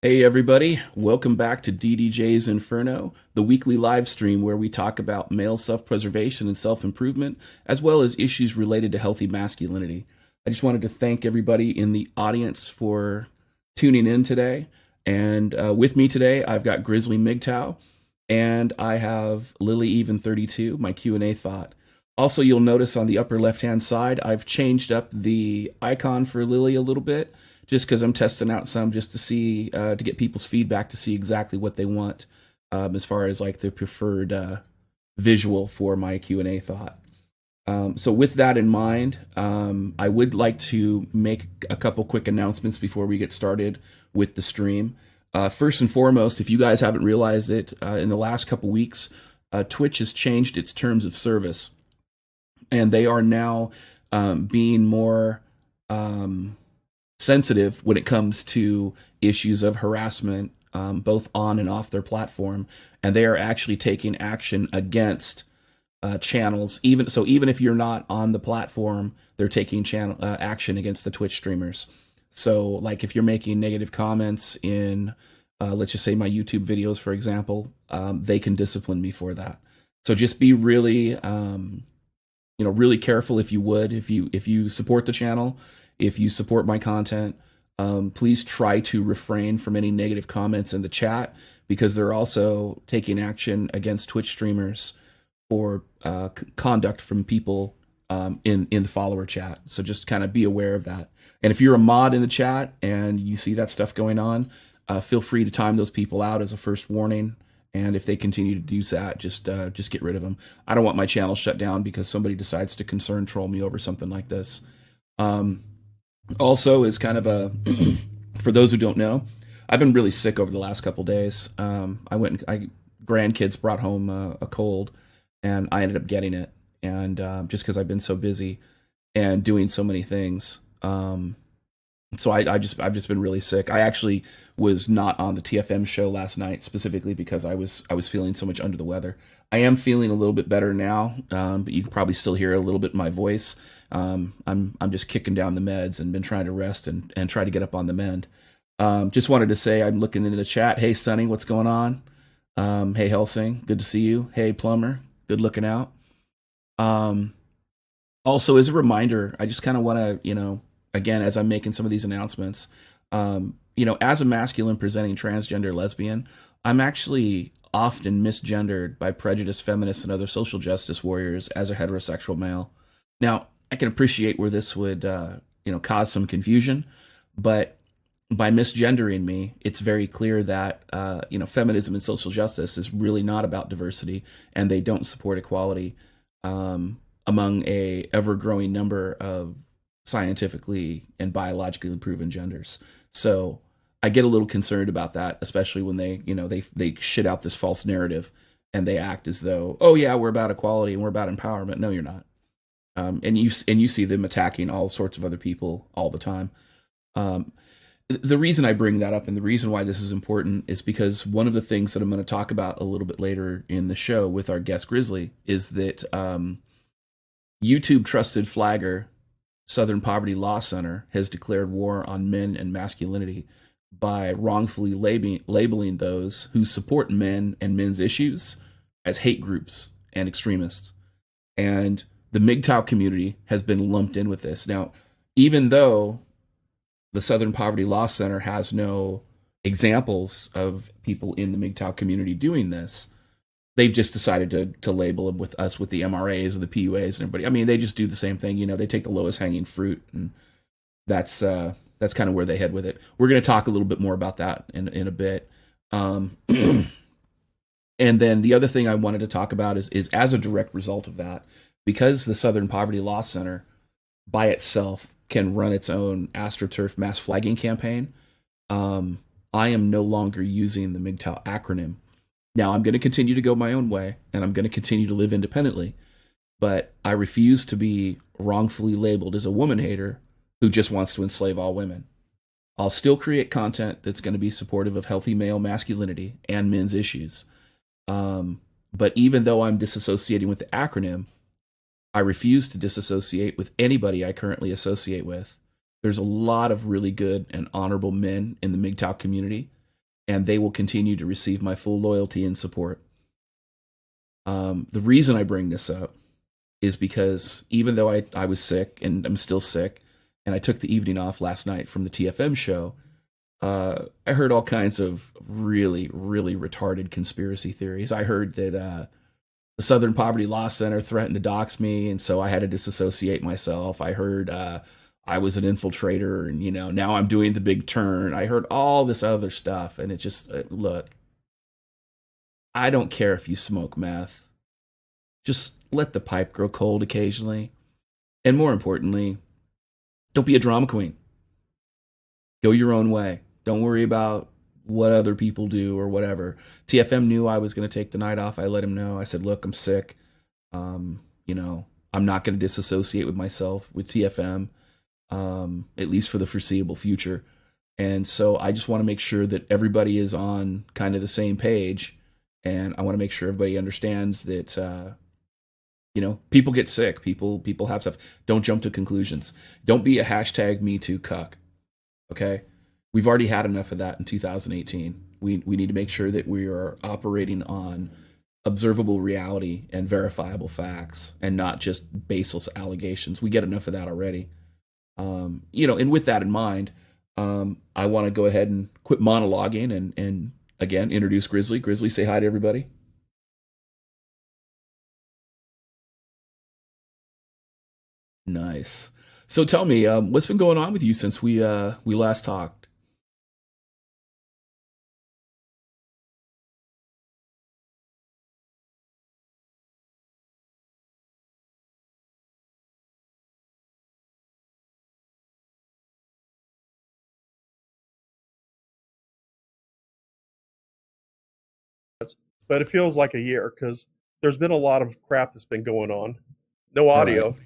Hey everybody, welcome back to DDJ's Inferno, the weekly live stream where we talk about male self-preservation and self-improvement, as well as issues related to healthy masculinity. I just wanted to thank everybody in the audience for tuning in today. And with me today, I've got Grizzly MGTOW, and I have Lily Even 32, my Q&A thought. Also, you'll notice on the upper left-hand side, I've changed up the icon for Lily a little bit just because I'm testing out some just to see to get people's feedback to see exactly what they want as far as like the preferred visual for my Q&A thought. So with that in mind, I would like to make a couple quick announcements before we get started with the stream. First and foremost, if you guys haven't realized it, in the last couple weeks, Twitch has changed its terms of service, and they are now being more sensitive when it comes to issues of harassment, both on and off their platform, and they are actually taking action against channels. Even if you're not on the platform, they're taking channel action against the Twitch streamers. So, like if you're making negative comments in, let's just say my YouTube videos, for example, they can discipline me for that. So just be really, really careful if you would, if you support the channel. If you support my content, please try to refrain from any negative comments in the chat because they're also taking action against Twitch streamers for conduct from people in the follower chat. So just kind of be aware of that. And if you're a mod in the chat and you see that stuff going on, feel free to time those people out as a first warning. And if they continue to do that, just get rid of them. I don't want my channel shut down because somebody decides to concern troll me over something like this. Also, is kind of a for those who don't know, I've been really sick over the last couple days. Grandkids brought home a cold, and I ended up getting it, and just because I've been so busy and doing so many things, so I've just been really sick. I actually was not on the TFM show last night specifically because I was feeling so much under the weather. I am feeling a little bit better now, but you can probably still hear a little bit in my voice. I'm just kicking down the meds and been trying to rest and try to get up on the mend. Just wanted to say I'm looking into the chat. Hey Sonny, what's going on? Hey Helsing, good to see you. Hey Plumber, good looking out. Also, as a reminder, I just kind of want to, again, as I'm making some of these announcements, as a masculine presenting transgender lesbian, I'm actually often misgendered by prejudiced feminists and other social justice warriors as a heterosexual male. Now, I can appreciate where this would, cause some confusion, but by misgendering me, it's very clear that, feminism and social justice is really not about diversity, and they don't support equality among a ever-growing number of scientifically and biologically proven genders. So I get a little concerned about that, especially when they shit out this false narrative and they act as though, oh yeah, we're about equality and we're about empowerment. No, you're not. And you see them attacking all sorts of other people all the time. The reason I bring that up and the reason why this is important is because one of the things that I'm going to talk about a little bit later in the show with our guest Grizzly is that YouTube trusted flagger Southern Poverty Law Center has declared war on men and masculinity by wrongfully labeling those who support men and men's issues as hate groups and extremists. And the MGTOW community has been lumped in with this. Now, even though the Southern Poverty Law Center has no examples of people in the MGTOW community doing this, they've just decided to label them with us with the MRAs and the PUAs and everybody. I mean, they just do the same thing. They take the lowest hanging fruit, and that's kind of where they head with it. We're going to talk a little bit more about that in a bit. And then the other thing I wanted to talk about is as a direct result of that, because the Southern Poverty Law Center by itself can run its own AstroTurf mass flagging campaign, I am no longer using the MGTOW acronym. Now, I'm going to continue to go my own way, and I'm going to continue to live independently, but I refuse to be wrongfully labeled as a woman hater who just wants to enslave all women. I'll still create content that's going to be supportive of healthy male masculinity and men's issues. But even though I'm disassociating with the acronym, I refuse to disassociate with anybody I currently associate with. There's a lot of really good and honorable men in the MGTOW community. and they will continue to receive my full loyalty and support. The reason I bring this up is because even though I was sick and I'm still sick, and I took the evening off last night from the TFM show, I heard all kinds of really, really retarded conspiracy theories. I heard that the Southern Poverty Law Center threatened to dox me, and so I had to disassociate myself. I heard I was an infiltrator, and now I'm doing the big turn. I heard all this other stuff, and it just look. I don't care if you smoke meth. Just let the pipe grow cold occasionally, and more importantly, don't be a drama queen. Go your own way. Don't worry about what other people do or whatever. TFM knew I was going to take the night off. I let him know. I said, look, I'm sick. I'm not going to disassociate with myself with TFM, at least for the foreseeable future. And so I just want to make sure that everybody is on kind of the same page. And I want to make sure everybody understands that, people get sick. People have stuff. Don't jump to conclusions. Don't be a hashtag #MeToo cuck. Okay? We've already had enough of that in 2018. We need to make sure that we are operating on observable reality and verifiable facts, and not just baseless allegations. We get enough of that already. And with that in mind, I want to go ahead and quit monologuing and again introduce Grizzly. Grizzly, say hi to everybody. Nice. So tell me, what's been going on with you since we last talked? But it feels like a year because there's been a lot of crap that's been going on. No All right. audio.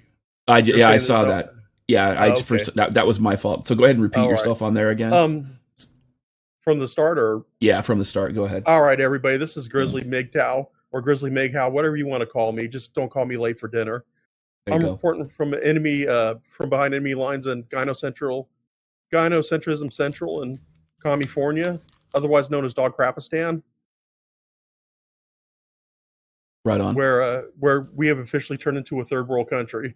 You're I saying there's saw no. that. Yeah, I Okay. first that was my fault. So go ahead and repeat All right. yourself on there again. Um, from the start, or Yeah, from the start. Go ahead. all right, everybody. This is Grizzly MGTOW or Grizzly MGTOW, whatever you want to call me. Just don't call me late for dinner. There you I'm go. reporting from from behind enemy lines in Gynocentrism Central in California, otherwise known as Dogcrapistan, Right on. where we have officially turned into a third world country.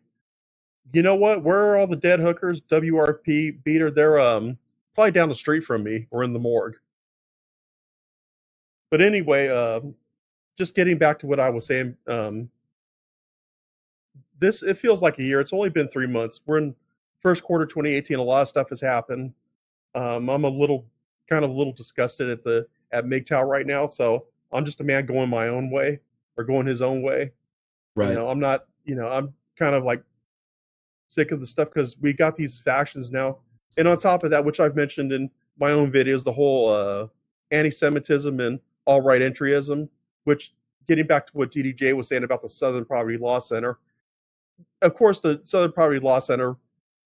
You know what? Where are all the dead hookers? WRP beater, they're probably down the street from me or in the morgue. But anyway, just getting back to what I was saying, this it feels like a year. It's only been 3 months. We're in first quarter 2018. A lot of stuff has happened. I'm a little disgusted at MGTOW right now. So I'm just a man going my own way or going his own way. Right. I'm not. I'm kind of like sick of the stuff because we got these factions now, and on top of that, which I've mentioned in my own videos, the whole anti-Semitism and alt-right entryism. Which, getting back to what DDJ was saying about the Southern Poverty Law Center, of course, the Southern Poverty Law Center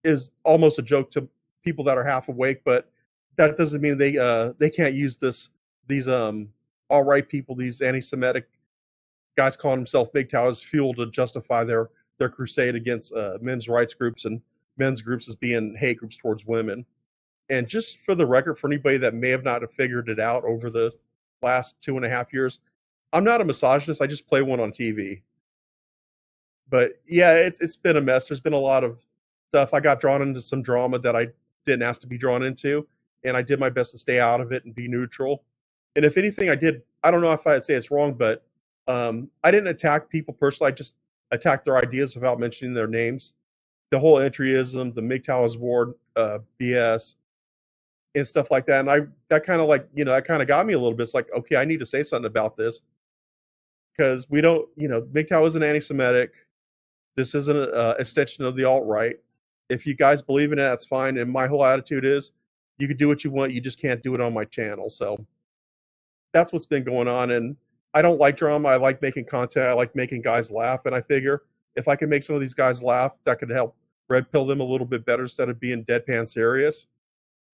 is almost a joke to people that are half awake, but that doesn't mean they can't use these alt-right people, these anti-Semitic guys calling themselves big towers, as fuel to justify their crusade against men's rights groups and men's groups as being hate groups towards women. And just for the record, for anybody that may have not figured it out over the last 2.5 years, I'm not a misogynist. I just play one on TV. But yeah, it's been a mess. There's been a lot of stuff. I got drawn into some drama that I didn't ask to be drawn into, and I did my best to stay out of it and be neutral. And if anything, I don't know if I'd say it's wrong, but I didn't attack people personally. I just attacked their ideas without mentioning their names. The whole entryism, the MGTOW's ward BS, and stuff like that. And that kind of that kind of got me a little bit. It's like, okay, I need to say something about this because we don't, MGTOW isn't anti-Semitic. This isn't an extension of the alt-right. If you guys believe in it, that's fine. And my whole attitude is, you can do what you want. You just can't do it on my channel. So that's what's been going on. And I don't like drama. I like making content. I like making guys laugh. And I figure if I can make some of these guys laugh, that could help red pill them a little bit better instead of being deadpan serious.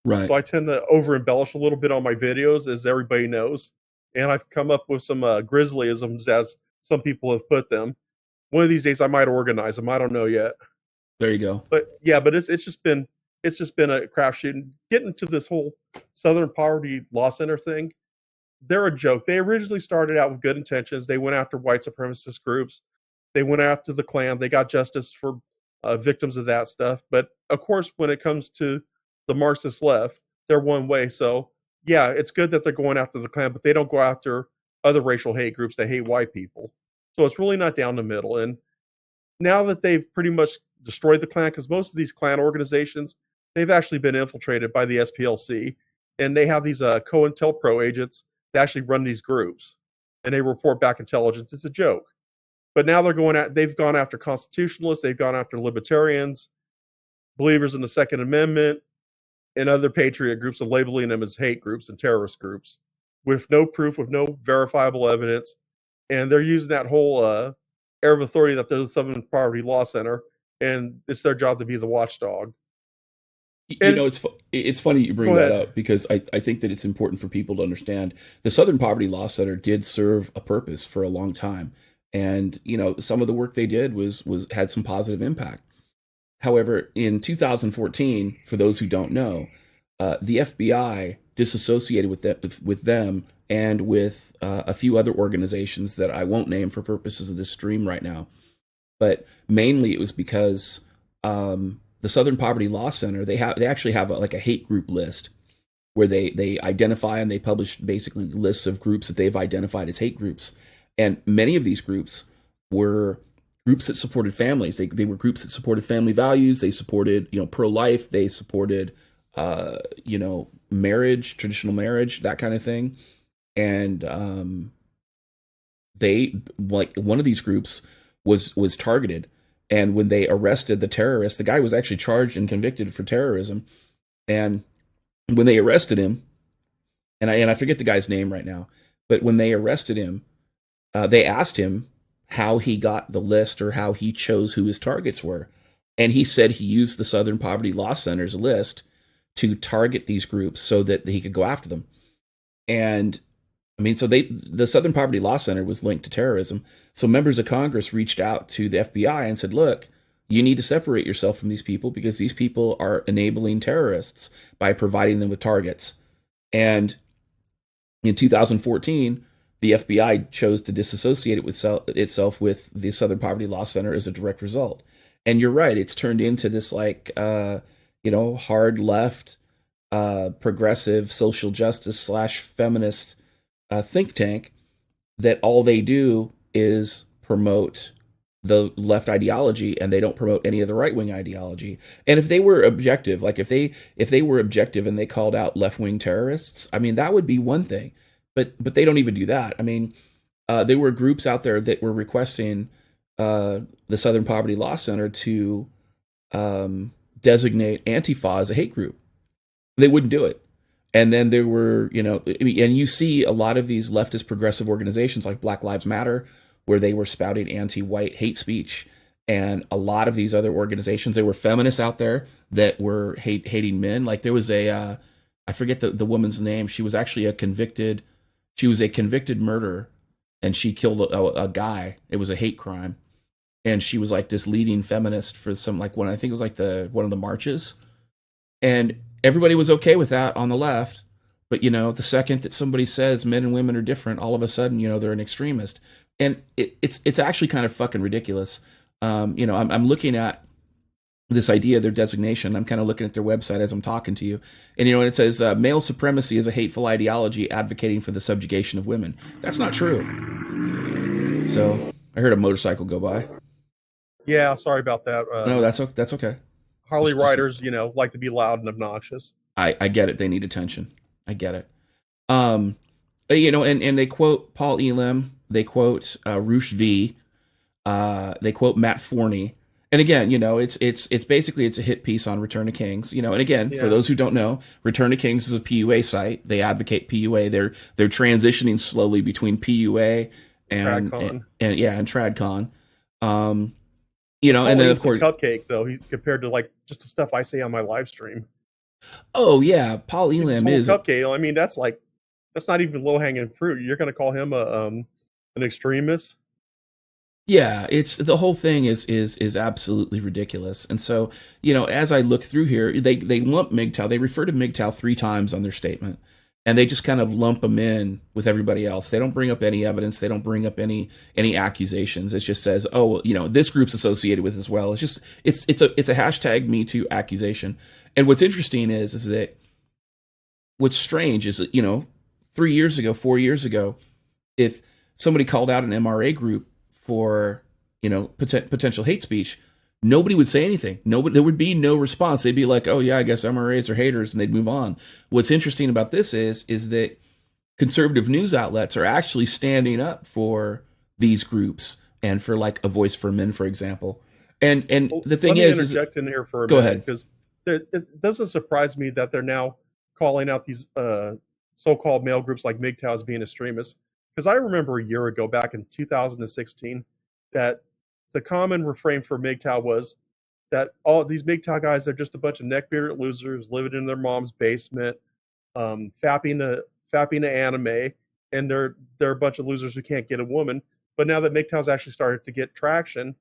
Right. So I tend to over embellish a little bit on my videos, as everybody knows. And I've come up with some Grizzlyisms, as some people have put them. One of these days I might organize them. I don't know yet. There you go. But yeah, but it's just been it's just been a crapshoot. And getting to this whole Southern Poverty Law Center thing, they're a joke. They originally started out with good intentions. They went after white supremacist groups. They went after the Klan. They got justice for victims of that stuff. But of course, when it comes to the Marxist left, they're one way. So yeah, it's good that they're going after the Klan, but they don't go after other racial hate groups that hate white people. So it's really not down the middle. And now that they've pretty much destroyed the Klan, because most of these Klan organizations, they've actually been infiltrated by the SPLC, and they have these COINTELPRO agents that actually run these groups, and they report back intelligence. It's a joke. But now they've gone after constitutionalists, they've gone after libertarians, believers in the Second Amendment, and other patriot groups, and labeling them as hate groups and terrorist groups with no proof, with no verifiable evidence. And they're using that whole air of authority that they're the Southern Poverty Law Center, and it's their job to be the watchdog. You And know, it's funny you bring go that ahead. up because I think that it's important for people to understand the Southern Poverty Law Center did serve a purpose for a long time, and you know some of the work they did was had some positive impact. However, in 2014, for those who don't know, the FBI disassociated with them and with a few other organizations that I won't name for purposes of this stream right now. But mainly it was because the Southern Poverty Law Center they actually have like a hate group list where they identify and they publish basically lists of groups that they've identified as hate groups, and many of these groups were groups that supported families. They were groups that supported family values. They supported pro life. They supported marriage, traditional marriage, that kind of thing, and they like one of these groups was targeted, and when they arrested the terrorist, the guy was actually charged and convicted for terrorism, and when they arrested him, and I forget the guy's name right now, but when they arrested him, they asked him how he got the list or how he chose who his targets were, and he said he used the Southern Poverty Law Center's list to target these groups so that he could go after them. And I mean, so the Southern Poverty Law Center was linked to terrorism. So members of Congress reached out to the FBI and said, look, you need to separate yourself from these people because these people are enabling terrorists by providing them with targets. And in 2014, the FBI chose to disassociate itself with the Southern Poverty Law Center as a direct result. And you're right, it's turned into this like, hard left, progressive social justice / feminist think tank that all they do is promote the left ideology and they don't promote any of the right wing ideology. And if they were objective, like if they were objective and they called out left wing terrorists, I mean that would be one thing. But they don't even do that. I mean, there were groups out there that were requesting the Southern Poverty Law Center to designate Antifa as a hate group. They wouldn't do it. And then there were, and you see a lot of these leftist progressive organizations like Black Lives Matter, where they were spouting anti-white hate speech. And a lot of these other organizations, there were feminists out there that were hating men. Like there was I forget the woman's name. She was actually a convicted murderer, and she killed a guy. It was a hate crime. And she was like this leading feminist for I think it was like one of the marches. And everybody was okay with that on the left, but the second that somebody says men and women are different, all of a sudden they're an extremist, and it's actually kind of fucking ridiculous. I'm looking at this idea, their designation. I'm kind of looking at their website as I'm talking to you, and it says male supremacy is a hateful ideology advocating for the subjugation of women. That's not true. So I heard a motorcycle go by. Yeah, sorry about that. No, that's okay. Harley riders, like to be loud and obnoxious. I get it. They need attention. I get it. And they quote Paul Elam. They quote Roosh V. They quote Matt Forney. And again, it's basically it's a hit piece on Return to Kings. And again, for those who don't know, Return to Kings is a PUA site. They advocate PUA. They're transitioning slowly between PUA and TradCon. And then of course Cupcake though, compared to like just the stuff I say on my live stream. Oh yeah, Paul Elam is Cupcake. I mean, that's not even low hanging fruit. You're going to call him an extremist? Yeah, it's the whole thing is absolutely ridiculous. And so, as I look through here, they lump MGTOW. They refer to MGTOW three times on their statement, and they just kind of lump them in with everybody else. They don't bring up any evidence. They don't bring up any accusations. It just says, oh, well, this group's associated with as well. It's just it's a hashtag Me Too accusation. And what's interesting is that what's strange is that 3 years ago, 4 years ago, if somebody called out an MRA group for potential hate speech, nobody would say anything. Nobody, there would be no response. They'd be like, "Oh yeah, I guess MRAs are haters," and they'd move on. What's interesting about this is that conservative news outlets are actually standing up for these groups and for like a voice for men, for example. And Well, the let thing me is interject in here for a go minute ahead. because it doesn't surprise me that they're now calling out these so-called male groups like MGTOW as being extremists. Because I remember a year ago, back in 2016, that the common refrain for MGTOW was that all these MGTOW guys are just a bunch of neckbearded losers living in their mom's basement, fapping to anime, and they're a bunch of losers who can't get a woman. But now that MGTOW's actually started to get traction,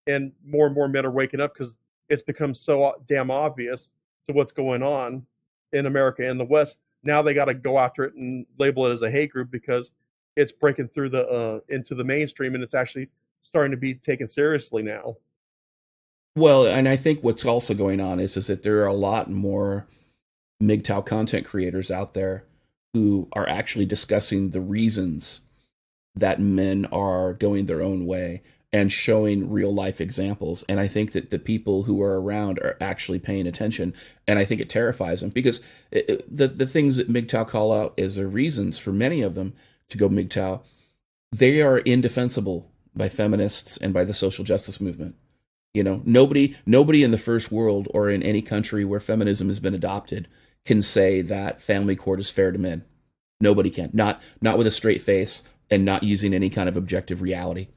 and more men are waking up because it's become so damn obvious to what's going on in America and the West. Now they got to go after it and label it as a hate group because it's breaking through the into the mainstream and it's actually starting to be taken seriously now. Well, and I think what's also going on is that there are a lot more MGTOW content creators out there who are actually discussing the reasons that men are going their own way and showing real life examples. And I think that the people who are around are actually paying attention. And I think it terrifies them because the things that MGTOW call out as their reasons for many of them to go MGTOW, they are indefensible by feminists and by the social justice movement. Nobody in the first world or in any country where feminism has been adopted can say that family court is fair to men. Nobody can. Not with a straight face and not using any kind of objective reality.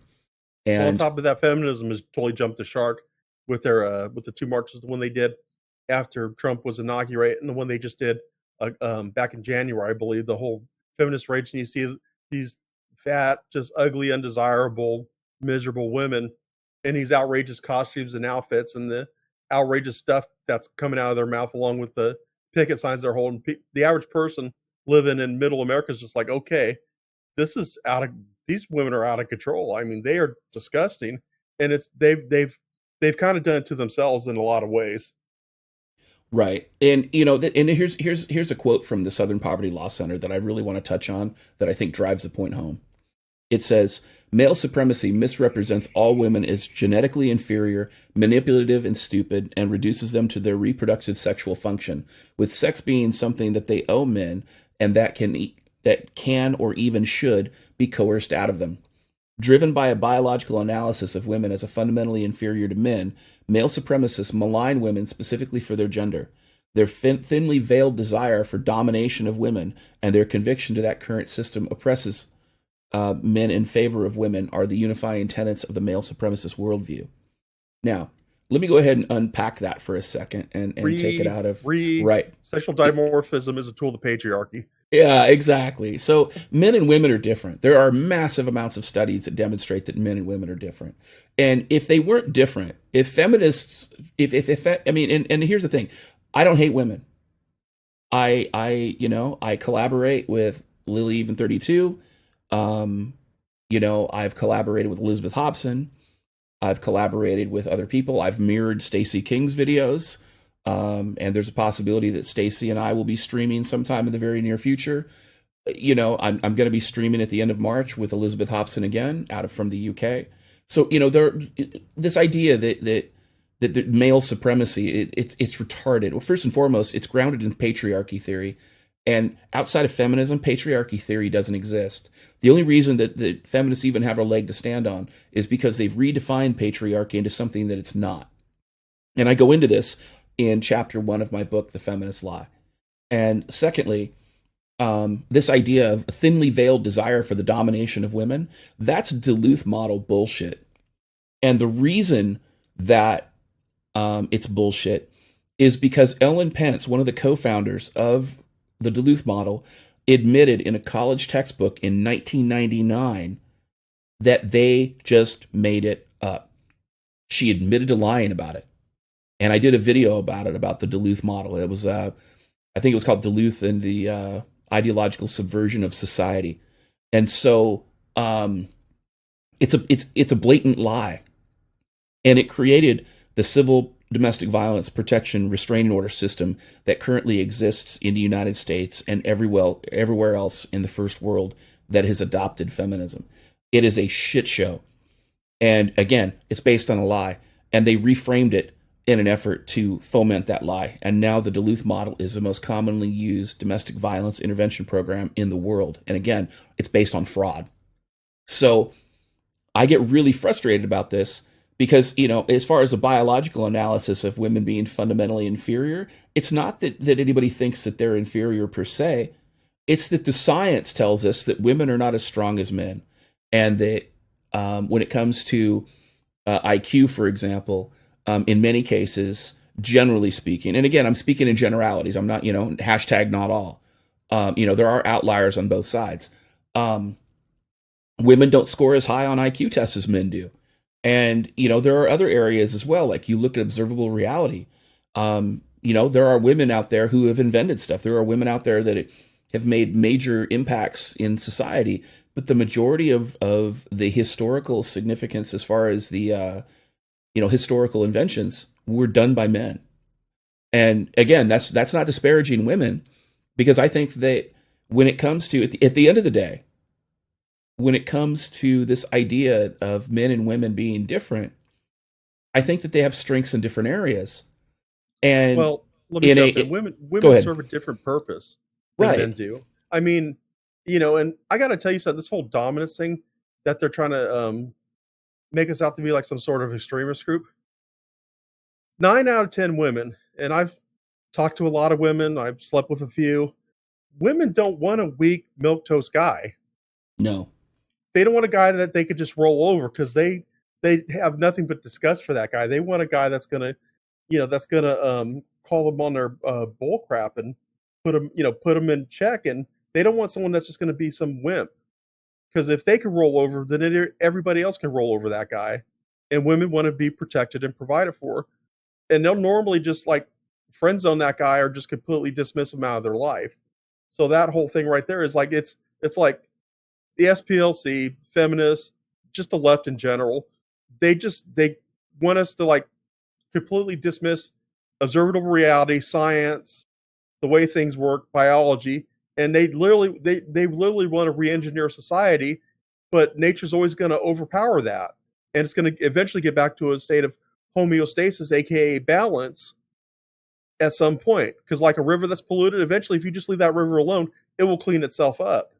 Well, on And top of that, feminism has totally jumped the shark with the two marches, the one they did after Trump was inaugurated, and the one they just did back in January, I believe. The whole feminist rage, and you see these fat, just ugly, undesirable, miserable women in these outrageous costumes and outfits, and the outrageous stuff that's coming out of their mouth, along with the picket signs they're holding. The average person living in Middle America is just like, okay, this is out of these women are out of control. I mean, they are disgusting, and it's they've kind of done it to themselves in a lot of ways. right, and and here's a quote from the Southern Poverty Law Center that I really want to touch on that I think drives the point home. It says, male supremacy misrepresents all women as genetically inferior, manipulative, and stupid, and reduces them to their reproductive sexual function, with sex being something that they owe men and that can or even should be coerced out of them. Driven by a biological analysis of women as a fundamentally inferior to men, male supremacists malign women specifically for their gender. Their thinly veiled desire for domination of women and their conviction to that current system oppresses men in favor of women are the unifying tenets of the male supremacist worldview. Now, let me go ahead and unpack that for a second and take it Read, out of read. right. Sexual dimorphism is a tool of patriarchy. Yeah, exactly. So men and women are different. There are massive amounts of studies that demonstrate that men and women are different. And if they weren't different, if feminists, if I mean, and here's the thing, I don't hate women. I collaborate with Lily Even 32. I've collaborated with Elizabeth Hobson. I've collaborated with other people. I've mirrored Stacey King's videos. And there's a possibility that Stacey and I will be streaming sometime in the very near future. I'm going to be streaming at the end of March with Elizabeth Hobson again, from the UK. So this idea that male supremacy it's retarded. Well, first and foremost, it's grounded in patriarchy theory, and outside of feminism, patriarchy theory doesn't exist. The only reason that feminists even have a leg to stand on is because they've redefined patriarchy into something that it's not. And I go into this in chapter 1 of my book, The Feminist Lie. And secondly, this idea of a thinly veiled desire for the domination of women, that's Duluth model bullshit. And the reason that it's bullshit is because Ellen Pence, one of the co-founders of the Duluth model, admitted in a college textbook in 1999 that they just made it up. She admitted to lying about it. And I did a video about it, about the Duluth model. It was, I think it was called Duluth and the Ideological Subversion of Society. And so it's a blatant lie. And it created the civil domestic violence protection restraining order system that currently exists in the United States and everywhere else in the first world that has adopted feminism. It is a shit show. And again, it's based on a lie. And they reframed it in an effort to foment that lie. And now the Duluth model is the most commonly used domestic violence intervention program in the world. And again, it's based on fraud. So I get really frustrated about this because, as far as a biological analysis of women being fundamentally inferior, it's not that anybody thinks that they're inferior per se. It's that the science tells us that women are not as strong as men. And that when it comes to IQ, for example, in many cases, generally speaking, and again, I'm speaking in generalities. I'm not, hashtag not all. There are outliers on both sides. Women don't score as high on IQ tests as men do. And, there are other areas as well. Like you look at observable reality. There are women out there who have invented stuff. There are women out there that have made major impacts in society. But the majority of the historical significance as far as the, historical inventions were done by men. And again, that's not disparaging women, because I think that when it comes to, at the end of the day, when it comes to this idea of men and women being different, I think that they have strengths in different areas. And well, let me jump in. Women go ahead. serve a different purpose than Right. men do. I mean, and I got to tell you something. This whole dominance thing that they're trying to make us out to be like some sort of extremist group. 9 out of 10 women, and I've talked to a lot of women. I've slept with a few. Women don't want a weak milquetoast guy. No. They don't want a guy that they could just roll over, because they have nothing but disgust for that guy. They want a guy that's gonna, call them on their bull crap and put them in check. And they don't want someone that's just gonna be some wimp. Because if they can roll over, then everybody else can roll over that guy. And women want to be protected and provided for. And they'll normally just like friend zone that guy or just completely dismiss him out of their life. So that whole thing right there is like it's like the SPLC, feminists, just the left in general. They want us to like completely dismiss observable reality, science, the way things work, biology, and they literally want to re-engineer society, but nature's always going to overpower that, and it's going to eventually get back to a state of homeostasis, aka balance, at some point. Because like a river that's polluted, eventually, if you just leave that river alone, it will clean itself up.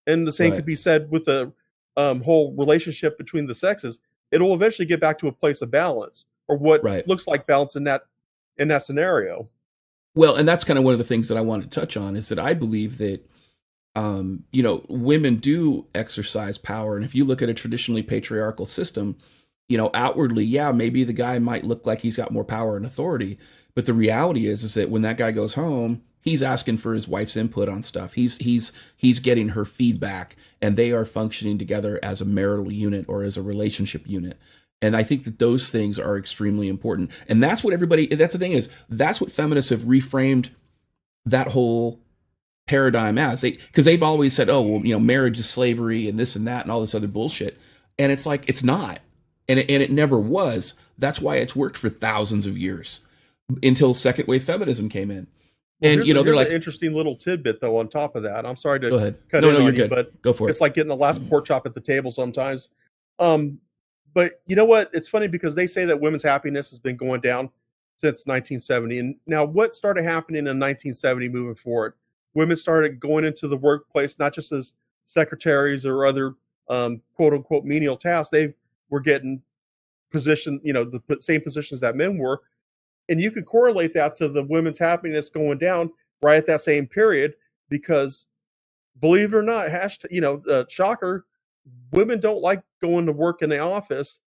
And the same Right. could be said with the whole relationship between the sexes. It will eventually get back to a place of balance, or what Right. looks like balance in that scenario. Well, and that's kind of one of the things that I wanted to touch on, is that I believe that, women do exercise power. And if you look at a traditionally patriarchal system, outwardly, yeah, maybe the guy might look like he's got more power and authority. But the reality is that when that guy goes home, he's asking for his wife's input on stuff. He's getting her feedback, and they are functioning together as a marital unit or as a relationship unit. And I think that those things are extremely important. And that's what that's the thing, is that's what feminists have reframed that whole paradigm as. Because they've always said, oh, well, marriage is slavery and this and that and all this other bullshit. And it's like, it's not. And it never was. That's why it's worked for thousands of years, until second wave feminism came in. Well, And they're like, an interesting little tidbit though on top of that. I'm sorry to go ahead. cut No, in no, on you're you, good. but Go for it. it's like getting the last pork chop at the table sometimes. But you know what? It's funny because they say that women's happiness has been going down since 1970. And now what started happening in 1970 moving forward? Women started going into the workplace, not just as secretaries or other quote unquote menial tasks. They were getting position, the same positions that men were. And you could correlate that to the women's happiness going down right at that same period, because believe it or not, shocker, women don't like going to work in the office,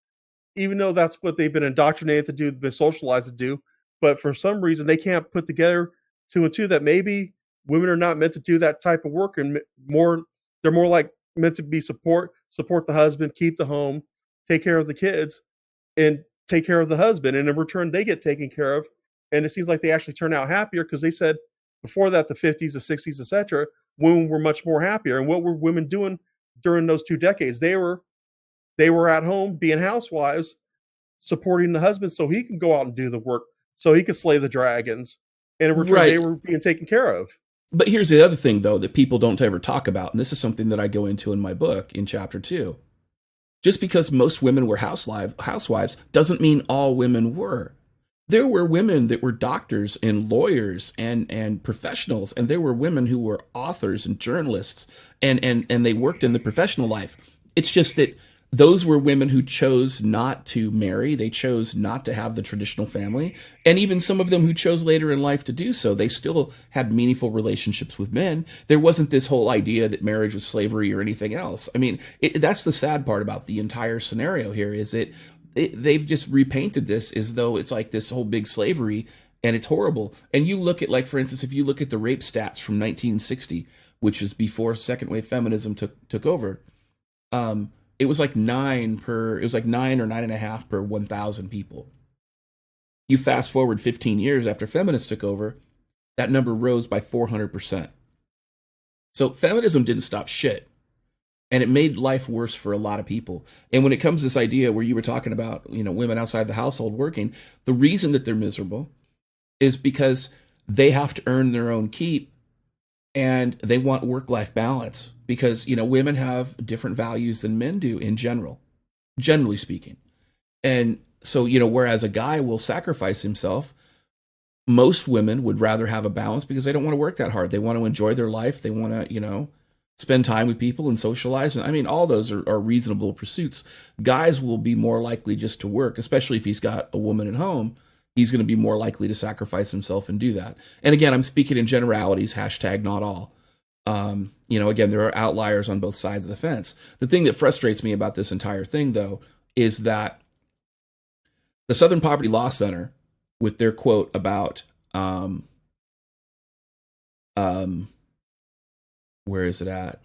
even though that's what they've been indoctrinated to do, been socialized to do. But for some reason, they can't put together two and two that maybe women are not meant to do that type of work, and they're more like, meant to be support the husband, keep the home, take care of the kids, and take care of the husband, and in return they get taken care of. And it seems like they actually turn out happier, because they said before that, the 50s, the 60s, etc., women were much more happier. And what were women doing during those 2 decades? They were at home being housewives, supporting the husband so he can go out and do the work, so he could slay the dragons, and in return they Right. were being taken care of. But here's the other thing, though, that people don't ever talk about, and this is something that I go into in my book in chapter 2. Just because most women were housewives doesn't mean all women were. There were women that were doctors and lawyers and professionals, and there were women who were authors and journalists, and they worked in the professional life. It's just that those were women who chose not to marry. They chose not to have the traditional family. And even some of them who chose later in life to do so, they still had meaningful relationships with men. There wasn't this whole idea that marriage was slavery or anything else. I mean, that's the sad part about the entire scenario here, is they've just repainted this as though it's like this whole big slavery, and it's horrible. And you look at, like, for instance, if you look at the rape stats from 1960, which is before second wave feminism took over, it was like 9 or 9.5 per 1,000 people. You fast forward 15 years after feminists took over, that number rose by 400%. So feminism didn't stop shit. And it made life worse for a lot of people. And when it comes to this idea where you were talking about, women outside the household working, the reason that they're miserable is because they have to earn their own keep, and they want work-life balance, because, women have different values than men do in generally speaking. And so, whereas a guy will sacrifice himself, most women would rather have a balance because they don't want to work that hard. They want to enjoy their life. They want to, spend time with people and socialize. And I mean, all those are reasonable pursuits. Guys will be more likely just to work, especially if he's got a woman at home. He's going to be more likely to sacrifice himself and do that. And again, I'm speaking in generalities, hashtag not all. Again, there are outliers on both sides of the fence. The thing that frustrates me about this entire thing, though, is that the Southern Poverty Law Center, with their quote about, where is it at?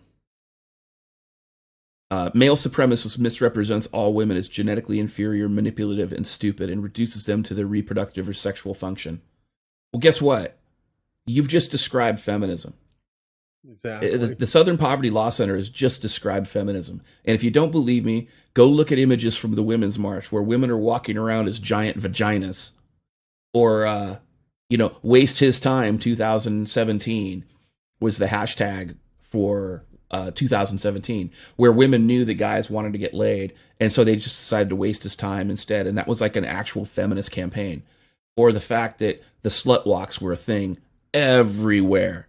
Male supremacist misrepresents all women as genetically inferior, manipulative, and stupid, and reduces them to their reproductive or sexual function. Well, guess what? You've just described feminism. Exactly. The Southern Poverty Law Center has just described feminism. And if you don't believe me, go look at images from the Women's March where women are walking around as giant vaginas. Or, waste his time 2017 was the hashtag for 2017, where women knew that guys wanted to get laid, and so they just decided to waste his time instead. And that was like an actual feminist campaign. Or the fact that the slut walks were a thing everywhere.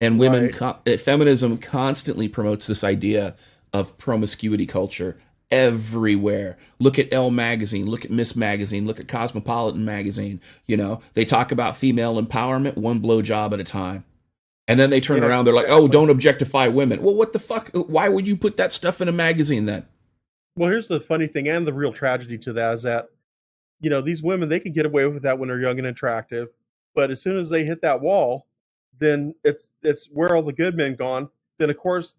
And women, feminism constantly promotes this idea of promiscuity culture everywhere. Look at Elle magazine, look at Miss magazine, look at Cosmopolitan magazine. They talk about female empowerment one blowjob at a time. And then they turn around, they're like, oh, don't objectify women. Well, what the fuck? Why would you put that stuff in a magazine then? Well, here's the funny thing, and the real tragedy to that is that, these women, they can get away with that when they're young and attractive. But as soon as they hit that wall, then it's where all the good men gone. Then, of course,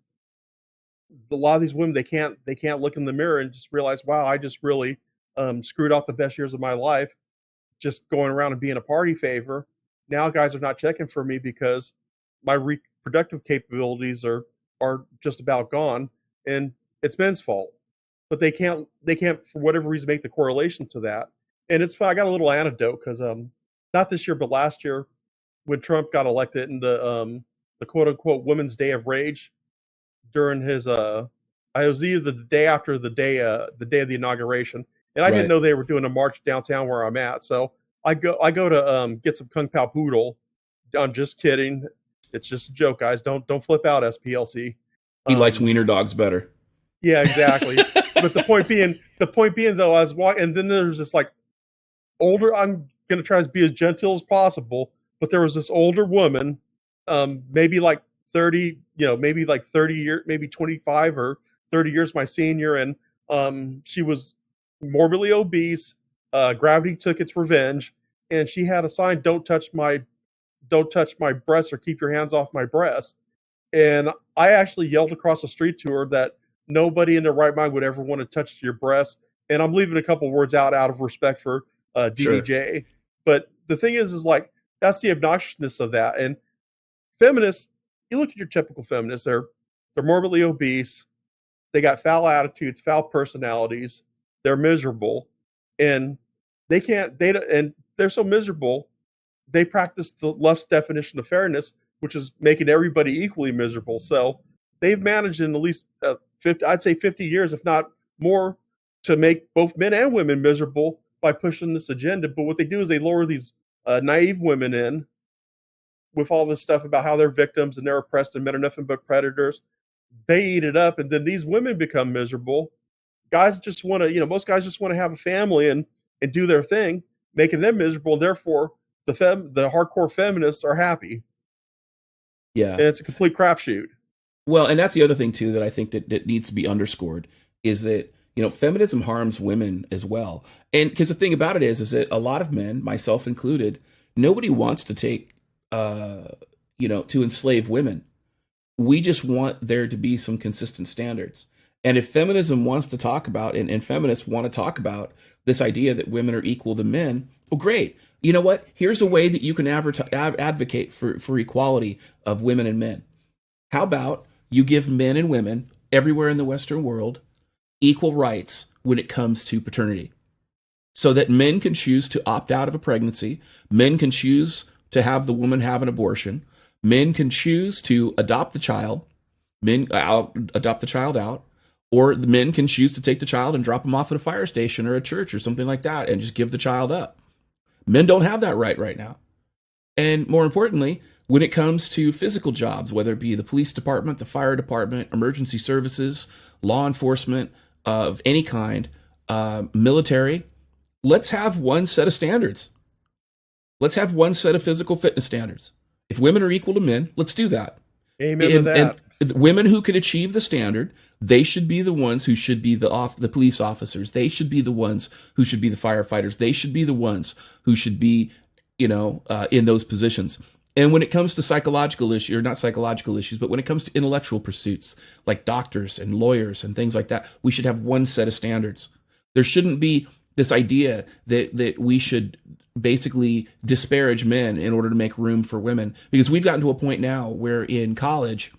a lot of these women, they can't look in the mirror and just realize, wow, I just really screwed off the best years of my life just going around and being a party favor. Now guys are not checking for me because my reproductive capabilities are just about gone, and it's men's fault. But they can't for whatever reason make the correlation to that. And it's fine. I got a little anecdote because not this year but last year, when Trump got elected, in the quote unquote Women's Day of Rage, during his I was either the day after the day of the inauguration, and I didn't know they were doing a march downtown where I'm at. So I go to get some Kung Pao Poodle. I'm just kidding. It's just a joke, guys. Don't flip out, SPLC. He likes wiener dogs better. Yeah, exactly. But the point being though, I was walking, and then there's this like older. I'm gonna try to be as gentle as possible, but there was this older woman, maybe like 30, maybe like 30 years, maybe 25 or 30 years my senior, and she was morbidly obese. Gravity took its revenge, and she had a sign: don't touch my breasts, or keep your hands off my breasts. And I actually yelled across the street to her that nobody in their right mind would ever want to touch your breast. And I'm leaving a couple words out of respect for Sure. DDJ. But the thing is like that's the obnoxiousness of that. And feminists, you look at your typical feminists, they're morbidly obese, they got foul attitudes, foul personalities, they're miserable, and and they're so miserable they practice the left's definition of fairness, which is making everybody equally miserable. So they've managed in at least 50, I'd say 50 years, if not more, to make both men and women miserable by pushing this agenda. But what they do is they lower these naive women in with all this stuff about how they're victims and they're oppressed and men are nothing but predators. They eat it up, and then these women become miserable. Guys just want to, most guys just want to have a family and do their thing, making them miserable. Therefore, the hardcore feminists are happy, Yeah. and it's a complete crapshoot. Well, and that's the other thing too that I think that needs to be underscored is that feminism harms women as well. And because the thing about it is that a lot of men, myself included, nobody wants to take to enslave women. We just want there to be some consistent standards. And if feminism wants to talk about, and feminists want to talk about this idea that women are equal to men, well, great. You know what? Here's a way that you can advocate for equality of women and men. How about you give men and women everywhere in the Western world equal rights when it comes to paternity? So that men can choose to opt out of a pregnancy, men can choose to have the woman have an abortion, men can choose to adopt the child, adopt the child out, or the men can choose to take the child and drop him off at a fire station or a church or something like that and just give the child up. Men don't have that right now. And more importantly, when it comes to physical jobs, whether it be the police department, the fire department, emergency services, law enforcement of any kind, military, let's have one set of standards. Let's have one set of physical fitness standards. If women are equal to men, let's do that. Amen to that. And women who can achieve the standard, they should be the ones who should be the police officers. They should be the ones who should be the firefighters. They should be the ones who should be, in those positions. And when it comes to psychological issues, or not psychological issues, but when it comes to intellectual pursuits, like doctors and lawyers and things like that, we should have one set of standards. There shouldn't be this idea that we should basically disparage men in order to make room for women. Because we've gotten to a point now where in college,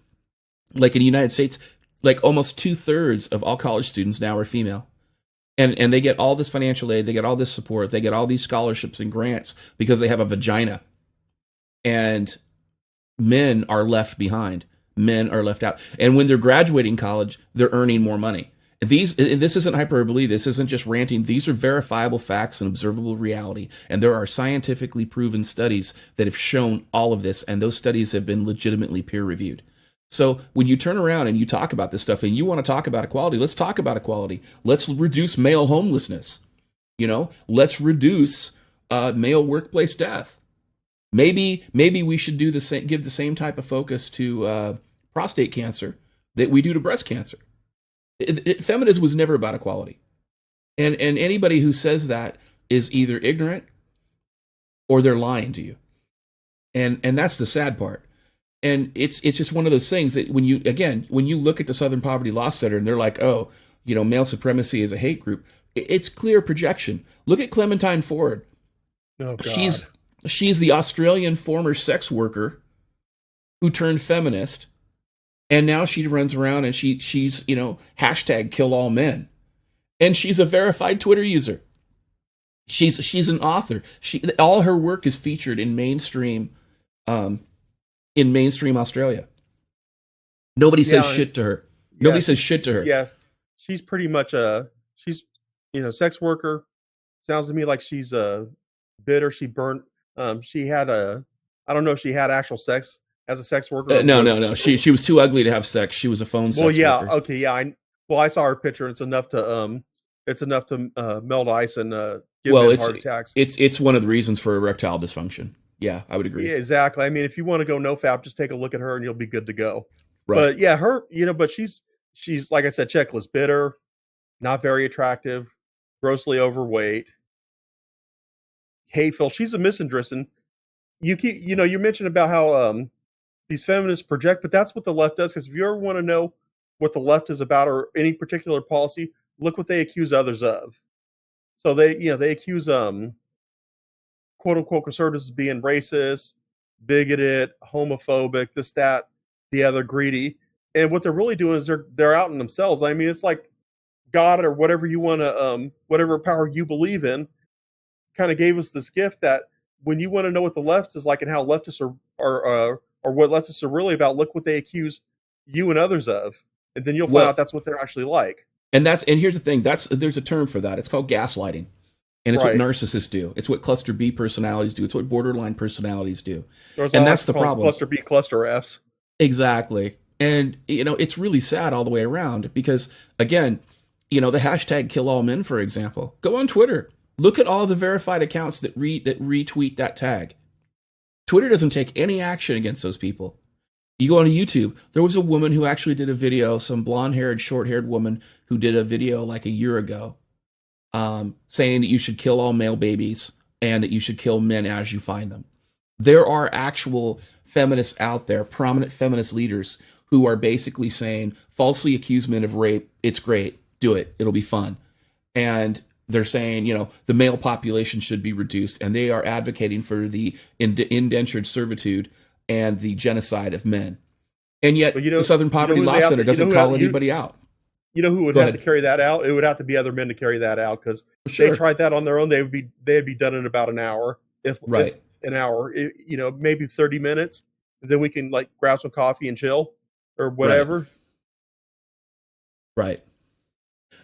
like in the United States, like almost 2/3 of all college students now are female. And they get all this financial aid, they get all this support, they get all these scholarships and grants because they have a vagina. And men are left behind. Men are left out. And when they're graduating college, they're earning more money. This isn't hyperbole. This isn't just ranting. These are verifiable facts and observable reality. And there are scientifically proven studies that have shown all of this. And those studies have been legitimately peer reviewed. So when you turn around and you talk about this stuff and you want to talk about equality, let's talk about equality. Let's reduce male homelessness. Let's reduce male workplace death. Maybe we should do give the same type of focus to prostate cancer that we do to breast cancer. Feminism was never about equality, and anybody who says that is either ignorant or they're lying to you, and that's the sad part. And it's just one of those things that when you look at the Southern Poverty Law Center and they're like, oh, male supremacy is a hate group. It's clear projection. Look at Clementine Ford. Oh God. She's the Australian former sex worker who turned feminist, and now she runs around and she's hashtag kill all men, and she's a verified Twitter user. She's an author. All her work is featured in mainstream Australia. Nobody says shit to her. Nobody says shit to her. Yeah, she's pretty much she's sex worker. Sounds to me like she's bitter. She burnt. She had I don't know if she had actual sex as a sex worker. No. She was too ugly to have sex. She was a phone sex worker. Okay, yeah. I saw her picture. It's enough to melt ice and give men heart attacks. It's one of the reasons for erectile dysfunction. Yeah, I would agree. Yeah, exactly. I mean, if you want to go no fap, just take a look at her and you'll be good to go. Right. But yeah, her, but she's like I said, checklist, bitter, not very attractive, grossly overweight, hateful. She's a misandrist, and you mentioned about how these feminists project, but that's what the left does. Because if you ever want to know what the left is about or any particular policy, look what they accuse others of. So they accuse quote unquote conservatives of being racist, bigoted, homophobic, this, that, the other, greedy. And what they're really doing is they're outing themselves. I mean, it's like God or whatever you want to whatever power you believe in kind of gave us this gift that when you want to know what the left is like and how leftists are or what leftists are really about, look what they accuse you and others of, and then you'll find Well, out that's what they're actually like. and here's the thing. There's a term for that. It's called gaslighting. And it's what Right. narcissists do. It's what cluster B personalities do. It's what borderline personalities do. There's And all that's the problem. cluster B, cluster Fs. Exactly. And, it's really sad all the way around because, again, the hashtag kill all men, for example, go on Twitter. Look at all the verified accounts that retweet that tag. Twitter doesn't take any action against those people. You go on YouTube. There was a woman who actually did a video, some blonde-haired, short-haired woman who did a video like a year ago, saying that you should kill all male babies and that you should kill men as you find them. There are actual feminists out there, prominent feminist leaders, who are basically saying, falsely accuse men of rape. It's great. Do it. It'll be fun. And they're saying, the male population should be reduced. And they are advocating for the indentured servitude and the genocide of men. And yet the Southern Poverty Law Center doesn't call anybody out. You know who would have to carry that out? It would have to be other men to carry that out, because if they tried that on their own, they'd be done in about an hour. If an hour, maybe 30 minutes. And then we can like grab some coffee and chill or whatever. Right.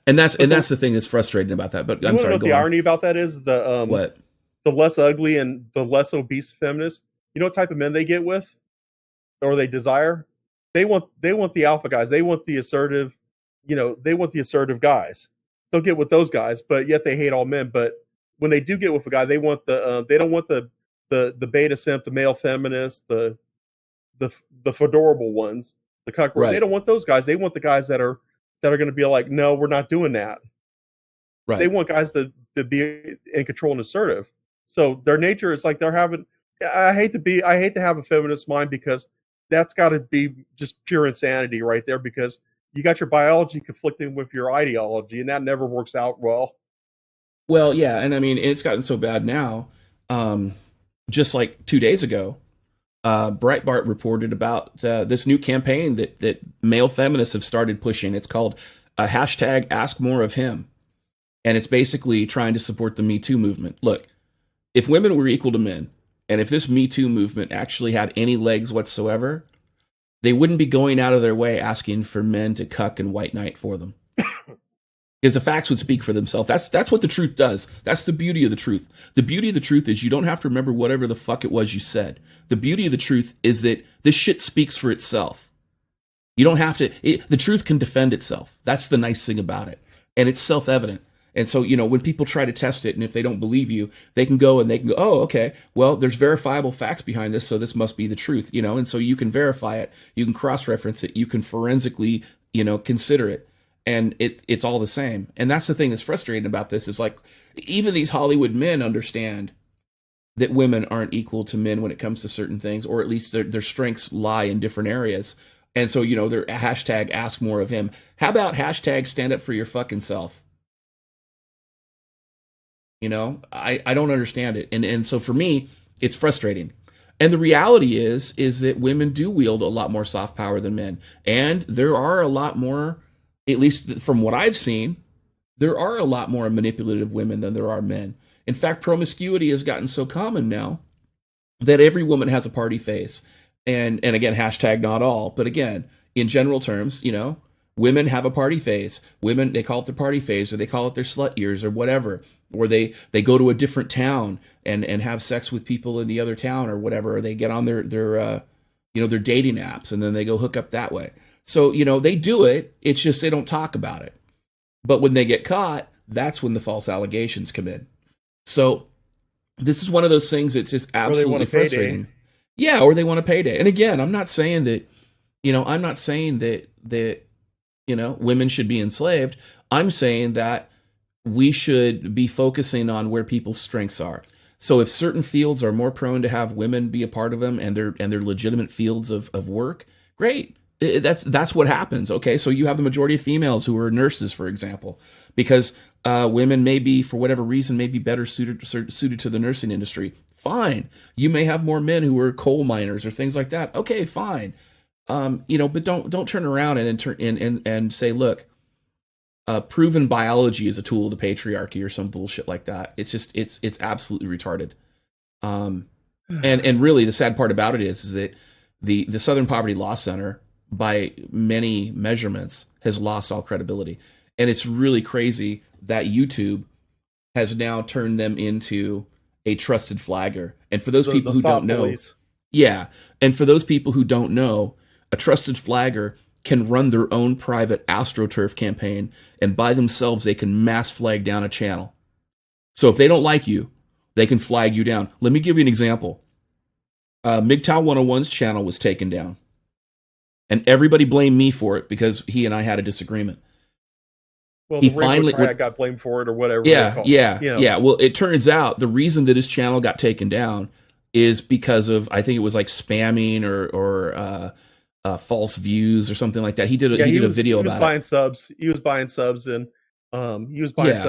And that's the thing that's frustrating about that. But I'm sorry. What the irony about that is the less ugly and the less obese feminists. You know what type of men they get with, or they desire? They want the alpha guys. They want the assertive. They want the assertive guys. They'll get with those guys, but yet they hate all men. But when they do get with a guy, they want they don't want the beta simp, the male feminist, the fedorable ones, the cuck. Right. They don't want those guys. They want the guys that are going to be like, no, we're not doing that. Right. They want guys to be in control and assertive. So their nature is like they're having. I hate to have a feminist mind, because that's got to be just pure insanity right there, because you got your biology conflicting with your ideology, and that never works out well. Well, yeah, and I mean, it's gotten so bad now. Just like 2 days ago, Breitbart reported about this new campaign that male feminists have started pushing. It's called hashtag Ask More of Him. And it's basically trying to support the Me Too movement. Look, if women were equal to men, and if this Me Too movement actually had any legs whatsoever, they wouldn't be going out of their way asking for men to cuck and white knight for them. Because the facts would speak for themselves. That's what the truth does. That's the beauty of the truth. The beauty of the truth is you don't have to remember whatever the fuck it was you said. The beauty of the truth is that this shit speaks for itself. You don't have to. The truth can defend itself. That's the nice thing about it. And it's self-evident. And so, when people try to test it, and if they don't believe you, they can go, oh, okay, well, there's verifiable facts behind this, so this must be the truth, and so you can verify it, you can cross-reference it, you can forensically, consider it, and it's all the same. And that's the thing that's frustrating about this, is like, even these Hollywood men understand that women aren't equal to men when it comes to certain things, or at least their strengths lie in different areas. And so, they're hashtag Ask More of Him. How about hashtag Stand Up for Your fucking self? I don't understand it. And so for me, it's frustrating. And the reality is that women do wield a lot more soft power than men. And there are a lot more, at least from what I've seen, there are a lot more manipulative women than there are men. In fact, promiscuity has gotten so common now that every woman has a party face. And again, hashtag not all, but again, in general terms, women have a party phase. Women, they call it their party phase, or they call it their slut years, or whatever. Or they go to a different town and have sex with people in the other town, or whatever. Or they get on their dating apps, and then they go hook up that way. So, they do it. It's just they don't talk about it. But when they get caught, that's when the false allegations come in. So this is one of those things that's just absolutely frustrating. Yeah, or they want a payday. And again, I'm not saying that, women should be enslaved. I'm saying that we should be focusing on where people's strengths are. So if certain fields are more prone to have women be a part of them, and they're legitimate fields of work, great. That's what happens. Okay, so you have the majority of females who are nurses, for example, because women may be, for whatever reason, may be better suited to the nursing industry. Fine. You may have more men who are coal miners or things like that. Okay, fine. But don't turn around and say, look, proven biology is a tool of the patriarchy or some bullshit like that. It's absolutely retarded. And really the sad part about it is that the Southern Poverty Law Center, by many measurements, has lost all credibility. And it's really crazy that YouTube has now turned them into a trusted flagger. And for those people who don't know, yeah, and for those people who don't know, a trusted flagger can run their own private AstroTurf campaign, and by themselves they can mass flag down a channel. So if they don't like you, they can flag you down. Let me give you an example. MGTOW 101's channel was taken down, and everybody blamed me for it because he and I had a disagreement. Well, he finally got blamed for it or whatever. Yeah. Well, it turns out the reason that his channel got taken down is because of, I think it was like spamming or false views or something like that. He did a video about it. He was buying subs and most of his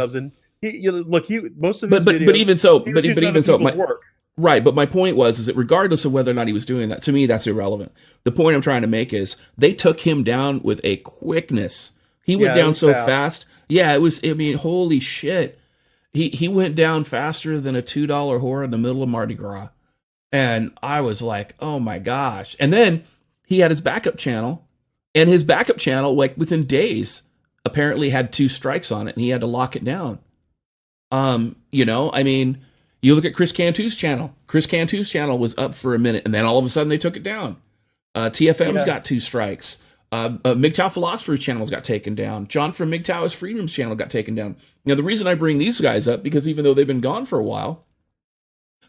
videos, but even so, my work. Right, but my point was that regardless of whether or not he was doing that, to me that's irrelevant. The point I'm trying to make is they took him down with a quickness. He went down so fast. Yeah, it was. I mean, holy shit. He went down faster than a $2 whore in the middle of Mardi Gras, and I was like, oh my gosh. And then he had his backup channel, and his backup channel, like within days, apparently had 2 strikes on it, and he had to lock it down. I mean, you look at Chris Cantu's channel. Chris Cantu's channel was up for a minute, and then all of a sudden they took it down. TFM's got 2 strikes. MGTOW Philosopher's channels got taken down. John from MGTOW's Freedom's channel got taken down. Now, the reason I bring these guys up, because even though they've been gone for a while,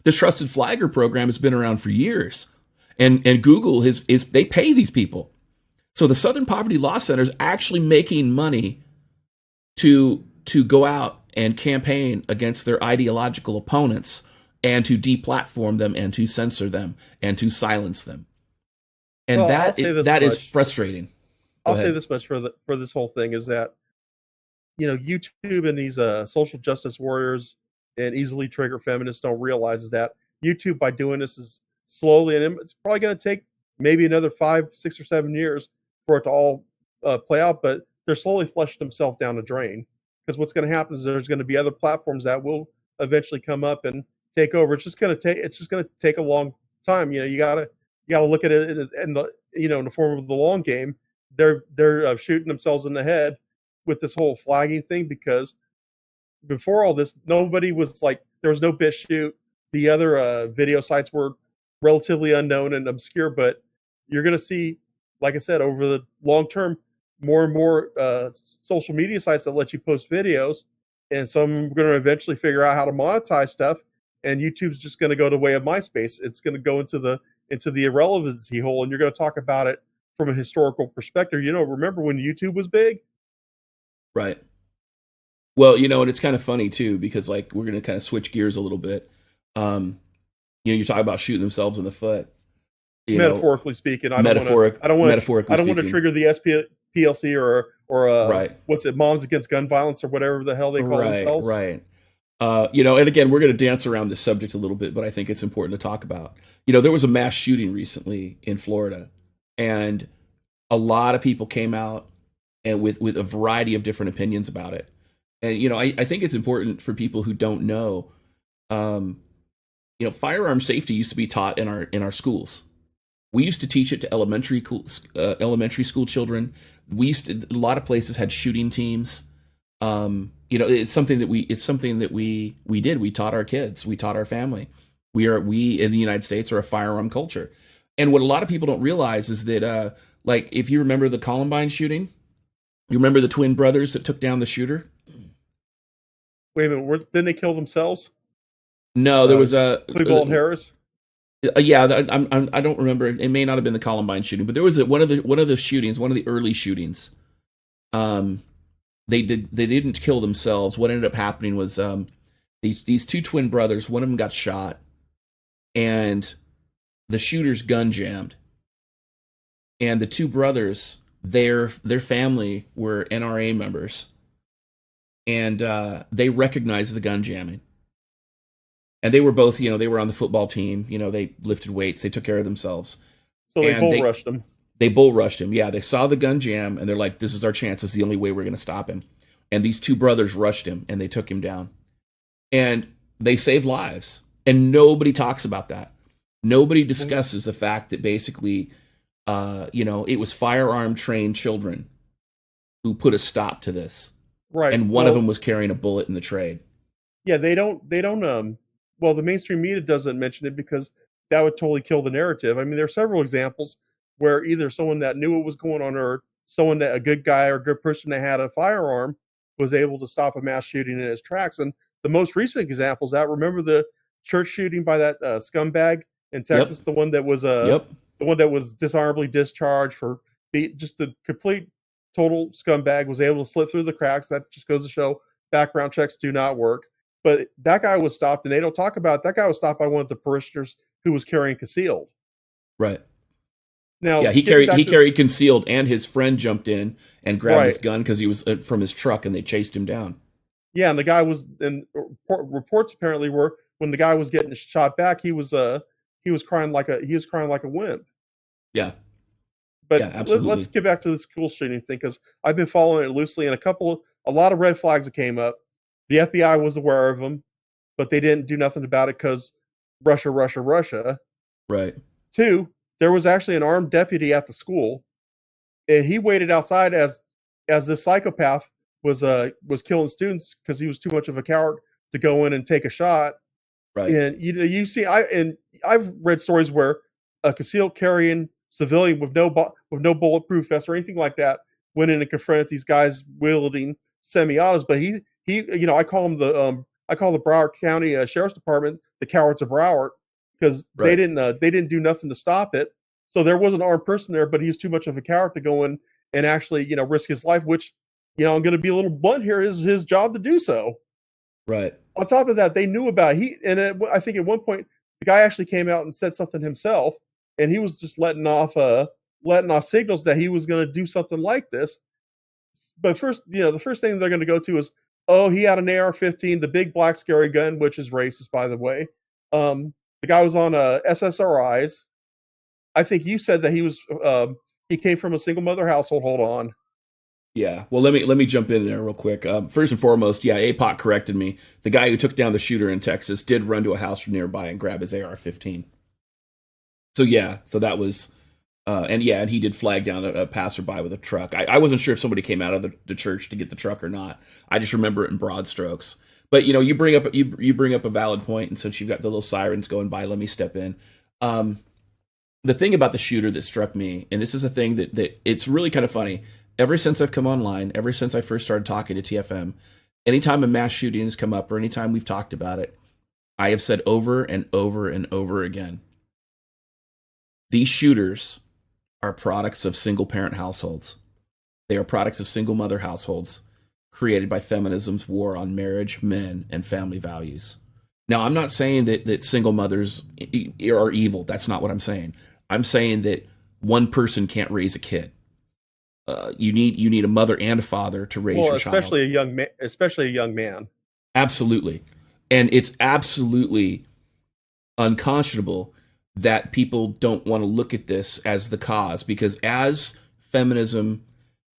the Trusted Flagger program has been around for years. And Google they pay these people. So the Southern Poverty Law Center is actually making money to go out and campaign against their ideological opponents and to deplatform them and to censor them and to silence them. And that is frustrating. I'll say this much for this whole thing is that, YouTube and these social justice warriors and easily trigger feminists don't realize is that YouTube, by doing this, is slowly, and it's probably going to take maybe another 5, 6, or 7 years for it to all play out, but they're slowly flushing themselves down the drain. Because what's going to happen is there's going to be other platforms that will eventually come up and take over. It's just going to take a long time. You gotta look at it in the form of the long game. They're shooting themselves in the head with this whole flagging thing, because before all this, nobody was like, there was no Bitchute. The other video sites were relatively unknown and obscure, but you're going to see, like I said, over the long term, more and more social media sites that let you post videos, and some are going to eventually figure out how to monetize stuff, and YouTube's just going to go the way of MySpace. It's going to go into the irrelevancy hole, and you're going to talk about it from a historical perspective. Remember when YouTube was big? Right. Well, and it's kind of funny too, because like we're going to kind of switch gears a little bit. You talk about shooting themselves in the foot. Metaphorically speaking, I don't want to trigger the SPLC or right. What's it, Moms Against Gun Violence or whatever the hell they call themselves. Right. And again, we're going to dance around this subject a little bit, but I think it's important to talk about. There was a mass shooting recently in Florida, and a lot of people came out and with a variety of different opinions about it. And I think it's important for people who don't know. Firearm safety used to be taught in our schools. We used to teach it to elementary school children. A lot of places had shooting teams. It's something that we did. We taught our kids. We taught our family. We in the United States are a firearm culture. And what a lot of people don't realize is that, like, if you remember the Columbine shooting, you remember the twin brothers that took down the shooter? Wait a minute, didn't they kill themselves? No, there was a Cleveland and Harris. Yeah, I don't remember. It may not have been the Columbine shooting, but there was one of the shootings, one of the early shootings. They didn't kill themselves. What ended up happening was These two twin brothers, one of them got shot, and the shooter's gun jammed. And the two brothers, their family were NRA members, and they recognized the gun jamming. And they were both, they were on the football team. They lifted weights, they took care of themselves, So they and bull rushed him. they bull rushed him. Yeah, they saw the gun jam, and they're like, "This is our chance. This is the only way we're going to stop him." And these two brothers rushed him, and they took him down, and they saved lives. And nobody talks about that. Nobody discusses the fact that basically, it was firearm trained children who put a stop to this, Right. and one of them was carrying a bullet in the trade. Yeah, they don't. Well, the mainstream media doesn't mention it because that would totally kill the narrative. I mean, there are several examples where either someone that knew what was going on or someone that a good guy or a good person that had a firearm was able to stop a mass shooting in its tracks. And the most recent examples that remember the church shooting by that scumbag in Texas, Yep. the one that was Yep. the one that was dishonorably discharged for just the complete total scumbag was able to slip through the cracks. That just goes to show background checks do not work. But that guy was stopped, and they don't talk about it. That guy was stopped by one of the parishioners who was carrying concealed. Right. Now, Yeah, he carried concealed, and his friend jumped in and grabbed his Right. gun because he was from his truck, and they chased him down. Yeah, and the guy was, and reports apparently were when the guy was getting shot back, he was crying like a wimp. Yeah. But Yeah, absolutely. let's get back to the school shooting thing because I've been following it loosely, and a lot of red flags that came up. The FBI was aware of them, but they didn't do nothing about it because Russia, Russia, Russia. Right. Two, there was actually an armed deputy at the school, and he waited outside as this psychopath was killing students because he was too much of a coward to go in and take a shot. Right. And I've read stories where a concealed carrying civilian with no bulletproof vest or anything like that went in and confronted these guys wielding semi-autos. But he I call him I call the Broward County Sheriff's Department the cowards of Broward because Right. they didn't do nothing to stop it. So there was an armed person there, but he was too much of a coward to go in and actually risk his life. Which I'm going to be a little blunt here, is his job to do so. Right. On top of that, they knew about it. I think at one point the guy actually came out and said something himself, and he was just letting off signals that he was going to do something like this. But first, the first thing they're going to go to is, oh, he had an AR-15, the big black scary gun, which is racist, by the way. The guy was on SSRIs. I think you said that he came from a single mother household. Hold on. Yeah. Well, let me jump in there real quick. First and foremost, yeah, APOC corrected me. The guy who took down the shooter in Texas did run to a house from nearby and grab his AR-15. So yeah, so that was, and he did flag down a passerby with a truck. I wasn't sure if somebody came out of the church to get the truck or not. I just remember it in broad strokes. But you bring up a valid point, and since you've got the little sirens going by, let me step in. The thing about the shooter that struck me, and this is a thing that it's really kind of funny. Ever since I've come online, ever since I first started talking to TFM, anytime a mass shooting has come up or anytime we've talked about it, I have said over and over and over again, these shooters are products of single parent households. They are products of single mother households created by feminism's war on marriage, men, and family values. Now, I'm not saying that single mothers are evil. That's not what I'm saying. I'm saying that one person can't raise a kid. You need a mother and a father to raise your child. Especially a young man. Absolutely. And it's absolutely unconscionable that people don't want to look at this as the cause, because as feminism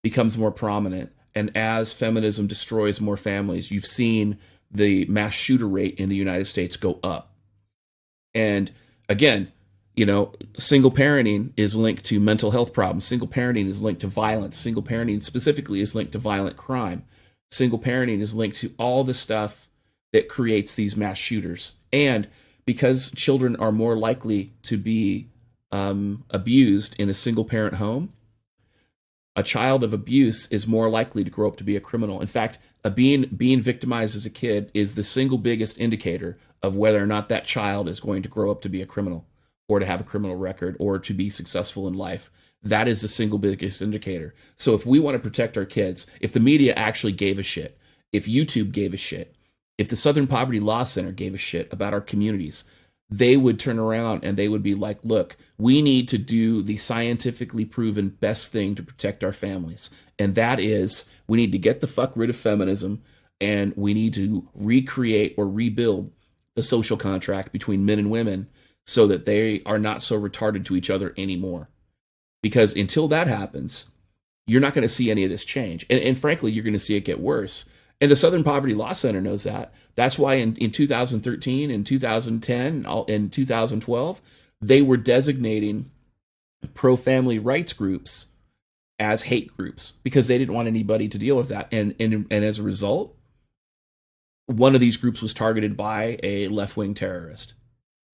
becomes more prominent and as feminism destroys more families, you've seen the mass shooter rate in the United States go up. And again, single parenting is linked to mental health problems. Single parenting is linked to violence. Single parenting specifically is linked to violent crime. Single parenting is linked to all the stuff that creates these mass shooters. And because children are more likely to be abused in a single parent home, a child of abuse is more likely to grow up to be a criminal. In fact, being victimized as a kid is the single biggest indicator of whether or not that child is going to grow up to be a criminal, or to have a criminal record, or to be successful in life. That is the single biggest indicator. So if we want to protect our kids, if the media actually gave a shit, if YouTube gave a shit, If the Southern Poverty Law Center gave a shit about our communities, they would turn around and they would be like, look, we need to do the scientifically proven best thing to protect our families. And that is, we need to get the fuck rid of feminism, and we need to recreate or rebuild the social contract between men and women so that they are not so retarded to each other anymore. Because until that happens, you're not going to see any of this change. And frankly, you're going to see it get worse. And the Southern Poverty Law Center knows that. That's why in 2013 and 2010 and 2012, they were designating pro-family rights groups as hate groups because they didn't want anybody to deal with that. And as a result, one of these groups was targeted by a left-wing terrorist.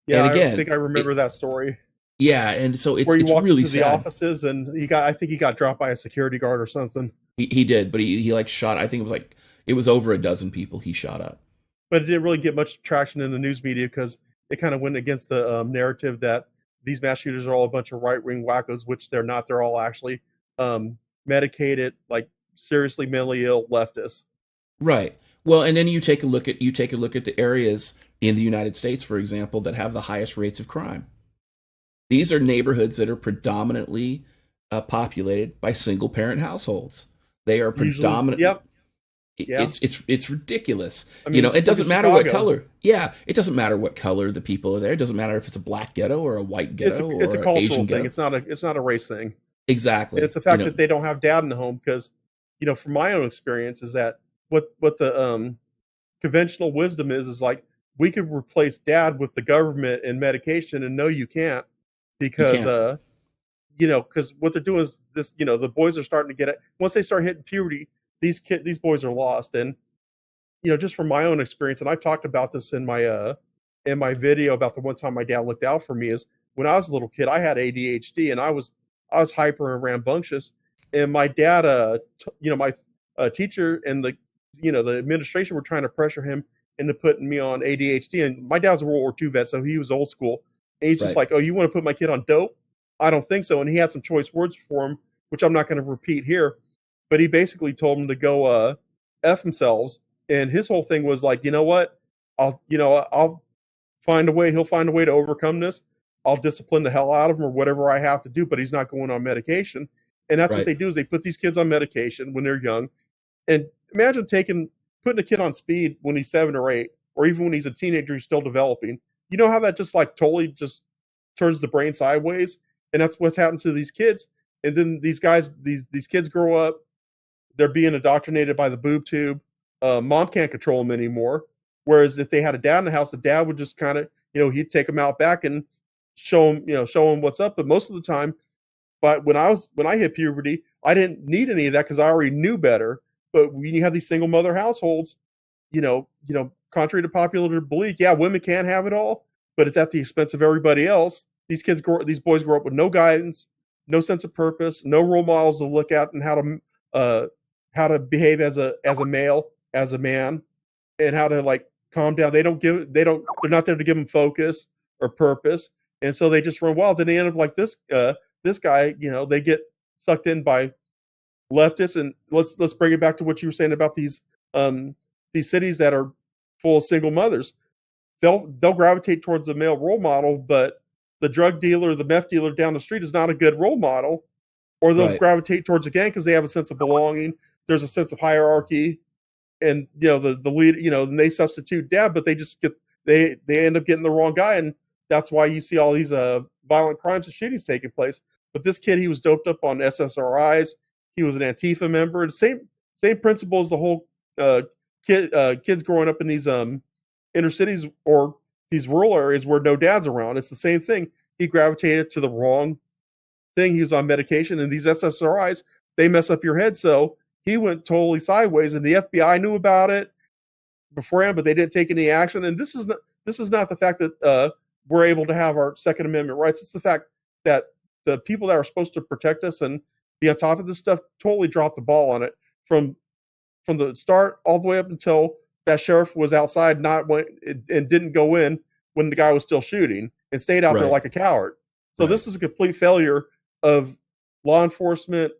Yeah, And again, I think I remember that story. Yeah, and so where he it's walked really into the sad. offices and I think he got dropped by a security guard or something. He did, but he like shot. I think it was over a dozen people he shot up. But it didn't really get much traction in the news media because it kind of went against the narrative that these mass shooters are all a bunch of right wing wackos, which they're not. They're all actually medicated, like seriously mentally ill leftists. Right. Well, and then you take a look at the areas in the United States, for example, that have the highest rates of crime. These are neighborhoods that are predominantly populated by single parent households. They are predominant. Yep. Yeah. It's ridiculous. I mean, it doesn't matter Chicago. what color. Yeah, it doesn't matter what color the people are there. It doesn't matter if it's a black ghetto or a white ghetto or it's a cultural Asian thing. ghetto. It's not a race thing. Exactly. It's the fact that they don't have dad in the home because, from my own experience, is that what the conventional wisdom is like we could replace dad with the government and medication, and no, you can't because because what they're doing is this. The boys are starting to get it once they start hitting puberty. These boys are lost, and just from my own experience, and I've talked about this in my video about the one time my dad looked out for me. Is when I was a little kid, I had ADHD, and I was hyper and rambunctious, and my dad, my teacher and the administration were trying to pressure him into putting me on ADHD, and my dad's a World War II vet, so he was old school, and he's just like, "Oh, you want to put my kid on dope?" I don't think so, and he had some choice words for him, which I'm not going to repeat here, but he basically told him to go f themselves, and his whole thing was like, you know what, I'll find a way. He'll find a way to overcome this. I'll discipline the hell out of him or whatever I have to do, but he's not going on medication. And that's what they do is they put these kids on medication when they're young. And imagine putting a kid on speed when he's 7 or 8, or even when he's a teenager, he's still developing. You know how that just like totally just turns the brain sideways? And that's what's happened to these kids. And then these kids grow up, they're being indoctrinated by the boob tube. Mom can't control them anymore. Whereas if they had a dad in the house, the dad would just kind of, he'd take them out back and show them what's up. But most of the time, but when I hit puberty, I didn't need any of that because I already knew better. But when you have these single mother households, contrary to popular belief, yeah, women can have it all, but it's at the expense of everybody else. These boys grow up with no guidance, no sense of purpose, no role models to look at, and how to behave as a male, as a man, and how to like calm down. They're not there to give them focus or purpose, and so they just run wild. Then they end up like this guy. They get sucked in by leftists. And let's bring it back to what you were saying about these cities that are full of single mothers. They'll gravitate towards the male role model, but the drug dealer, the meth dealer down the street is not a good role model. Or they'll gravitate towards a gang because they have a sense of belonging. There's a sense of hierarchy, and the lead, and they substitute dad, but they end up getting the wrong guy, and that's why you see all these violent crimes and shootings taking place. But this kid, he was doped up on SSRIs. He was an Antifa member. The same principle as the whole kids growing up in these inner cities or these rural areas where no dad's around. It's the same thing. He gravitated to the wrong thing. He was on medication, and these SSRIs, they mess up your head. So he went totally sideways, and the FBI knew about it beforehand, but they didn't take any action. And this is not the fact that we're able to have our Second Amendment rights. It's the fact that the people that are supposed to protect us and be on top of this stuff totally dropped the ball on it from the start all the way up until that sheriff was outside and didn't go in when the guy was still shooting and stayed out there like a coward. So this is a complete failure of law enforcement,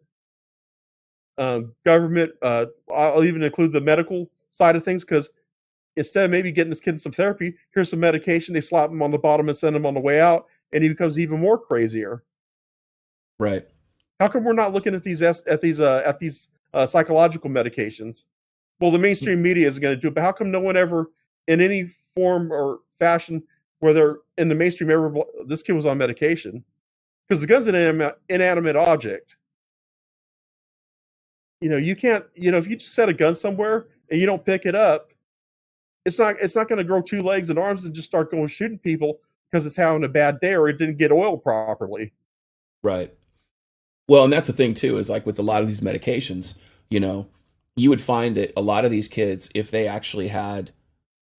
government. I'll even include the medical side of things because instead of maybe getting this kid some therapy, here's some medication. They slap him on the bottom and send him on the way out, and he becomes even more crazier. Right. How come we're not looking at these psychological medications? Well, the mainstream media is going to do it, but how come no one ever, in any form or fashion, where they're in the mainstream, ever this kid was on medication? Because the gun's an inanimate object. You can't. If you just set a gun somewhere and you don't pick it up, it's not going to grow two legs and arms and just start going shooting people because it's having a bad day or it didn't get oiled properly. Right. Well, and that's the thing too, is like with a lot of these medications, you would find that a lot of these kids, if they actually had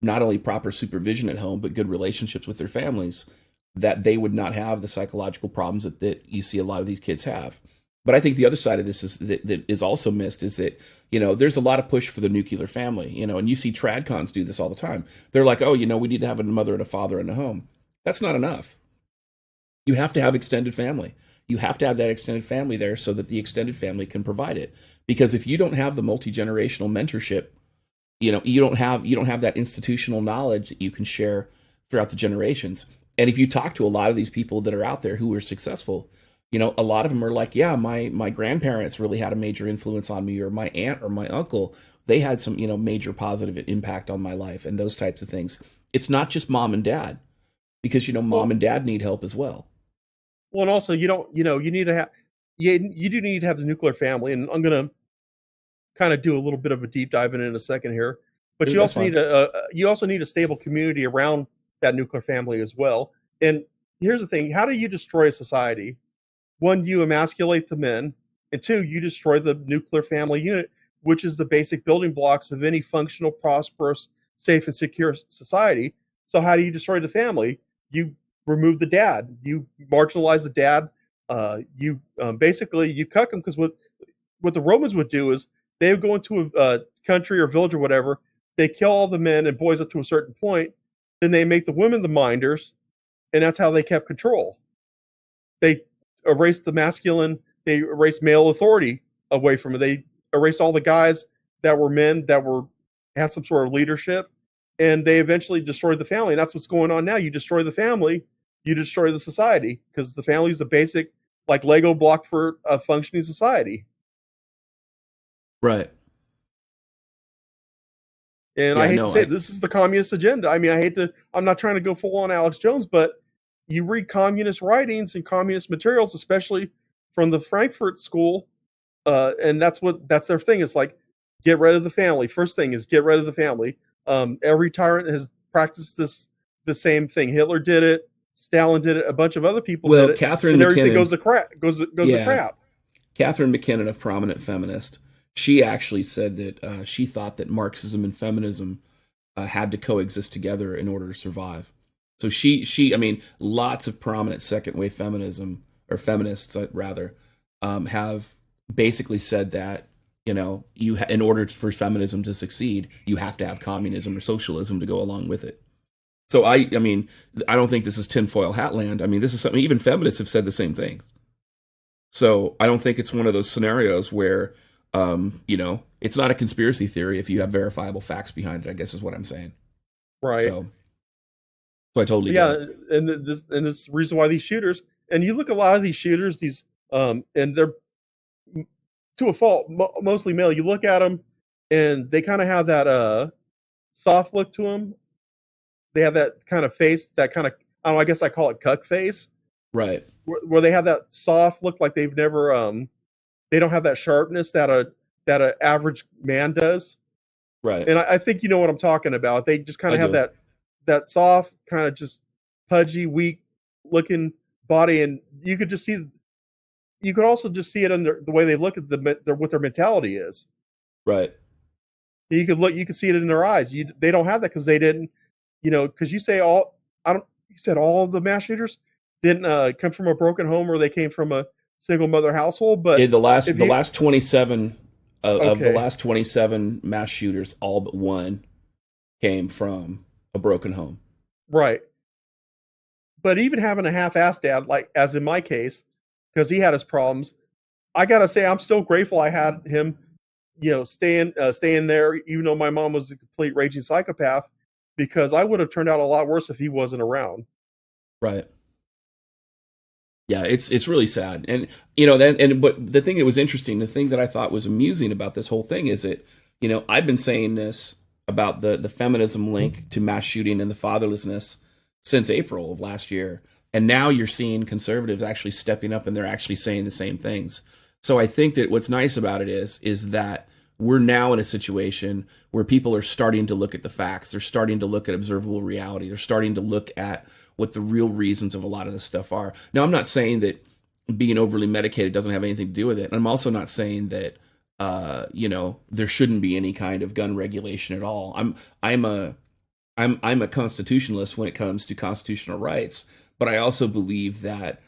not only proper supervision at home, but good relationships with their families, that they would not have the psychological problems that you see a lot of these kids have. But I think the other side of this is that is also missed is that, there's a lot of push for the nuclear family, and you see tradcons do this all the time. They're like, oh, we need to have a mother and a father in the home. That's not enough. You have to have extended family. You have to have that extended family there so that the extended family can provide it. Because if you don't have the multi-generational mentorship, you don't have that institutional knowledge that you can share throughout the generations. And if you talk to a lot of these people that are out there who are successful, a lot of them are like, yeah, my grandparents really had a major influence on me, or my aunt or my uncle, they had some, major positive impact on my life, and those types of things. It's not just mom and dad, because, mom and dad need help as well. Well, and also you need to have, you do need to have the nuclear family, and I'm going to kind of do a little bit of a deep dive in a second here. But Dude, you also need a stable community around that nuclear family as well. And here's the thing: how do you destroy a society? One, you emasculate the men, and two, you destroy the nuclear family unit, which is the basic building blocks of any functional, prosperous, safe, and secure society. So how do you destroy the family? You remove the dad. You marginalize the dad. You basically you cuck them, because what the Romans would do is they would go into a country or village or whatever. They kill all the men and boys up to a certain point. Then they make the women the minders, and that's how they kept control. They erased the masculine. They erased male authority away from it. They erased all the guys that were men that had some sort of leadership, and they eventually destroyed the family. And that's what's going on now. You destroy the family, you destroy the society, because the family is a basic, like, Lego block for a functioning society. Right. And Yeah, I hate no, to say it, this is the communist agenda. I mean, I'm not trying to go full on Alex Jones, but you read communist writings and communist materials, especially from the Frankfurt School, and that's their thing. It's like, get rid of the family. First thing is get rid of the family. Every tyrant has practiced the same thing. Hitler did it. Stalin did it. A bunch of other people did it. Catherine and McKinnon, everything goes to crap. Goes to crap. Catherine McKinnon, a prominent feminist, she actually said that she thought that Marxism and feminism had to coexist together in order to survive. So I mean, lots of prominent second wave feminism, or feminists rather, have basically said that, in order for feminism to succeed, you have to have communism or socialism to go along with it. So I mean, I don't think this is tinfoil hat land. I mean, this is something even feminists have said the same things. So I don't think it's one of those scenarios where, it's not a conspiracy theory if you have verifiable facts behind it, I guess is what I'm saying. Right. So I totally get it. And this is the reason why these shooters, and you look at a lot of these shooters, and they're, to a fault, mostly male. You look at them, and they kind of have that soft look to them. They have that kind of face, that kind of, I don't know, I guess I call it cuck face. Right. Where they have that soft look, like they've never, they don't have that sharpness that a average man does. Right. And I think you know what I'm talking about. They just kind of have that soft, kind of just pudgy, weak looking body, and you could also just see it in the way they look at what their mentality is. Right. You could see it in their eyes. They don't have that because they didn't, because you said all of the mass shooters didn't come from a broken home, or they came from a single mother household. But the last 27 of the last 27 mass shooters, all but one came from a broken home. Right. But even having a half-assed dad, like as in my case, because he had his problems, I gotta say I'm still grateful I had him staying there, even though my mom was a complete raging psychopath, because I would have turned out a lot worse if he wasn't around. Right. Yeah, it's really sad. And that, and but the thing that was interesting, the thing that I thought was amusing about this whole thing is that, I've been saying this about the feminism link to mass shooting and the fatherlessness since April of last year. And now you're seeing conservatives actually stepping up and they're actually saying the same things. So I think that what's nice about it is that we're now in a situation where people are starting to look at the facts. They're starting to look at observable reality. They're starting to look at what the real reasons of a lot of this stuff are. Now, I'm not saying that being overly medicated doesn't have anything to do with it. And I'm also not saying that there shouldn't be any kind of gun regulation at all. I'm a constitutionalist when it comes to constitutional rights, but I also believe that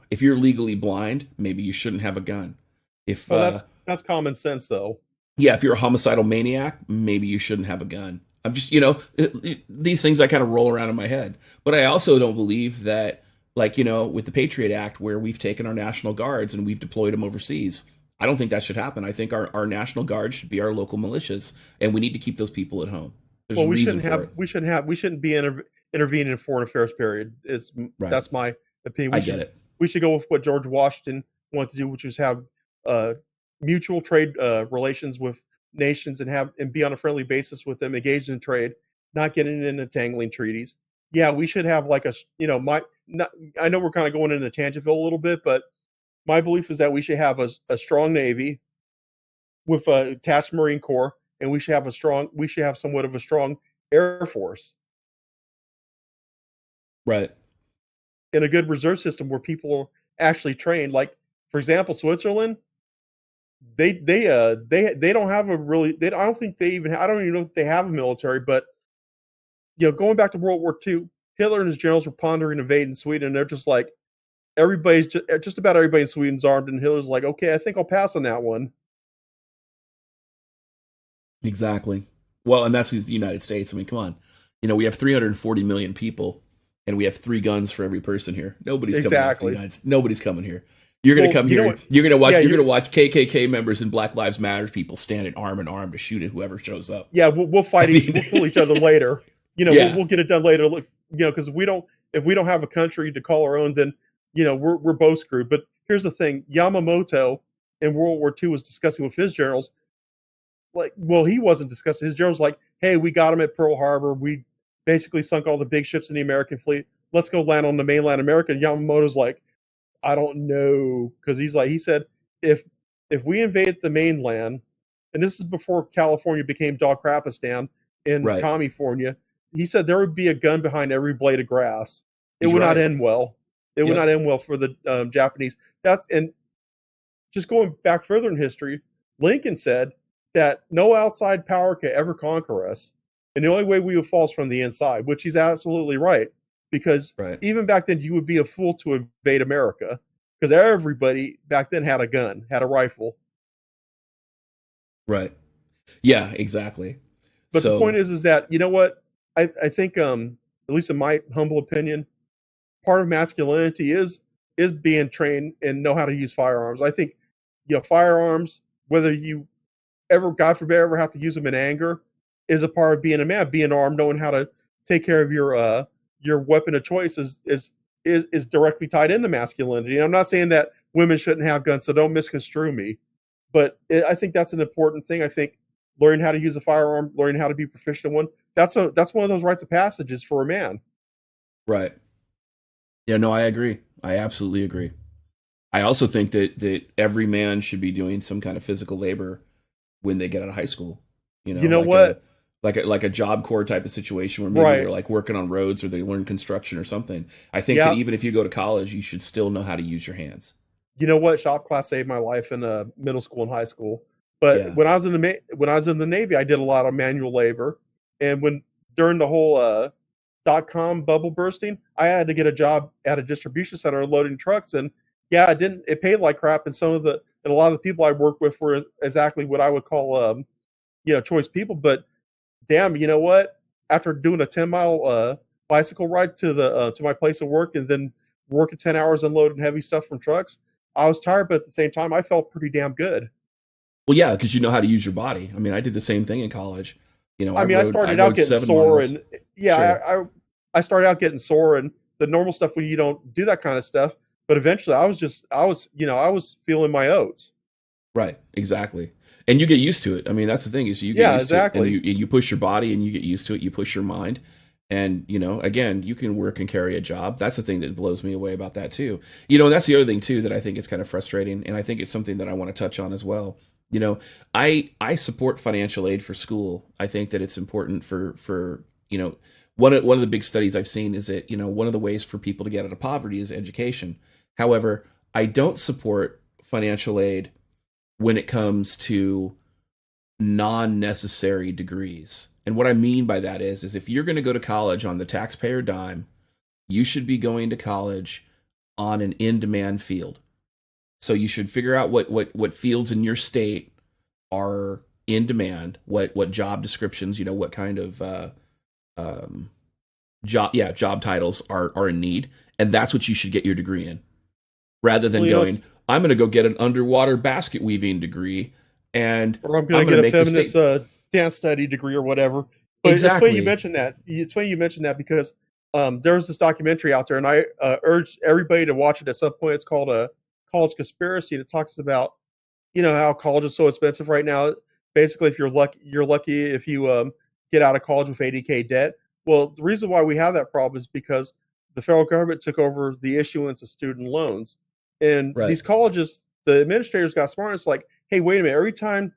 if you're legally blind, maybe you shouldn't have a gun. If Well, that's common sense, though. Yeah, if you're a homicidal maniac, maybe you shouldn't have a gun. I'm just, these things I kind of roll around in my head. But I also don't believe that, like, with the Patriot Act, where we've taken our National Guards and we've deployed them overseas, I don't think that should happen. I think our National Guard should be our local militias, and we need to keep those people at home. There's Well, a reason for it. we shouldn't be intervening in foreign affairs. Period. Right. That's my opinion. I get it. We should go with what George Washington wanted to do, which is have uh, mutual trade relations with nations and be on a friendly basis with them, engaged in trade, not getting into entangling treaties. Yeah, we should have like I know we're kind of going into Tangentville a little bit, but my belief is that we should have a strong navy with a attached Marine Corps, and we should have somewhat of a strong Air Force Right. and a good reserve system where people are actually trained. Like, for example, Switzerland, they don't have a really I don't think they even I don't even know if they have a military. But going back to World War II, Hitler and his generals were pondering invading Sweden, and they're just like, everybody's just about everybody in Sweden's armed, and Hitler's like, okay, I think I'll pass on that one. Exactly. Well, and that's the United States. I mean, come on. We have 340 million people, and we have 3 guns for every person here. Nobody's coming Exactly. after the United States. Nobody's coming here. You're going to come here. You're going to watch. You're going to watch KKK members and Black Lives Matter people standing arm in arm to shoot at whoever shows up. Yeah, we'll fight. We'll kill each other later. Yeah. We'll get it done later. Look, because if we don't have a country to call our own, then we're both screwed. But here's the thing: Yamamoto in World War II was discussing with his generals. Like, well, he wasn't discussing. His generals like, hey, we got him at Pearl Harbor. We basically sunk all the big ships in the American fleet. Let's go land on the mainland America. And Yamamoto's like, I don't know, because he said, if we invade the mainland, and this is before California became Dogcrapistan in Right. California, he said there would be a gun behind every blade of grass. It He's would not right. end well. It would not end well for the Japanese. And just going back further in history, Lincoln said that no outside power could ever conquer us, and the only way we would fall is from the inside, which he's absolutely right. Because Right. even back then, you would be a fool to invade America, because everybody back then had a gun, had a rifle. Right. Yeah, exactly. But So, the point is that what I think, at least in my humble opinion, part of masculinity is being trained and know how to use firearms. I think firearms, whether you ever, God forbid, ever have to use them in anger, is a part of being a man. Being armed, knowing how to take care of your weapon of choice is directly tied into masculinity. And I'm not saying that women shouldn't have guns, so don't misconstrue me. But I think that's an important thing. I think learning how to use a firearm, learning how to be proficient in one, that's one of those rites of passages for a man. right. Yeah, no, I agree. I absolutely agree. I also think that every man should be doing some kind of physical labor when they get out of high school. You know like what? a Job Corps type of situation where maybe Right. they're like working on roads or they learn construction or something. I think Yeah. that even if you go to college, you should still know how to use your hands. You know what? Shop class saved my life in middle school and high school. But Yeah. when I was in the Navy, I did a lot of manual labor. And during the whole .com bubble bursting, I had to get a job at a distribution center loading trucks. And yeah, it paid like crap. And a lot of the people I worked with were exactly what I would call choice people. But damn, you know what? After doing a 10-mile bicycle ride to my place of work, and then working 10 hours unloading heavy stuff from trucks, I was tired, but at the same time, I felt pretty damn good. Well, yeah, because you know how to use your body. I mean, I did the same thing in college. You know, I mean, I I started out rode getting seven sore, miles. and yeah, Sure. I started out getting sore and the normal stuff when you don't do that kind of stuff. But eventually, I was feeling my oats. Right. Exactly. And you get used to it. I mean, that's the thing is you get Yeah, used to it, and exactly. you push your body and you get used to it. You push your mind, and you know, again, you can work and carry a job. That's the thing that blows me away about that too. You know, and that's the other thing too that I think is kind of frustrating, and I think it's something that I want to touch on as well. You know, I support financial aid for school. I think that it's important for you know, one of the big studies I've seen is that, you know, one of the ways for people to get out of poverty is education. However, I don't support financial aid when it comes to non-necessary degrees. And what I mean by that is if you're going to go to college on the taxpayer dime, you should be going to college on an in-demand field. So you should figure out what fields in your state are in demand, what job descriptions, you know, what kind of um, job titles are in need, and that's what you should get your degree in, rather than Well, you know, going, I'm going to go get an underwater basket weaving degree, and or I'm going I'm to going get to a make the feminist state. dance study degree or whatever. But it's funny you Exactly. mentioned that. It's funny you mentioned that because there was this documentary out there, and I urge everybody to watch it at some point. It's called a College Conspiracy, and it talks about, you know, how college is so expensive right now. Basically, if you're lucky if you get out of college with 80K debt. Well, the reason why we have that problem is because the federal government took over the issuance of student loans, and Right. these colleges, the administrators got smart. It's like, hey, wait a minute. Every time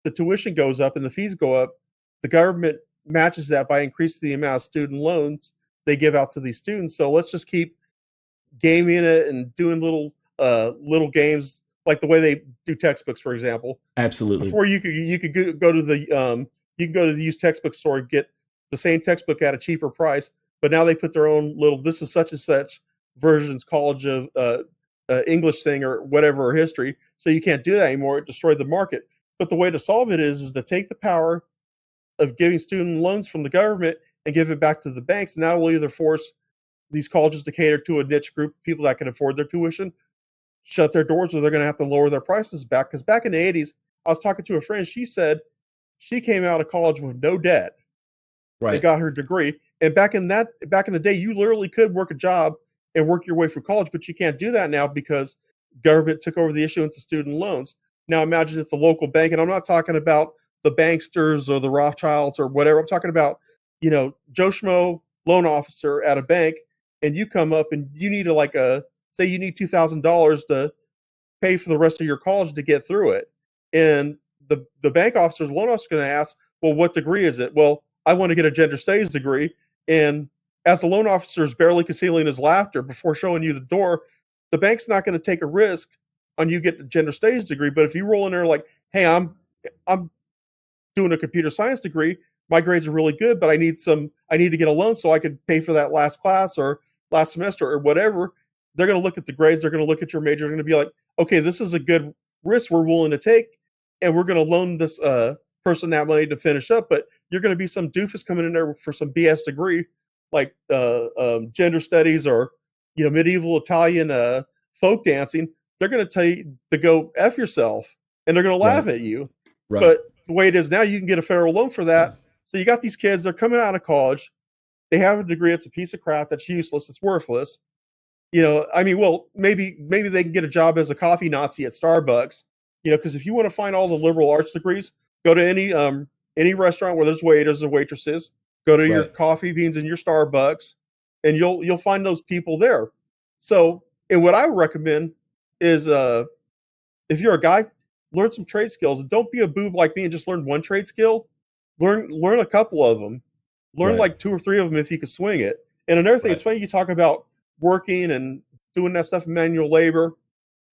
the tuition goes up and the fees go up, the government matches that by increasing the amount of student loans they give out to these students. So let's just keep gaming it and doing little games like the way they do textbooks, for example. Absolutely. Before you could go to the you can go to the used textbook store and get the same textbook at a cheaper price, but now they put their own little this is such and such versions college of English thing or whatever or history. So you can't do that anymore. It destroyed the market. But the way to solve it is to take the power of giving student loans from the government and give it back to the banks. And not only either force these colleges to cater to a niche group of people that can afford their tuition, shut their doors or they're going to have to lower their prices back. Because back in the 80s, I was talking to a friend. She said she came out of college with no debt and Right. got her degree. And back in the day, you literally could work a job and work your way through college, but you can't do that now because government took over the issuance of student loans. Now imagine if the local bank, and I'm not talking about the banksters or the Rothschilds or whatever. I'm talking about, you know, Joe Schmo loan officer at a bank, and you come up and you need a say you need $2,000 to pay for the rest of your college to get through it. And the bank officer, the loan officer, is going to ask, well, what degree is it? Well, I want to get a gender studies degree. And as the loan officer is barely concealing his laughter before showing you the door, the bank's not going to take a risk on you get the gender studies degree. But if you roll in there like, hey, I'm doing a computer science degree, my grades are really good, but I need to get a loan so I could pay for that last class or last semester or whatever. They're going to look at the grades. They're going to look at your major. They're going to be like, okay, this is a good risk we're willing to take, and we're going to loan this person that money to finish up. But you're going to be some doofus coming in there for some BS degree, like gender studies or medieval Italian folk dancing. They're going to tell you to go f yourself, and they're going to laugh Right. at you. Right. But the way it is now, you can get a federal loan for that. So you got these kids, they're coming out of college, they have a degree, it's a piece of crap that's useless, it's worthless. I mean, well, maybe they can get a job as a coffee Nazi at Starbucks. Because if you want to find all the liberal arts degrees, go to any restaurant where there's waiters and waitresses. Go to your Right. coffee beans and your Starbucks, and you'll find those people there. So, and what I would recommend is if you're a guy, learn some trade skills. Don't be a boob like me and just learn one trade skill. Learn a couple of them. Learn Right. like two or three of them if you can swing it. And another thing, it's Right. funny you talk about working and doing that stuff in manual labor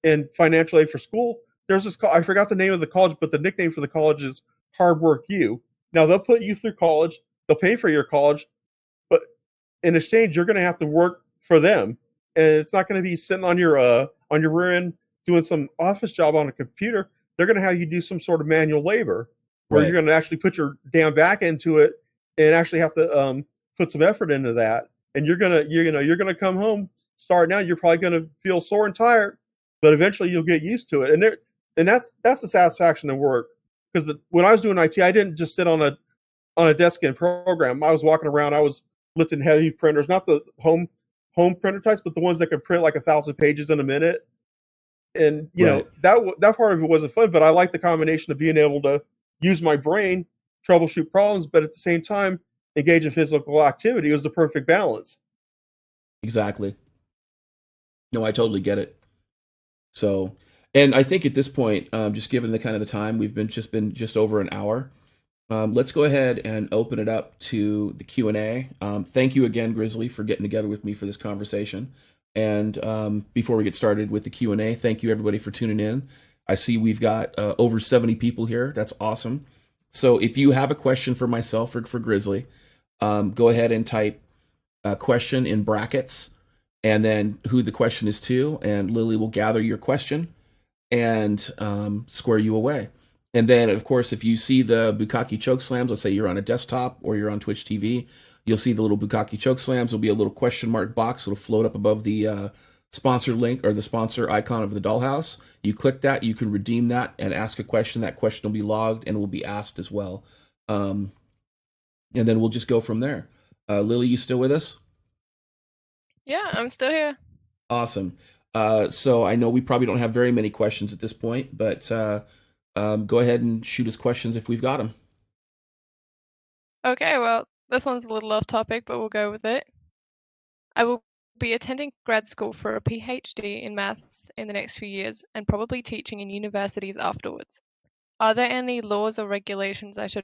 and financial aid for school. There's this I forgot the name of the college, but the nickname for the college is Hard Work U. Now they'll put you through college, they'll pay for your college, but in exchange you're going to have to work for them, and it's not going to be sitting on your rear end doing some office job on a computer. They're going to have you do some sort of manual labor where you're Right. going to actually put your damn back into it and actually have to put some effort into that. And you're gonna come home starting out. You're probably going to feel sore and tired, but eventually you'll get used to it. And and that's the satisfaction of work. Because when I was doing IT, I didn't just sit on a desk and program. I was walking around. I was lifting heavy printers, not the home printer types, but the ones that could print like 1,000 pages in a minute. And Right. that part of it wasn't fun, but I like the combination of being able to use my brain, troubleshoot problems, but at the same time engage in physical activity. It was the perfect balance. Exactly. No, I totally get it. So, and I think at this point, just given the kind of the time, we've been just over an hour. Let's go ahead and open it up to the Q&A. Thank you again, Grizzly, for getting together with me for this conversation. And before we get started with the Q&A, thank you everybody for tuning in. I see we've got over 70 people here. That's awesome. So if you have a question for myself or for Grizzly, go ahead and type a question in brackets and then who the question is to, and Lily will gather your question and square you away. And then, of course, if you see the Bukkake choke slams, let's say you're on a desktop or you're on Twitch TV, you'll see the little Bukkake choke slams. There'll be a little question mark box that'll float up above the sponsor link or the sponsor icon of the dollhouse. You click that, you can redeem that and ask a question. That question will be logged and will be asked as well. And then we'll just go from there. Lily, you still with us? Yeah, I'm still here. Awesome. So I know we probably don't have very many questions at this point, but go ahead and shoot us questions if we've got them. Okay, well, this one's a little off topic, but we'll go with it. I will be attending grad school for a PhD in maths in the next few years and probably teaching in universities afterwards. Are there any laws or regulations I should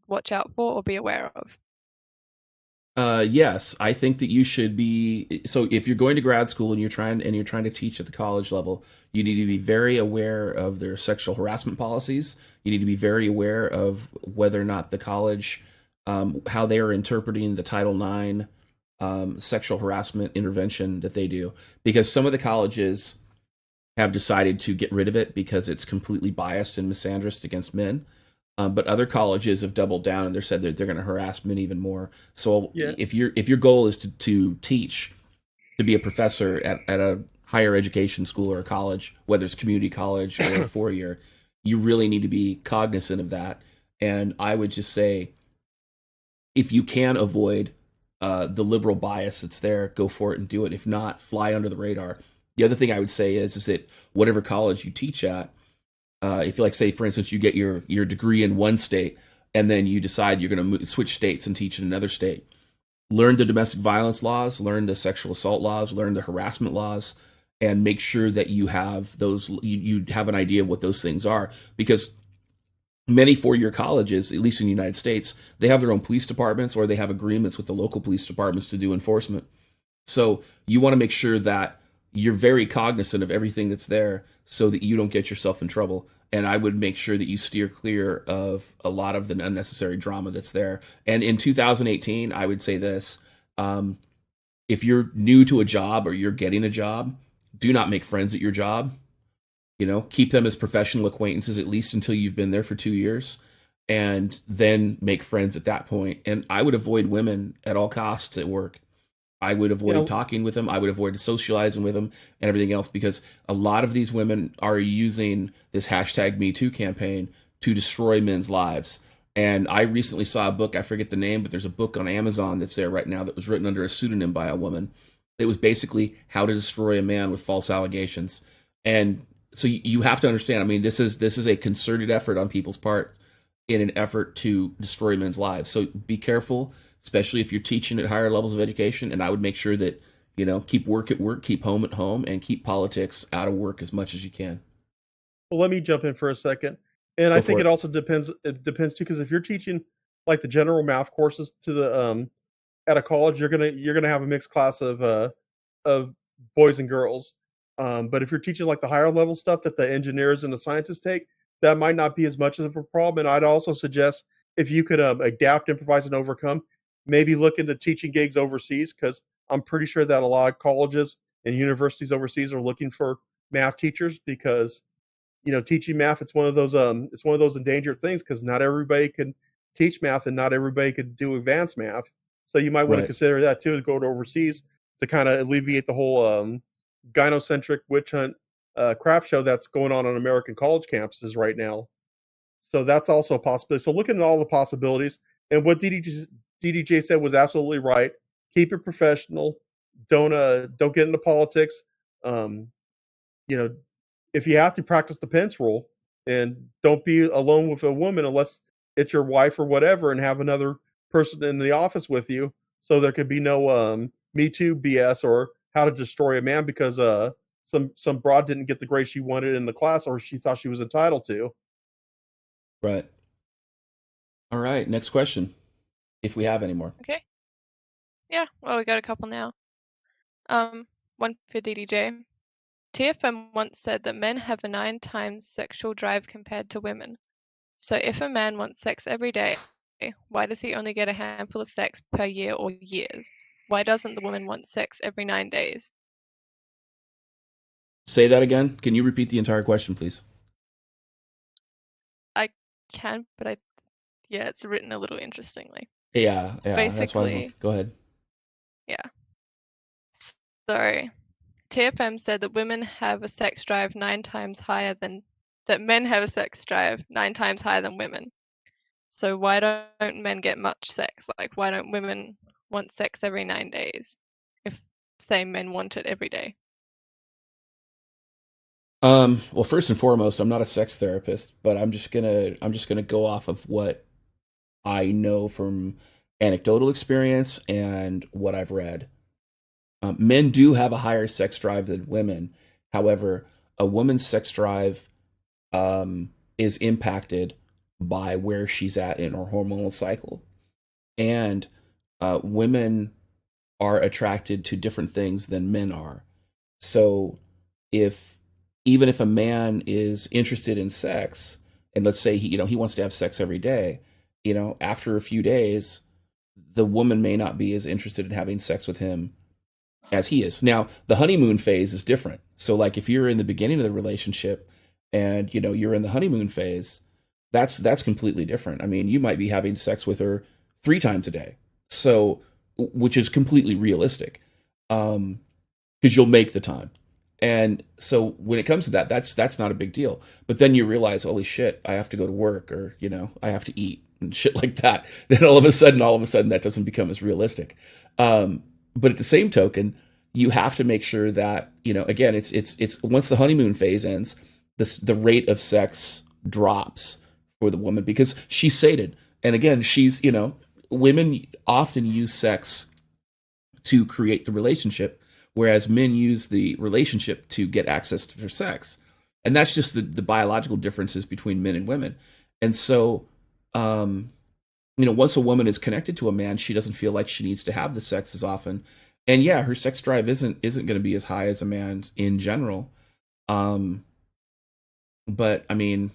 watch out for or be aware of? Yes, I think that you should be. So if you're going to grad school and you're trying to teach at the college level, you need to be very aware of their sexual harassment policies. You need to be very aware of whether or not the college, how they are interpreting the Title IX sexual harassment intervention that they do, because some of the colleges have decided to get rid of it because it's completely biased and misandrist against men. But other colleges have doubled down and they're said that they're going to harass men even more. So Yeah. if your goal is to teach, to be a professor at a higher education school or a college, whether it's community college or a 4 year, you really need to be cognizant of that. And I would just say, if you can avoid the liberal bias that's there, go for it and do it. If not, fly under the radar. The other thing I would say is that whatever college you teach at, if you like, say, for instance, you get your degree in one state and then you decide you're going to switch states and teach in another state, learn the domestic violence laws, learn the sexual assault laws, learn the harassment laws, and make sure that you have those, you have an idea of what those things are. Because many 4 year colleges, at least in the United States, they have their own police departments or they have agreements with the local police departments to do enforcement. So you want to make sure that you're very cognizant of everything that's there so that you don't get yourself in trouble. And I would make sure that you steer clear of a lot of the unnecessary drama that's there. And in 2018, I would say this: if you're new to a job or you're getting a job, do not make friends at your job. Keep them as professional acquaintances, at least until you've been there for 2 years, and then make friends at that point. And I would avoid women at all costs at work. I would avoid talking with them. I would avoid socializing with them and everything else, because a lot of these women are using this hashtag Me Too campaign to destroy men's lives. And I recently saw a book, I forget the name, but there's a book on Amazon that's there right now that was written under a pseudonym by a woman. It was basically how to destroy a man with false allegations. And so you have to understand, I mean, this is a concerted effort on people's part in an effort to destroy men's lives. So be careful, especially if you're teaching at higher levels of education. And I would make sure that, keep work at work, keep home at home, and keep politics out of work as much as you can. Well, let me jump in for a second. And I think it also depends. It depends too, because if you're teaching like the general math courses to the at a college, you're gonna have a mixed class of boys and girls. But if you're teaching like the higher level stuff that the engineers and the scientists take, that might not be as much of a problem. And I'd also suggest, if you could adapt, improvise, and overcome, maybe look into teaching gigs overseas, because I'm pretty sure that a lot of colleges and universities overseas are looking for math teachers, because teaching math, it's one of those endangered things, because not everybody can teach math and not everybody could do advanced math. So you might want to consider that too, to go to overseas to kind of alleviate the whole gynocentric witch hunt crap show that's going on American college campuses right now. So that's also a possibility. So looking at all the possibilities, and what DDJ said was absolutely right. Keep it professional. Don't get into politics. Um, you know, if you have to, practice the Pence rule, and don't be alone with a woman unless it's your wife or whatever, and have another person in the office with you, so there could be no Me Too BS or how to destroy a man because some broad didn't get the grade she wanted in the class or she thought she was entitled to. Right. All right. Next question, if we have any more. Okay. Yeah, well, we got a couple now. One for DDJ. TFM once said that men have a 9 times sexual drive compared to women. So if a man wants sex every day, why does he only get a handful of sex per year or years? Why doesn't the woman want sex every 9 days? Say that again. Can you repeat the entire question, please? I can, but yeah, it's written a little interestingly. Yeah. That's why. Basically, Go ahead. yeah. So TFM said that women have a sex drive 9 times higher than that men have a sex drive 9 times higher than women. So why don't men get much sex? Like, why don't women want sex every 9 days if, say, men want it every day? Well, first and foremost, I'm not a sex therapist, but I'm just gonna go off of what I know from anecdotal experience and what I've read. Men do have a higher sex drive than women. However, a woman's sex drive is impacted by where she's at in her hormonal cycle, and women are attracted to different things than men are. So, if even if a man is interested in sex, and let's say he wants to have sex every day, after a few days, the woman may not be as interested in having sex with him as he is. Now, the honeymoon phase is different. So, like, if you're in the beginning of the relationship and you're in the honeymoon phase, that's completely different. I mean, you might be having sex with her 3 times a day, so which is completely realistic, because you'll make the time. And so when it comes to that, that's not a big deal. But then you realize, holy shit, I have to go to work, or I have to eat and shit like that. Then all of a sudden, that doesn't become as realistic. But at the same token, you have to make sure that again, it's once the honeymoon phase ends, the rate of sex drops for the woman because she's sated. And again, women often use sex to create the relationship, whereas men use the relationship to get access to their sex. And that's just the biological differences between men and women. And so, once a woman is connected to a man, she doesn't feel like she needs to have the sex as often. And yeah, her sex drive isn't going to be as high as a man's in general. But I mean,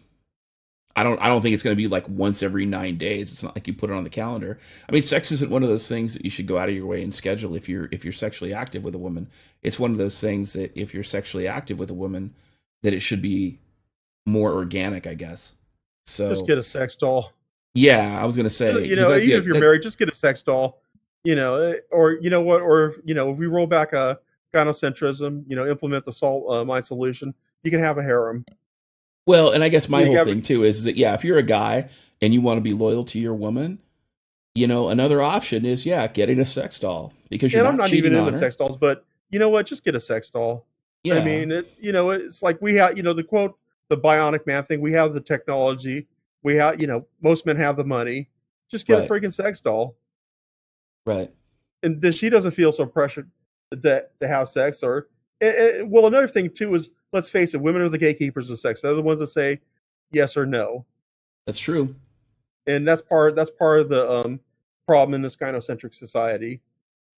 I don't think it's going to be like once every 9 days. It's not like you put it on the calendar. I mean, sex isn't one of those things that you should go out of your way and schedule if you're sexually active with a woman. It's one of those things that if you're sexually active with a woman, that it should be more organic, I guess. So just get a sex doll. Yeah, I was going to say, even if you're married, just get a sex doll. Or what, or if we roll back a gynocentrism, implement the salt mine solution, you can have a harem. Well, and I guess my whole thing too is that, yeah, if you're a guy and you want to be loyal to your woman, another option is, yeah, getting a sex doll, because you're I'm not even into her. sex dolls, but you know what? Just get a sex doll. Yeah. I mean, it's like we have, the quote, the bionic man thing. We have the technology. We have, most men have the money. Just get a freaking sex doll. Right. And then she doesn't feel so pressured to have sex. Or, well, another thing too is, let's face it, women are the gatekeepers of sex. They're the ones that say yes or no. That's true. And that's part of the problem in this gynocentric society.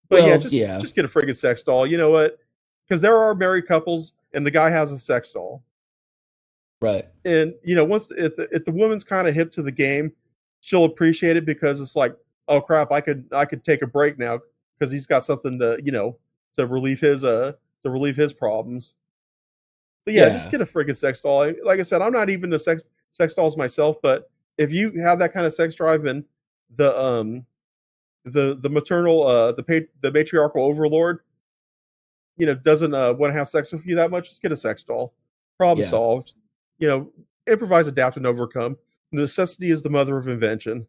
But just get a friggin' sex doll. You know what? Because there are married couples and the guy has a sex doll. Right. And once if the woman's kind of hip to the game, she'll appreciate it, because it's like, oh crap, I could take a break now because he's got something to to relieve his problems. But yeah, just get a friggin' sex doll. Like I said, I'm not even the sex dolls myself, but if you have that kind of sex drive and the maternal the matriarchal overlord doesn't want to have sex with you that much, just get a sex doll. problem Yeah. solved. Improvise, adapt, and overcome. Necessity is the mother of invention.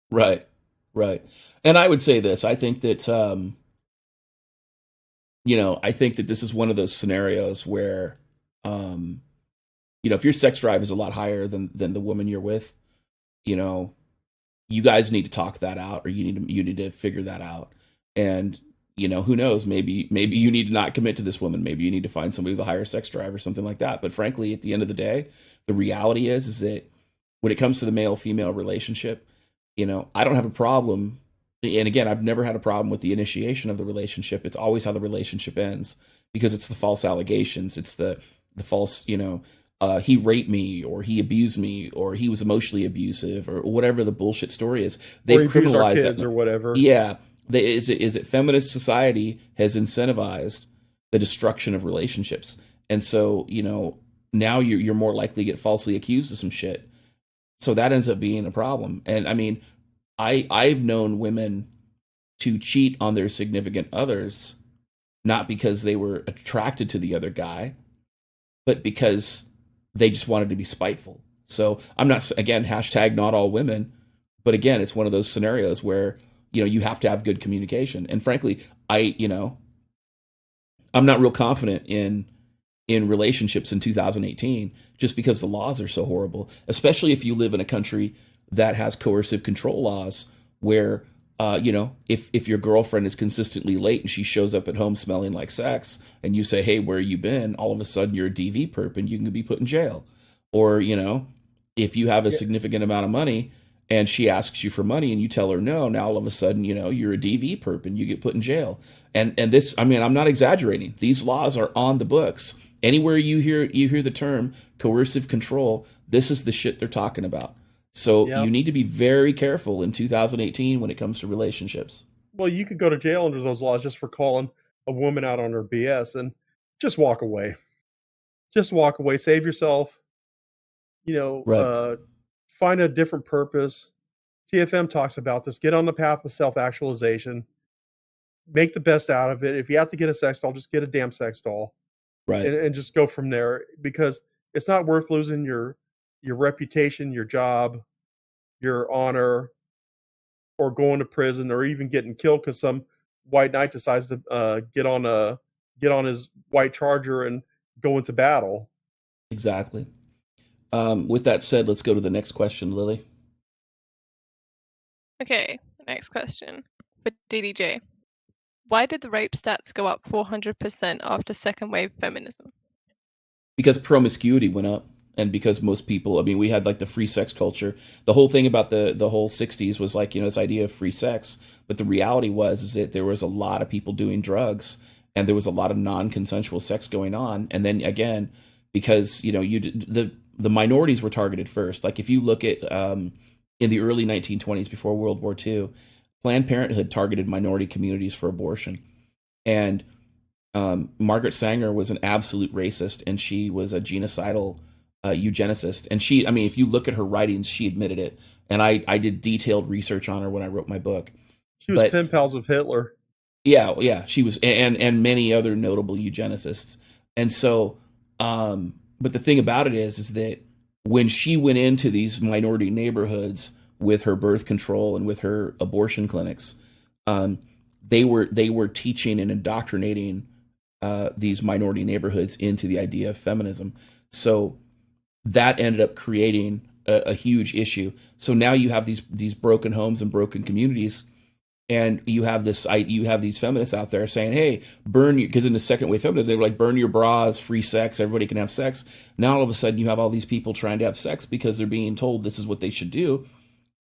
Right. Right. And I would say this. I think that I think that this is one of those scenarios where um, if your sex drive is a lot higher than the woman you're with, you know, you guys need to talk that out, or you need to figure that out. And who knows, maybe you need to not commit to this woman, maybe you need to find somebody with a higher sex drive or something like that. But frankly, at the end of the day, the reality is that when it comes to the male female relationship, I don't have a problem. And again, I've never had a problem with the initiation of the relationship. It's always how the relationship ends, because it's the false allegations, it's the false, he raped me, or he abused me, or he was emotionally abusive, or whatever the bullshit story is. Or They've abuse our criminalized kids that. or whatever. Yeah, is it feminist society has incentivized the destruction of relationships, and so now you're more likely to get falsely accused of some shit. So that ends up being a problem. And I mean, I've known women to cheat on their significant others, not because they were attracted to the other guy, but because they just wanted to be spiteful. So I'm not, again, hashtag not all women, but again, it's one of those scenarios where you have to have good communication. And frankly, I'm not real confident in relationships in 2018, just because the laws are so horrible, especially if you live in a country that has coercive control laws where if your girlfriend is consistently late and she shows up at home smelling like sex, and you say, hey, where you been, all of a sudden you're a DV perp and you can be put in jail. Or if you have a significant amount of money and she asks you for money and you tell her no, now all of a sudden you're a DV perp and you get put in jail. And this, I mean, I'm not exaggerating, these laws are on the books. Anywhere you hear the term coercive control, this is the shit they're talking about. So Yep. you need to be very careful in 2018 when it comes to relationships. Well, you could go to jail under those laws just for calling a woman out on her BS, and just walk away. Just walk away. Save yourself. Right. Find a different purpose. TFM talks about this. Get on the path of self-actualization. Make the best out of it. If you have to get a sex doll, just get a damn sex doll, Right. and just go from there. Because it's not worth losing your reputation, your job, your honor, or going to prison, or even getting killed because some white knight decides to get on his white charger and go into battle. Exactly. With that said, let's go to the next question, Lily. Okay, next question for DDJ. Why did the rape stats go up 400% after second wave feminism? Because promiscuity went up, and because most people, I mean, we had like the free sex culture. The whole thing about the whole 60s was like, this idea of free sex. But the reality is that there was a lot of people doing drugs, and there was a lot of non-consensual sex going on. And then again, because, the minorities were targeted first. Like if you look at in the early 1920s, before World War II, Planned Parenthood targeted minority communities for abortion. And Margaret Sanger was an absolute racist, and she was a genocidal eugenicist. And she, I mean, if you look at her writings, she admitted it. And I did detailed research on her when I wrote my book. She was pen pals with Hitler. Yeah, she was, and many other notable eugenicists. And so, but the thing about it is that when she went into these minority neighborhoods with her birth control and with her abortion clinics, they were teaching and indoctrinating these minority neighborhoods into the idea of feminism. So that ended up creating a huge issue. So now you have these broken homes and broken communities, and you have these feminists out there saying, hey, burn your, because in the second wave feminism, they were like, burn your bras, free sex, everybody can have sex. Now all of a sudden you have all these people trying to have sex because they're being told this is what they should do.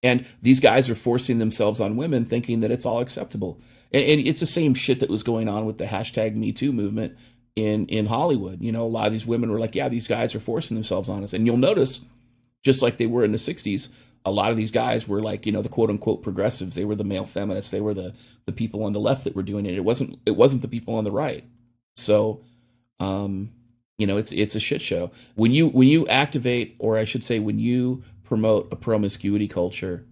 And these guys are forcing themselves on women thinking that it's all acceptable. And it's the same shit that was going on with the hashtag Me Too movement in Hollywood. A lot of these women were like, yeah, these guys are forcing themselves on us. And you'll notice, just like they were in the 60s, a lot of these guys were like, the quote unquote progressives. They were the male feminists. They were the people on the left that were doing it. It wasn't the people on the right. So, it's a shit show. When you activate, or I should say, when you promote a promiscuity culture,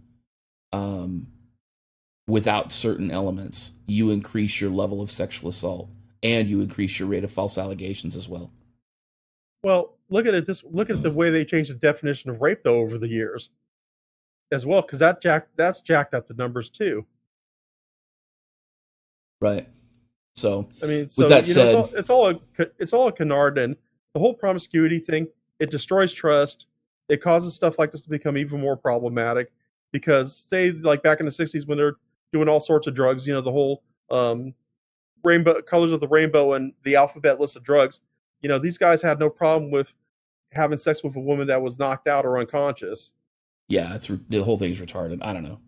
without certain elements, you increase your level of sexual assault, and you increase your rate of false allegations as well. Well, look at it. Look at the way they changed the definition of rape though over the years as well, because that's jacked up the numbers too. Right. So, I mean, with so that said, it's all a canard, and the whole promiscuity thing, it destroys trust. It causes stuff like this to become even more problematic because, say, like back in the '60s when they're doing all sorts of drugs, the whole rainbow colors of the rainbow and the alphabet list of drugs. These guys had no problem with having sex with a woman that was knocked out or unconscious. yeah, the whole thing's retarded. I don't know.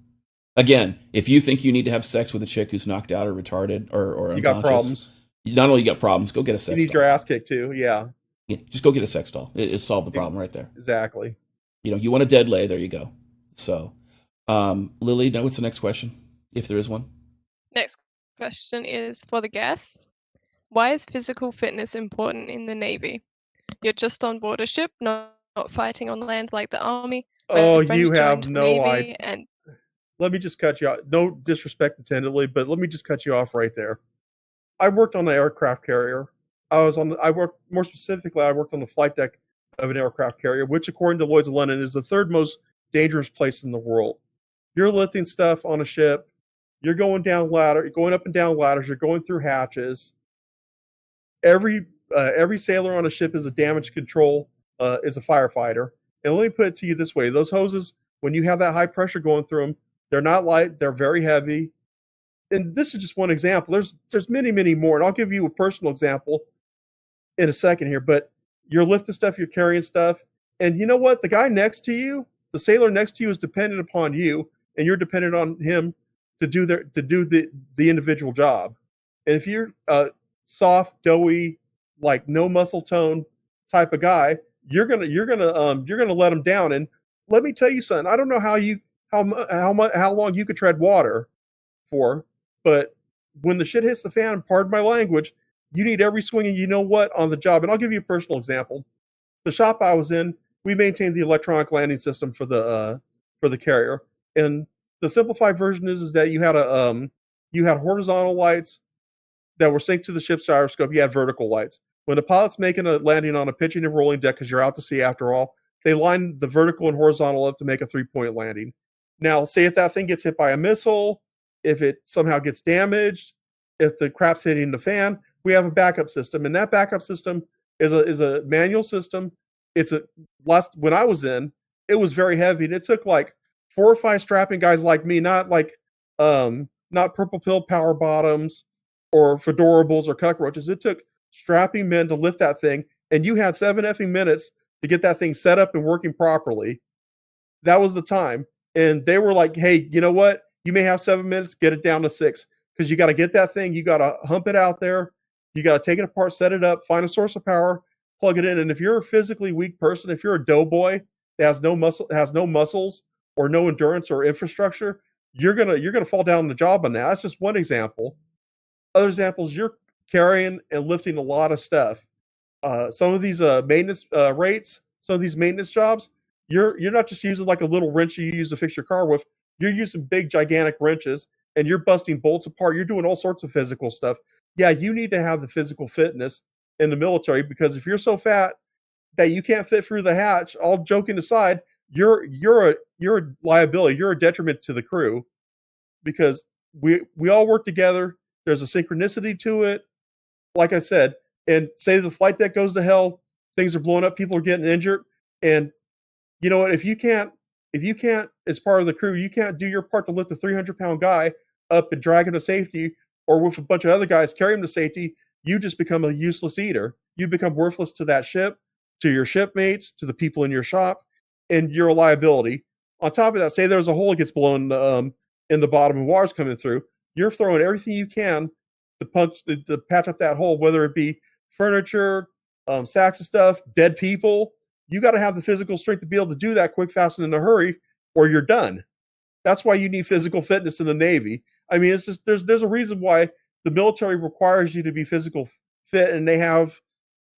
Again, if you think you need to have sex with a chick who's knocked out or retarded or You got unconscious, problems. not only you got problems, go get a You sex need doll. your ass kicked too. Yeah, Yeah, just go get a sex doll. It solved the problem right there. exactly. You want a dead lay, there you go. So, Lily, now what's the next question, if there is one? Next question is for the guest. Why is physical fitness important in the Navy? You're just on board a ship, not fighting on land like the Army. Oh, My friend you have joined the no Navy idea. and Let me just cut you off. No disrespect intendedly, but let me just cut you off right there. I worked on an aircraft carrier. I worked more specifically. I worked on the flight deck of an aircraft carrier, which, according to Lloyd's of London, is the third most dangerous place in the world. You're lifting stuff on a ship. You're going up and down ladders. You're going through hatches. Every sailor on a ship is a damage control, is a firefighter. And let me put it to you this way: those hoses, when you have that high pressure going through them, they're not light. They're very heavy. And this is just one example. There's many more, and I'll give you a personal example in a second here. But you're lifting stuff, you're carrying stuff, and you know what? The guy next to you, the sailor next to you, is dependent upon you, and you're dependent on him to do the individual job. And if you're soft, doughy, like no muscle tone type of guy, you're gonna let him down. And let me tell you something. I don't know how long you could tread water for, but when the shit hits the fan, pardon my language, you need every swing and you know what on the job. And I'll give you a personal example. The shop I was in, we maintained the electronic landing system for the carrier, and the simplified version is that you had horizontal lights that were synced to the ship's gyroscope. You had vertical lights. When the pilot's making a landing on a pitching and rolling deck, because you're out to sea after all, they line the vertical and horizontal up to make a 3-point landing. Now, say if that thing gets hit by a missile, if it somehow gets damaged, if the crap's hitting the fan, we have a backup system, and that backup system is a manual system. When I was in, it was very heavy, and it took like 4 or 5 strapping guys like me, not purple pill power bottoms or fedorables or cockroaches. It took strapping men to lift that thing, and you had 7 effing minutes to get that thing set up and working properly. That was the time. And they were like, hey, you know what? You may have 7 minutes, get it down to 6. Because you got to get that thing, you got to hump it out there, you got to take it apart, set it up, find a source of power, plug it in. And if you're a physically weak person, if you're a doughboy that has no muscles or no endurance or infrastructure, you're gonna fall down on the job on that. That's just one example. Other examples, you're carrying and lifting a lot of stuff. Some of these maintenance rates, some of these maintenance jobs, you're not just using like a little wrench you use to fix your car with. You're using big gigantic wrenches, and you're busting bolts apart. You're doing all sorts of physical stuff. Yeah, you need to have the physical fitness in the military, because if you're so fat that you can't fit through the hatch, all joking aside, you're a liability. You're a detriment to the crew, because we all work together. There's a synchronicity to it. Like I said, and say the flight deck goes to hell, things are blowing up, people are getting injured, and you know what? If you can't, as part of the crew, you can't do your part to lift a 300-pound guy up and drag him to safety, or with a bunch of other guys carry him to safety, you just become a useless eater. You become worthless to that ship, to your shipmates, to the people in your shop, and you're a liability. On top of that, say there's a hole that gets blown in the bottom and water's coming through. You're throwing everything you can to patch up that hole, whether it be furniture, sacks of stuff, dead people. You got to have the physical strength to be able to do that quick, fast, and in a hurry, or you're done. That's why you need physical fitness in the Navy. I mean, it's just there's a reason why the military requires you to be physical fit, and they have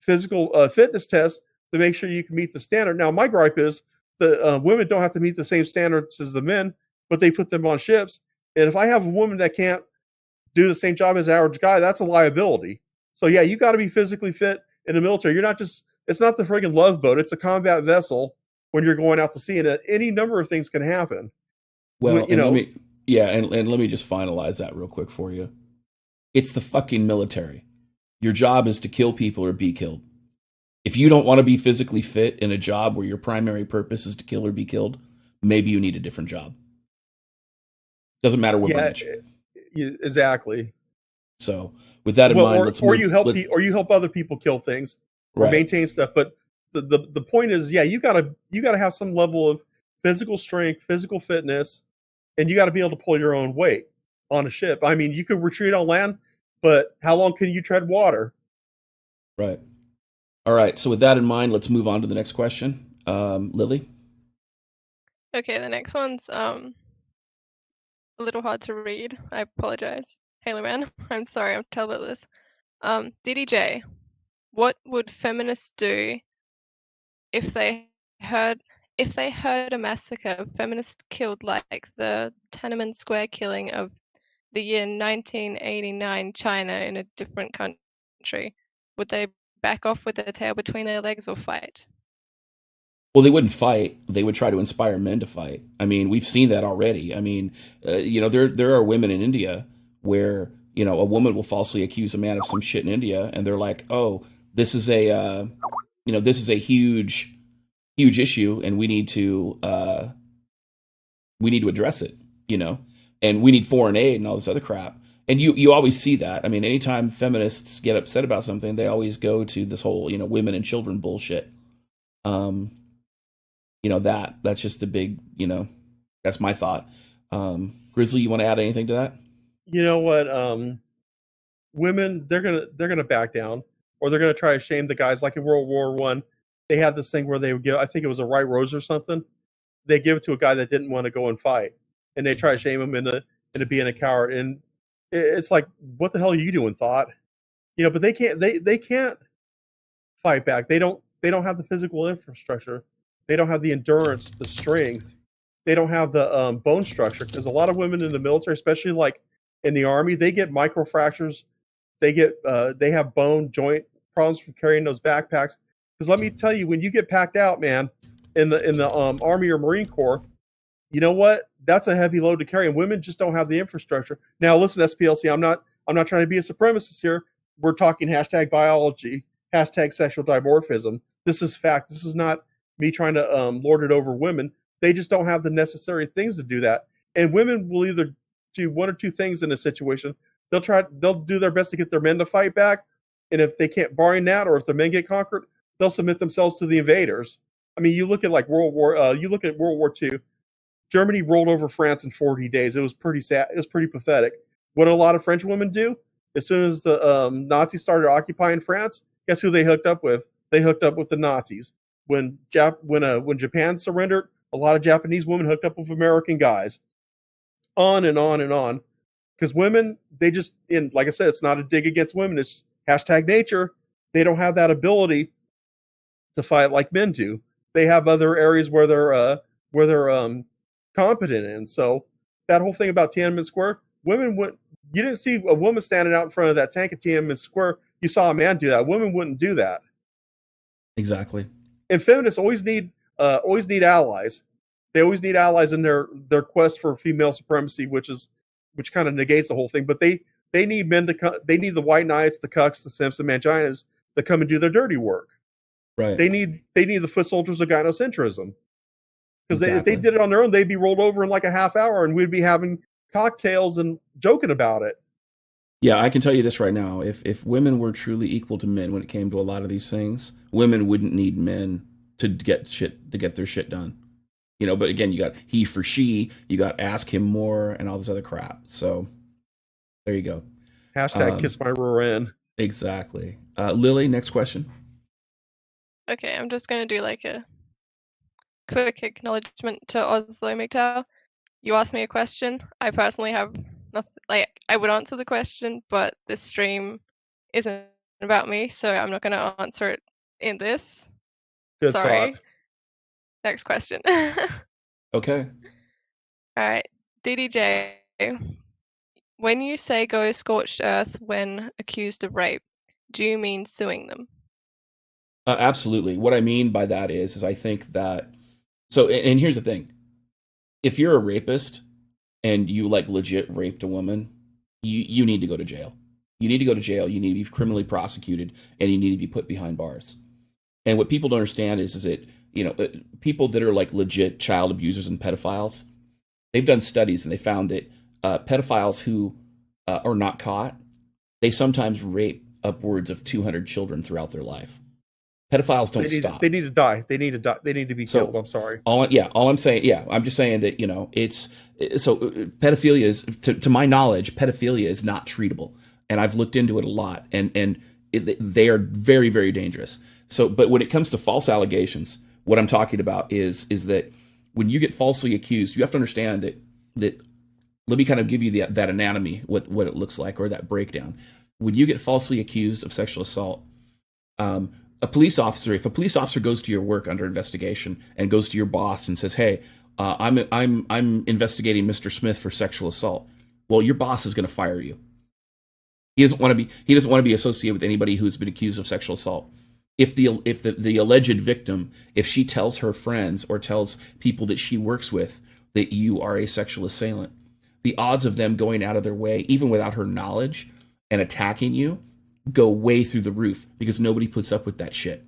physical fitness tests to make sure you can meet the standard. Now, my gripe is the women don't have to meet the same standards as the men, but they put them on ships. And if I have a woman that can't do the same job as an average guy, that's a liability. So yeah, you got to be physically fit in the military. You're not just It's not the friggin' love boat. It's a combat vessel when you're going out to sea, and any number of things can happen. Well, You know, and let me just finalize that real quick for you. It's the fucking military. Your job is to kill people or be killed. If you don't want to be physically fit in a job where your primary purpose is to kill or be killed, maybe you need a different job. Doesn't matter what yeah, branch. exactly. So, with that in Well, mind, let's or move. you help other people kill things or Right, maintain stuff. But the point is, yeah, you gotta have some level of physical strength, physical fitness, and you got to be able to pull your own weight on a ship. I mean, you could retreat on land, but how long can you tread water? right. All right. So, with that in mind, let's move on to the next question. Lily? Okay, the next one's a little hard to read. I apologize. Haley man, I'm sorry, I'm terrible at this. DDJ, what would feminists do if they heard a massacre feminists killed like the Tiananmen Square killing of the year 1989 China in a different country? Would they back off with their tail between their legs or fight? Well, they wouldn't fight. They would try to inspire men to fight. I mean, we've seen that already. I mean, there are women in India where a woman will falsely accuse a man of some shit in India, and they're like, "Oh, this is this is a huge issue, and we need to address it." You know, and we need foreign aid and all this other crap. And you always see that. I mean, anytime feminists get upset about something, they always go to this whole women and children bullshit. Um, that's just a big, that's my thought. Grizzly, you want to add anything to that? You know what? Women, they're gonna back down, or they're gonna try to shame the guys. Like in World War One, they had this thing where they would give. I think it was a white rose or something. They give it to a guy that didn't want to go and fight, and they try to shame him into being a coward. And it's like, what the hell are you doing, thought? But they can't fight back. They don't have the physical infrastructure. They don't have the endurance, the strength. They don't have the bone structure, because a lot of women in the military, especially like in the army, they get microfractures. They have bone joint problems from carrying those backpacks. Because let me tell you, when you get packed out, man, in the Army or Marine Corps, you know what? That's a heavy load to carry, and women just don't have the infrastructure. Now, listen, SPLC, I'm not trying to be a supremacist here. We're talking hashtag biology, hashtag sexual dimorphism. This is fact. This is not me trying to lord it over women. They just don't have the necessary things to do that. And women will either do one or two things in a situation. They'll do their best to get their men to fight back, and if they can't, barring that, or if the men get conquered, they'll submit themselves to the invaders. I mean, you look at like you look at World War II. Germany rolled over France in 40 days. It was pretty sad. It was pretty pathetic. What did a lot of French women do? As soon as the Nazis started occupying France, guess who they hooked up with? They hooked up with the Nazis. When Japan surrendered, a lot of Japanese women hooked up with American guys. On and on and on. Because women, they just, and like I said, it's not a dig against women. It's hashtag nature. They don't have that ability to fight like men do. They have other areas where they're competent in. So that whole thing about Tiananmen Square, women would you didn't see a woman standing out in front of that tank at Tiananmen Square. You saw a man do that. Women wouldn't do that. Exactly. And feminists always need allies. They always need allies in their quest for female supremacy, which kind of negates the whole thing. But they need men to come. They need the white knights, the cucks, the simps, and manginas to come and do their dirty work. Right. They need the foot soldiers of gynocentrism. Because if they Exactly. did it on their own, they'd be rolled over in like a half hour, and we'd be having cocktails and joking about it. Yeah, I can tell you this right now. If women were truly equal to men when it came to a lot of these things, women wouldn't need men to get their shit done. But again, you got he for she, you got ask him more and all this other crap. So there you go. Hashtag Um, kiss my rear end. exactly. Lily, next question. Okay, I'm just gonna do like a quick acknowledgement to Oslo MGTOW. You asked me a question. I personally have nothing. Like, I would answer the question, but this stream isn't about me, so I'm not gonna answer it in this. Good thought. Sorry. Next question. All Okay. right, DDJ. When you say go scorched earth when accused of rape, do you mean suing them? Absolutely. What I mean by that is I think that, so, and here's the thing. If you're a rapist and you like legit raped a woman, you need to go to jail. You need to go to jail. You need to be criminally prosecuted, and you need to be put behind bars. And what people don't understand is that, people that are like legit child abusers and pedophiles, they've done studies and they found that pedophiles who are not caught, they sometimes rape upwards of 200 children throughout their life. Pedophiles don't stop. They need to die. They need to die. They need to be killed. I'm sorry. All I'm saying, I'm just saying that, it's so pedophilia is, to my knowledge, pedophilia is not treatable, and I've looked into it a lot, and they are very, very dangerous. So, but when it comes to false allegations, what I'm talking about is that when you get falsely accused, you have to understand that. Let me kind of give you that anatomy, what it looks like, or that breakdown. When you get falsely accused of sexual assault, if a police officer goes to your work under investigation and goes to your boss and says, "Hey, I'm investigating Mr. Smith for sexual assault," well, your boss is going to fire you. He doesn't want to be associated with anybody who's been accused of sexual assault. If the alleged victim, if she tells her friends or tells people that she works with that you are a sexual assailant, the odds of them going out of their way, even without her knowledge, and attacking you, go way through the roof, because nobody puts up with that shit.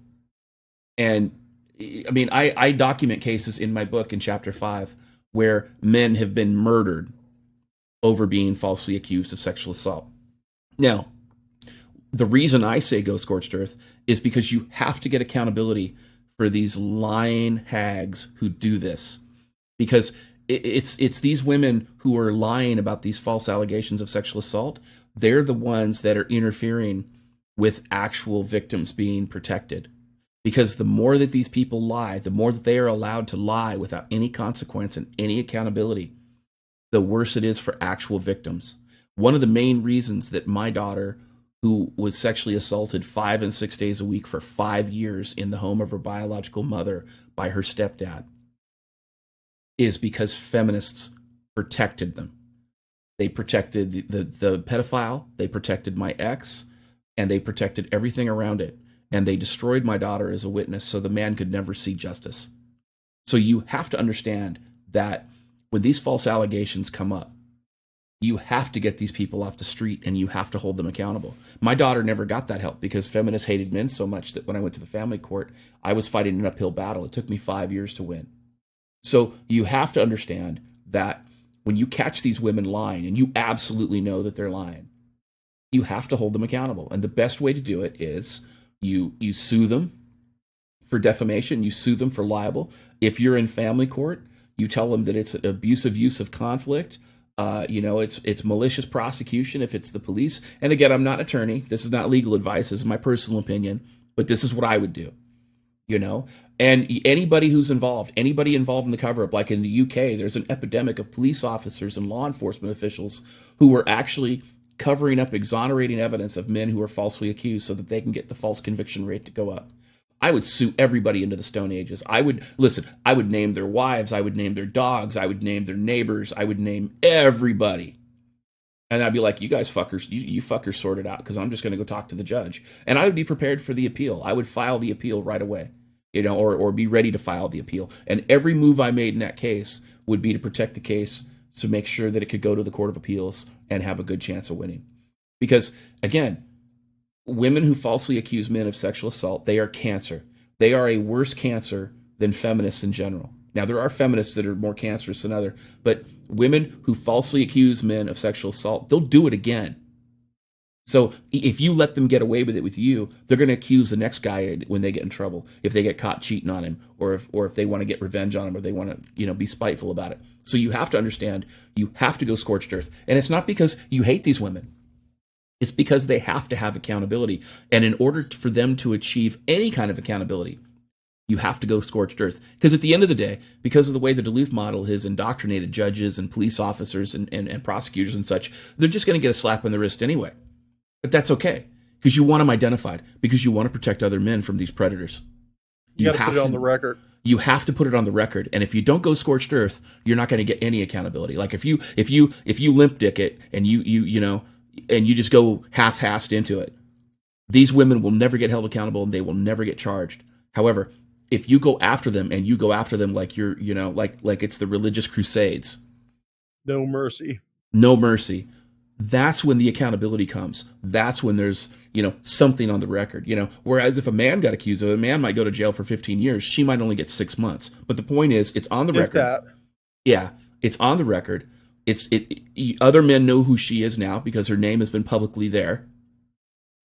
And I mean, I document cases in my book in chapter 5 where men have been murdered over being falsely accused of sexual assault. Now, the reason I say go scorched earth is because you have to get accountability for these lying hags who do this, because it's these women who are lying about these false allegations of sexual assault. They're the ones that are interfering with actual victims being protected. Because the more that these people lie, the more that they are allowed to lie without any consequence and any accountability, the worse it is for actual victims. One of the main reasons that my daughter, who was sexually assaulted 5 and 6 days a week for 5 years in the home of her biological mother by her stepdad, is because feminists protected them. They protected the pedophile, they protected my ex, and they protected everything around it. And they destroyed my daughter as a witness so the man could never see justice. So you have to understand that when these false allegations come up, you have to get these people off the street and you have to hold them accountable. My daughter never got that help because feminists hated men so much that when I went to the family court, I was fighting an uphill battle. It took me 5 years to win. So you have to understand that when you catch these women lying, and you absolutely know that they're lying, you have to hold them accountable. And the best way to do it is you sue them for defamation, you sue them for libel. If you're in family court, you tell them that it's an abusive use of conflict. It's malicious prosecution if it's the police. And again, I'm not an attorney. This is not legal advice. This is my personal opinion. But this is what I would do. And anybody involved in the cover-up, like in the UK, there's an epidemic of police officers and law enforcement officials who are actually covering up exonerating evidence of men who are falsely accused so that they can get the false conviction rate to go up. I would sue everybody into the Stone Ages. I would name their wives, I would name their dogs, I would name their neighbors, I would name everybody. And I'd be like, you guys fuckers, you fuckers sort it out, because I'm just going to go talk to the judge. And I would be prepared for the appeal. I would file the appeal right away, or be ready to file the appeal. And every move I made in that case would be to protect the case, to make sure that it could go to the Court of Appeals and have a good chance of winning. Because, again, women who falsely accuse men of sexual assault, they are cancer. They are a worse cancer than feminists in general. Now, there are feminists that are more cancerous than others, but women who falsely accuse men of sexual assault, they'll do it again. So if you let them get away with it with you, they're going to accuse the next guy when they get in trouble, if they get caught cheating on him, or if they want to get revenge on him, or they want to be spiteful about it. So you have to understand, you have to go scorched earth. And it's not because you hate these women. It's because they have to have accountability. And in order for them to achieve any kind of accountability, you have to go scorched earth. Because at the end of the day, because of the way the Duluth model has indoctrinated judges and police officers and prosecutors and such, they're just going to get a slap on the wrist anyway. But that's okay, because you want them identified, because you want to protect other men from these predators. You got to put it on the record. You have to put it on the record. And if you don't go scorched earth, you're not going to get any accountability. Like if you limp dick it and you just go half-assed into it, these women will never get held accountable and they will never get charged. However, if you go after them and you go after them like you're, like it's the religious crusades, No mercy. no mercy, that's when the accountability comes. That's when there's, something on the record, whereas if a man got accused of it, a man might go to jail for 15 years. She might only get 6 months. But the point is, it's on the If record. that. Yeah, it's on the record. Other men know who she is now because her name has been publicly there.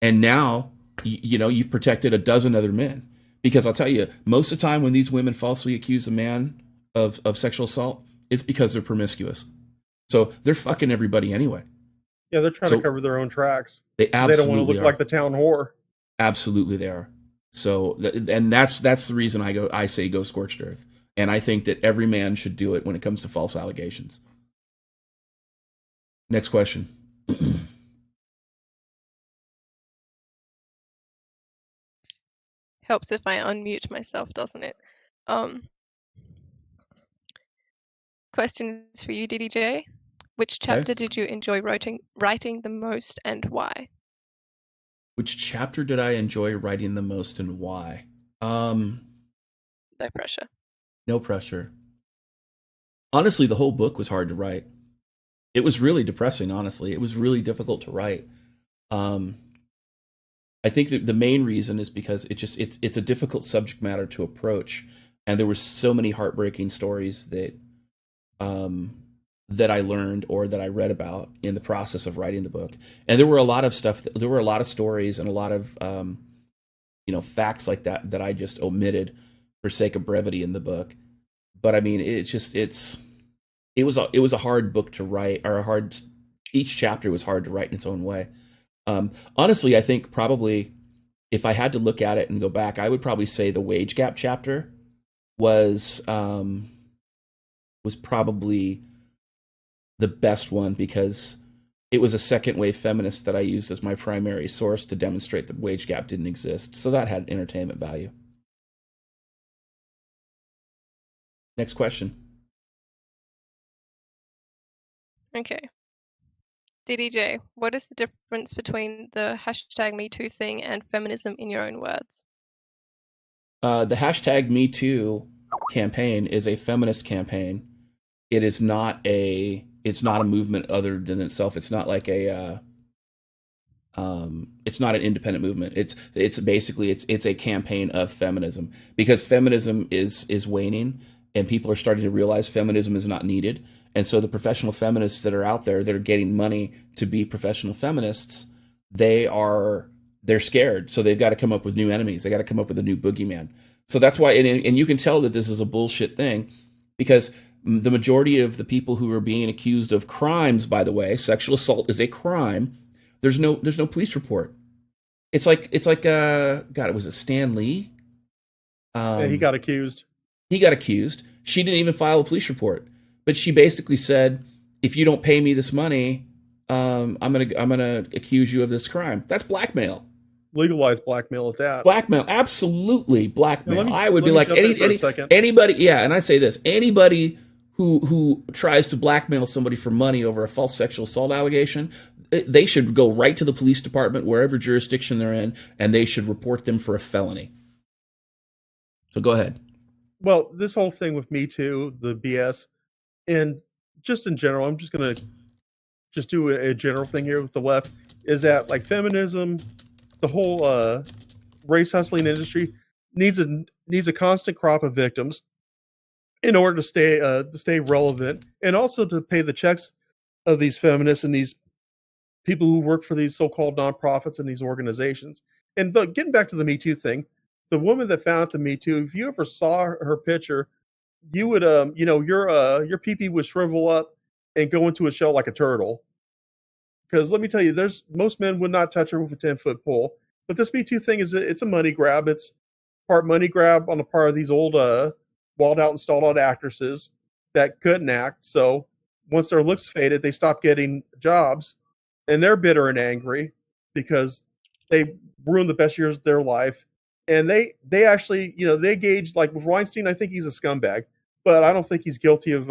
And now, you've protected a dozen other men. Because I'll tell you, most of the time when these women falsely accuse a man of sexual assault, it's because they're promiscuous. So they're fucking everybody anyway. Yeah, they're trying to cover their own tracks. They absolutely They don't want to look like the town whore. Absolutely, they are. So, and that's the reason I say go scorched earth. And I think that every man should do it when it comes to false allegations. Next question. Helps if I unmute myself, doesn't it? Question is for you, DDJ. Which chapter did you enjoy writing the most and why? Which chapter did I enjoy writing the most and why? No pressure. No pressure. Honestly, the whole book was hard to write. It was really depressing, honestly. It was really difficult to write. I think that the main reason is because it's a difficult subject matter to approach, and there were so many heartbreaking stories that that I learned or that I read about in the process of writing the book. And there were a lot of stuff. There were a lot of stories and a lot of facts like that I just omitted for sake of brevity in the book. But I mean, it was a hard book to write, or each chapter was hard to write in its own way. Honestly, I think probably if I had to look at it and go back, I would probably say the wage gap chapter was probably the best one, because it was a second wave feminist that I used as my primary source to demonstrate that wage gap didn't exist. So that had entertainment value. Next question. Okay. DDJ, what is the difference between the #MeToo thing and feminism in your own words? The #MeToo campaign is a feminist campaign. It is not a movement other than itself. It's not like it's not an independent movement. It's basically a campaign of feminism, because feminism is waning and people are starting to realize feminism is not needed. And so the professional feminists that are out there that are getting money to be professional feminists, they're scared. So they've got to come up with new enemies. They got to come up with a new boogeyman. So that's why, and you can tell that this is a bullshit thing, because the majority of the people who are being accused of crimes, by the way, sexual assault is a crime. There's no police report. It's like God, it was a Stan Lee. Yeah, he got accused. He got accused. She didn't even file a police report, but she basically said, "If you don't pay me this money, I'm gonna accuse you of this crime." That's blackmail. Legalized blackmail at that. Blackmail, absolutely blackmail. I would be like anybody. Yeah, and I say this: anybody who tries to blackmail somebody for money over a false sexual assault allegation, they should go right to the police department, wherever jurisdiction they're in, and they should report them for a felony. So go ahead. Well, this whole thing with Me Too, the BS, and just in general, I'm just going to just do a general thing here with the left, is that like feminism, the whole race hustling industry needs a constant crop of victims in order to stay relevant, and also to pay the checks of these feminists and these people who work for these so-called nonprofits and these organizations. And getting back to the Me Too thing, the woman that founded the Me Too, if you ever saw her picture, you would your pee-pee would shrivel up and go into a shell like a turtle. Because let me tell you, most men would not touch her with a 10-foot pole. But this Me Too thing it's a money grab. It's part money grab on the part of these old walled out and stalled out actresses that couldn't act. So once their looks faded, they stopped getting jobs, and they're bitter and angry because they ruined the best years of their life. And they actually, they gauge, like with Weinstein, I think he's a scumbag, but I don't think he's guilty of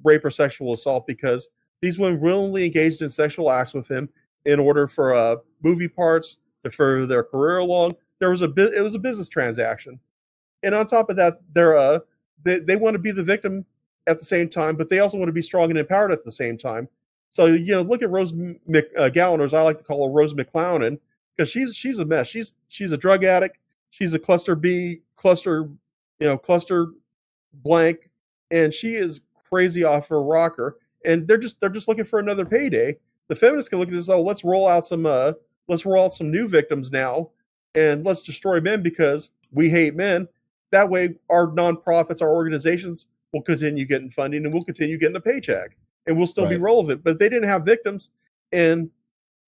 rape or sexual assault, because these women willingly engaged in sexual acts with him in order for movie parts to further their career along. It was a business transaction, and on top of that, they want to be the victim at the same time, but they also want to be strong and empowered at the same time. So look at Rose McGowan, or as I like to call her, Rose McClownin, because she's a mess. She's a drug addict. She's a cluster B, cluster blank, and she is crazy off her rocker. And they're just looking for another payday. The feminists can look at this. Oh, let's roll out some new victims now, and let's destroy men because we hate men. That way, our nonprofits, our organizations will continue getting funding, and we'll continue getting a paycheck, and we'll still be relevant. But they didn't have victims, and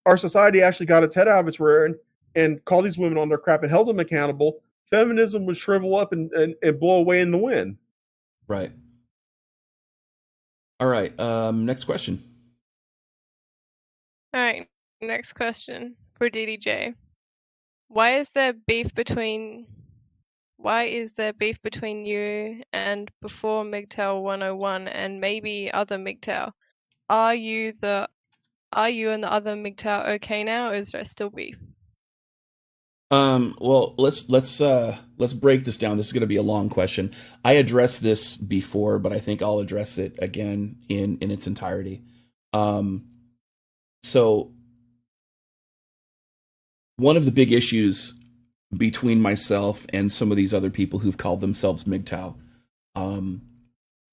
our society actually got its head out of its rear and called these women on their crap and held them accountable. Feminism would shrivel up and blow away in the wind. Right. All right. Next question. All right. Next question for DDJ. Why is there beef between you and before MGTOW 101 and maybe other MGTOW? Are you and the other MGTOW okay now, or is there still beef? Well, let's break this down. This is going to be a long question. I addressed this before, but I think I'll address it again in its entirety. So one of the big issues between myself and some of these other people who've called themselves MGTOW,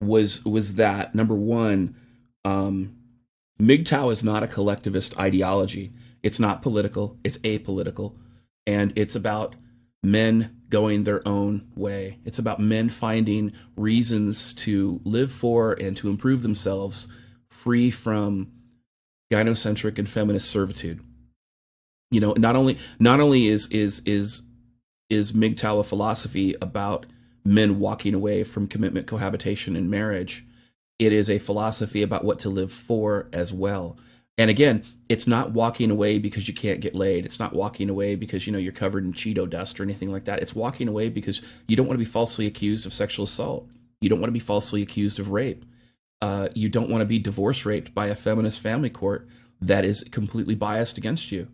was that, number one, MGTOW is not a collectivist ideology. It's not political. It's apolitical. And it's about men going their own way. It's about men finding reasons to live for and to improve themselves, free from gynocentric and feminist servitude. Not only is MGTOW a philosophy about men walking away from commitment, cohabitation, and marriage, it is a philosophy about what to live for as well. And again, it's not walking away because you can't get laid. It's not walking away because, you're covered in Cheeto dust or anything like that. It's walking away because you don't want to be falsely accused of sexual assault. You don't want to be falsely accused of rape. You don't want to be divorce raped by a feminist family court that is completely biased against you.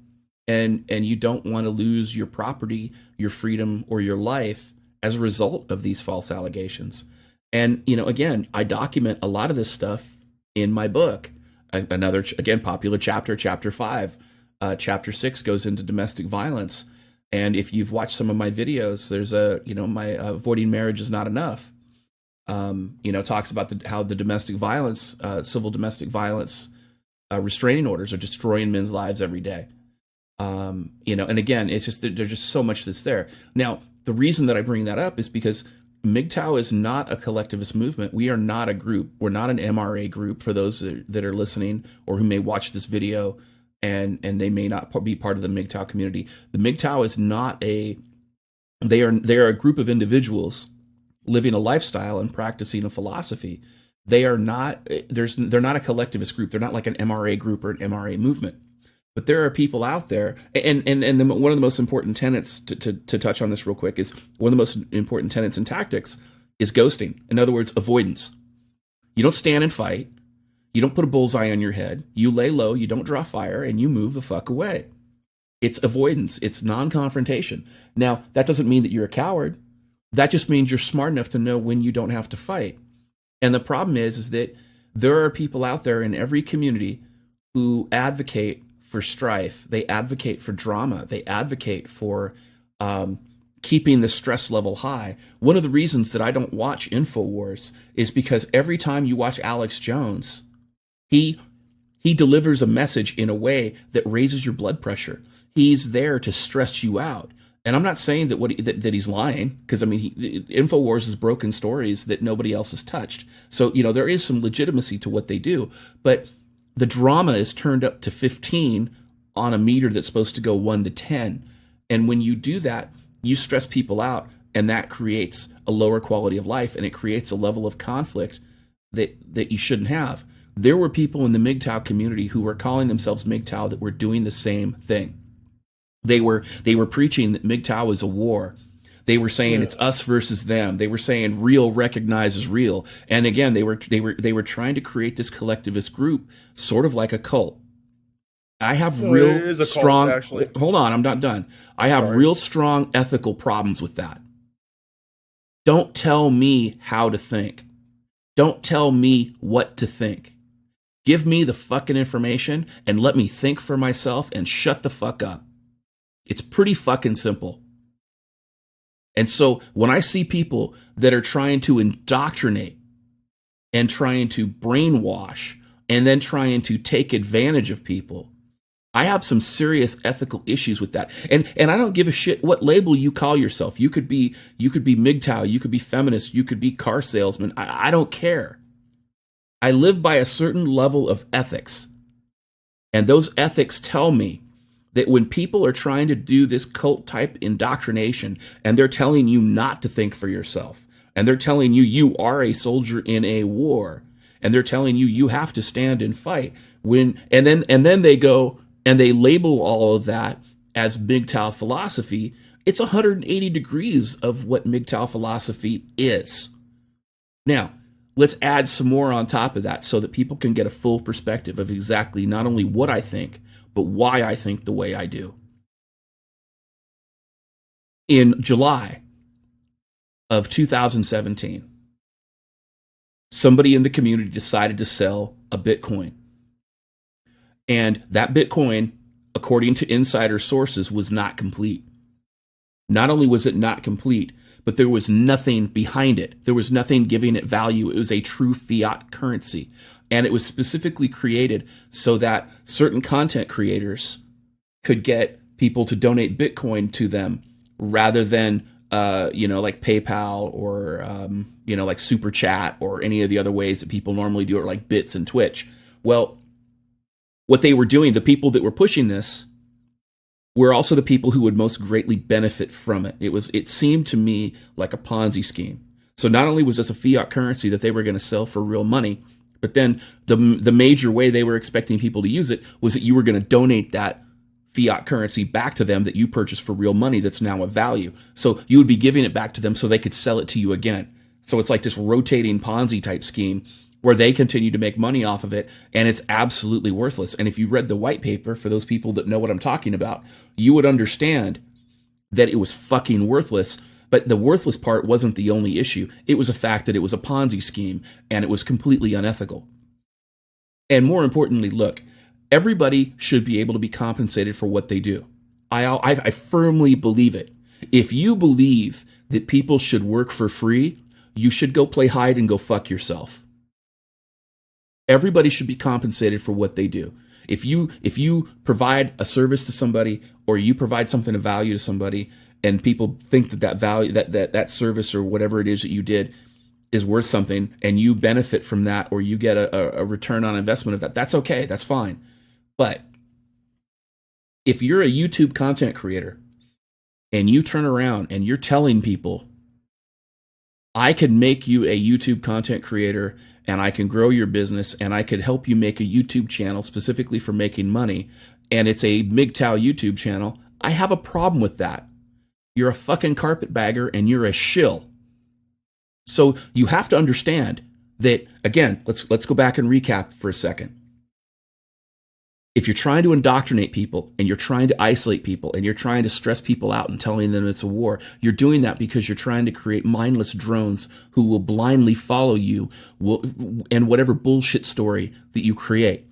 And you don't want to lose your property, your freedom, or your life as a result of these false allegations. And, again, I document a lot of this stuff in my book. Another, again, popular chapter, chapter 5. Chapter 6 goes into domestic violence. And if you've watched some of my videos, there's my avoiding marriage is not enough. Talks about how the domestic violence, civil domestic violence restraining orders are destroying men's lives every day. And again, it's just, there's just so much that's there. Now, the reason that I bring that up is because MGTOW is not a collectivist movement. We are not a group. We're not an MRA group, for those that are listening or who may watch this video and they may not be part of the MGTOW community. The MGTOW is not they are a group of individuals living a lifestyle and practicing a philosophy. They're not a collectivist group. They're not like an MRA group or an MRA movement. But there are people out there, and one of the most important tenets, to touch on this real quick, is one of the most important tenets and tactics is ghosting. In other words, avoidance. You don't stand and fight. You don't put a bullseye on your head. You lay low, you don't draw fire, and you move the fuck away. It's avoidance. It's non-confrontation. Now, that doesn't mean that you're a coward. That just means you're smart enough to know when you don't have to fight. And the problem is that there are people out there in every community who advocate for strife. They advocate for drama. They advocate for keeping the stress level high. One of the reasons that I don't watch InfoWars is because every time you watch Alex Jones, he delivers a message in a way that raises your blood pressure. He's there to stress you out. And I'm not saying that he's lying, because InfoWars is broken stories that nobody else has touched. So there is some legitimacy to what they do, but the drama is turned up to 15 on a meter that's supposed to go 1 to 10. And when you do that, you stress people out, and that creates a lower quality of life, and it creates a level of conflict that you shouldn't have. There were people in the MGTOW community who were calling themselves MGTOW that were doing the same thing. They were preaching that MGTOW is a war. They were saying it's us versus them. They were saying real recognizes real. And again, they were trying to create this collectivist group, sort of like a cult. I have No, it real is a cult, strong, actually. hold on, I'm not done. I have Sorry. real strong ethical problems with that. Don't tell me how to think. Don't tell me what to think. Give me the fucking information and let me think for myself and shut the fuck up. It's pretty fucking simple. And so when I see people that are trying to indoctrinate and trying to brainwash and then trying to take advantage of people, I have some serious ethical issues with that. And I don't give a shit what label you call yourself. You could be MGTOW, you could be feminist, you could be car salesman. I don't care. I live by a certain level of ethics. And those ethics tell me that when people are trying to do this cult type indoctrination and they're telling you not to think for yourself, and they're telling you you are a soldier in a war, and they're telling you you have to stand and fight, and then they go and they label all of that as MGTOW philosophy, it's 180 degrees of what MGTOW philosophy is. Now, let's add some more on top of that so that people can get a full perspective of exactly not only what I think, but why I think the way I do. In July of 2017, somebody in the community decided to sell a Bitcoin. And that Bitcoin, according to insider sources, was not complete. Not only was it not complete, but there was nothing behind it. There was nothing giving it value. It was a true fiat currency. And it was specifically created so that certain content creators could get people to donate Bitcoin to them rather than, like PayPal or, like Super Chat or any of the other ways that people normally do it, like Bits and Twitch. Well, what they were doing, the people that were pushing this, were also the people who would most greatly benefit from it. It seemed to me like a Ponzi scheme. So not only was this a fiat currency that they were going to sell for real money, but then the major way they were expecting people to use it was that you were going to donate that fiat currency back to them that you purchased for real money that's now of value. So you would be giving it back to them so they could sell it to you again. So it's like this rotating Ponzi type scheme where they continue to make money off of it, and it's absolutely worthless. And if you read the white paper, for those people that know what I'm talking about, you would understand that it was fucking worthless. But the worthless part wasn't the only issue. It was a fact that it was a Ponzi scheme, and it was completely unethical. And more importantly, look, everybody should be able to be compensated for what they do. I firmly believe it. If you believe that people should work for free, you should go play hide and go fuck yourself. Everybody should be compensated for what they do. If you provide a service to somebody, or you provide something of value to somebody, and people think that value, that service or whatever it is that you did is worth something, and you benefit from that, or you get a return on investment of that, that's okay, that's fine. But if you're a YouTube content creator and you turn around and you're telling people, I can make you a YouTube content creator and I can grow your business and I could help you make a YouTube channel specifically for making money, and it's a MGTOW YouTube channel, I have a problem with that. You're a fucking carpetbagger and you're a shill. So you have to understand that, again, let's go back and recap for a second. If you're trying to indoctrinate people and you're trying to isolate people and you're trying to stress people out and telling them it's a war, you're doing that because you're trying to create mindless drones who will blindly follow you and whatever bullshit story that you create.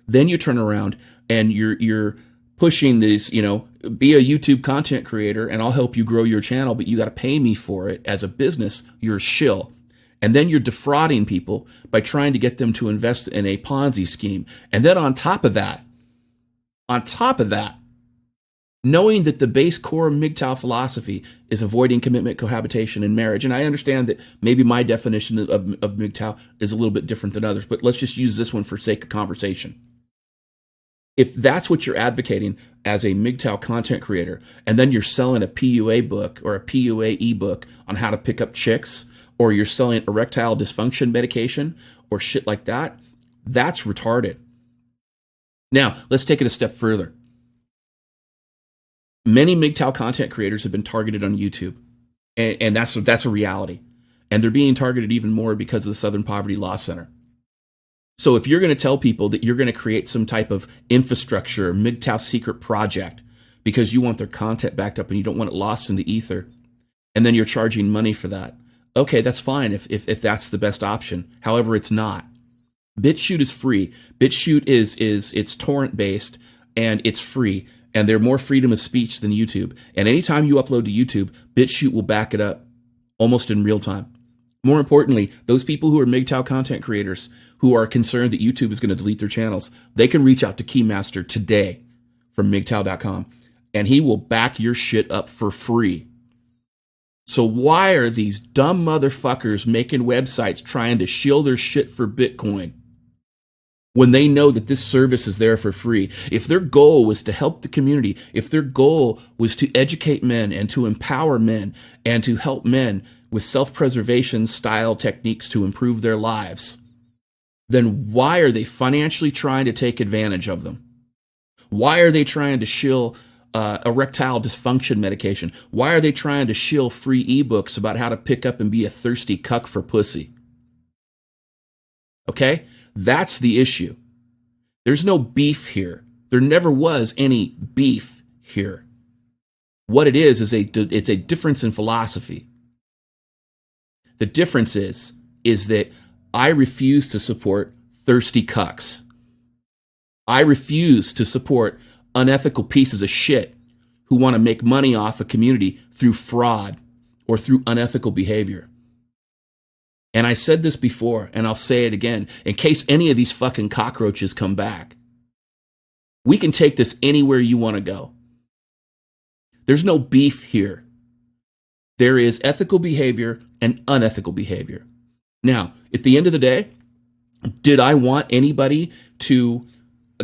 Then you turn around and you're pushing these, be a YouTube content creator and I'll help you grow your channel, but you got to pay me for it as a business. You're a shill. And then you're defrauding people by trying to get them to invest in a Ponzi scheme. And then on top of that, knowing that the base core of MGTOW philosophy is avoiding commitment, cohabitation, and marriage. And I understand that maybe my definition of MGTOW is a little bit different than others, but let's just use this one for sake of conversation. If that's what you're advocating as a MGTOW content creator, and then you're selling a PUA book or a PUA ebook on how to pick up chicks, or you're selling erectile dysfunction medication or shit like that, that's retarded. Now, let's take it a step further. Many MGTOW content creators have been targeted on YouTube, and that's a reality. And they're being targeted even more because of the Southern Poverty Law Center. So if you're going to tell people that you're going to create some type of infrastructure, MGTOW secret project, because you want their content backed up and you don't want it lost in the ether, and then you're charging money for that, okay, that's fine if that's the best option. However, it's not. Bitchute is free. Bitchute it's torrent based and it's free, and they're more freedom of speech than YouTube. And anytime you upload to YouTube, Bitchute will back it up almost in real time. More importantly, those people who are MGTOW content creators who are concerned that YouTube is going to delete their channels, they can reach out to Keymaster today from MGTOW.com, and he will back your shit up for free. So why are these dumb motherfuckers making websites trying to shield their shit for Bitcoin when they know that this service is there for free? If their goal was to help the community, if their goal was to educate men and to empower men and to help men with self-preservation style techniques to improve their lives, then why are they financially trying to take advantage of them? Why are they trying to shill erectile dysfunction medication? Why are they trying to shill free ebooks about how to pick up and be a thirsty cuck for pussy? Okay? That's the issue. There's no beef here. There never was any beef here. What it is it's a difference in philosophy. The difference is that I refuse to support thirsty cucks. I refuse to support unethical pieces of shit who want to make money off a community through fraud or through unethical behavior. And I said this before, and I'll say it again, in case any of these fucking cockroaches come back. We can take this anywhere you want to go. There's no beef here. There is ethical behavior and unethical behavior. Now, at the end of the day, did I want anybody to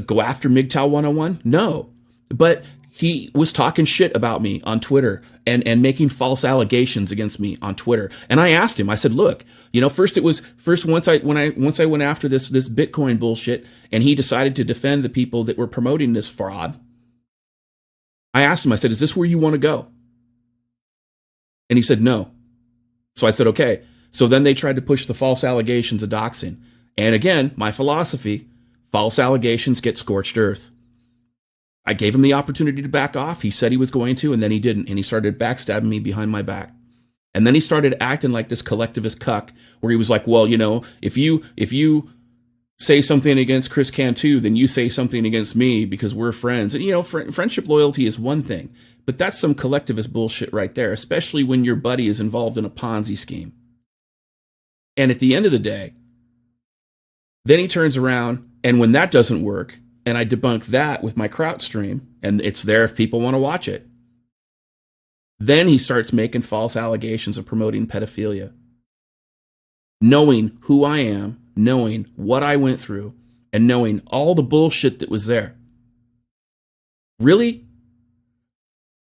go after MGTOW 101? No. But he was talking shit about me on Twitter and making false allegations against me on Twitter. And I asked him, I said, look, once I went after this Bitcoin bullshit and he decided to defend the people that were promoting this fraud, I asked him, I said, is this where you want to go? And he said, no. So I said, okay. So then they tried to push the false allegations of doxing. And again, my philosophy, false allegations get scorched earth. I gave him the opportunity to back off. He said he was going to, and then he didn't. And he started backstabbing me behind my back. And then he started acting like this collectivist cuck, where he was like, well, if you say something against Chris Cantu, then you say something against me because we're friends. And, friendship loyalty is one thing, but that's some collectivist bullshit right there, especially when your buddy is involved in a Ponzi scheme. And at the end of the day, then he turns around, and when that doesn't work, and I debunk that with my Kraut stream, and it's there if people want to watch it, then he starts making false allegations of promoting pedophilia. Knowing who I am, knowing what I went through, and knowing all the bullshit that was there. Really?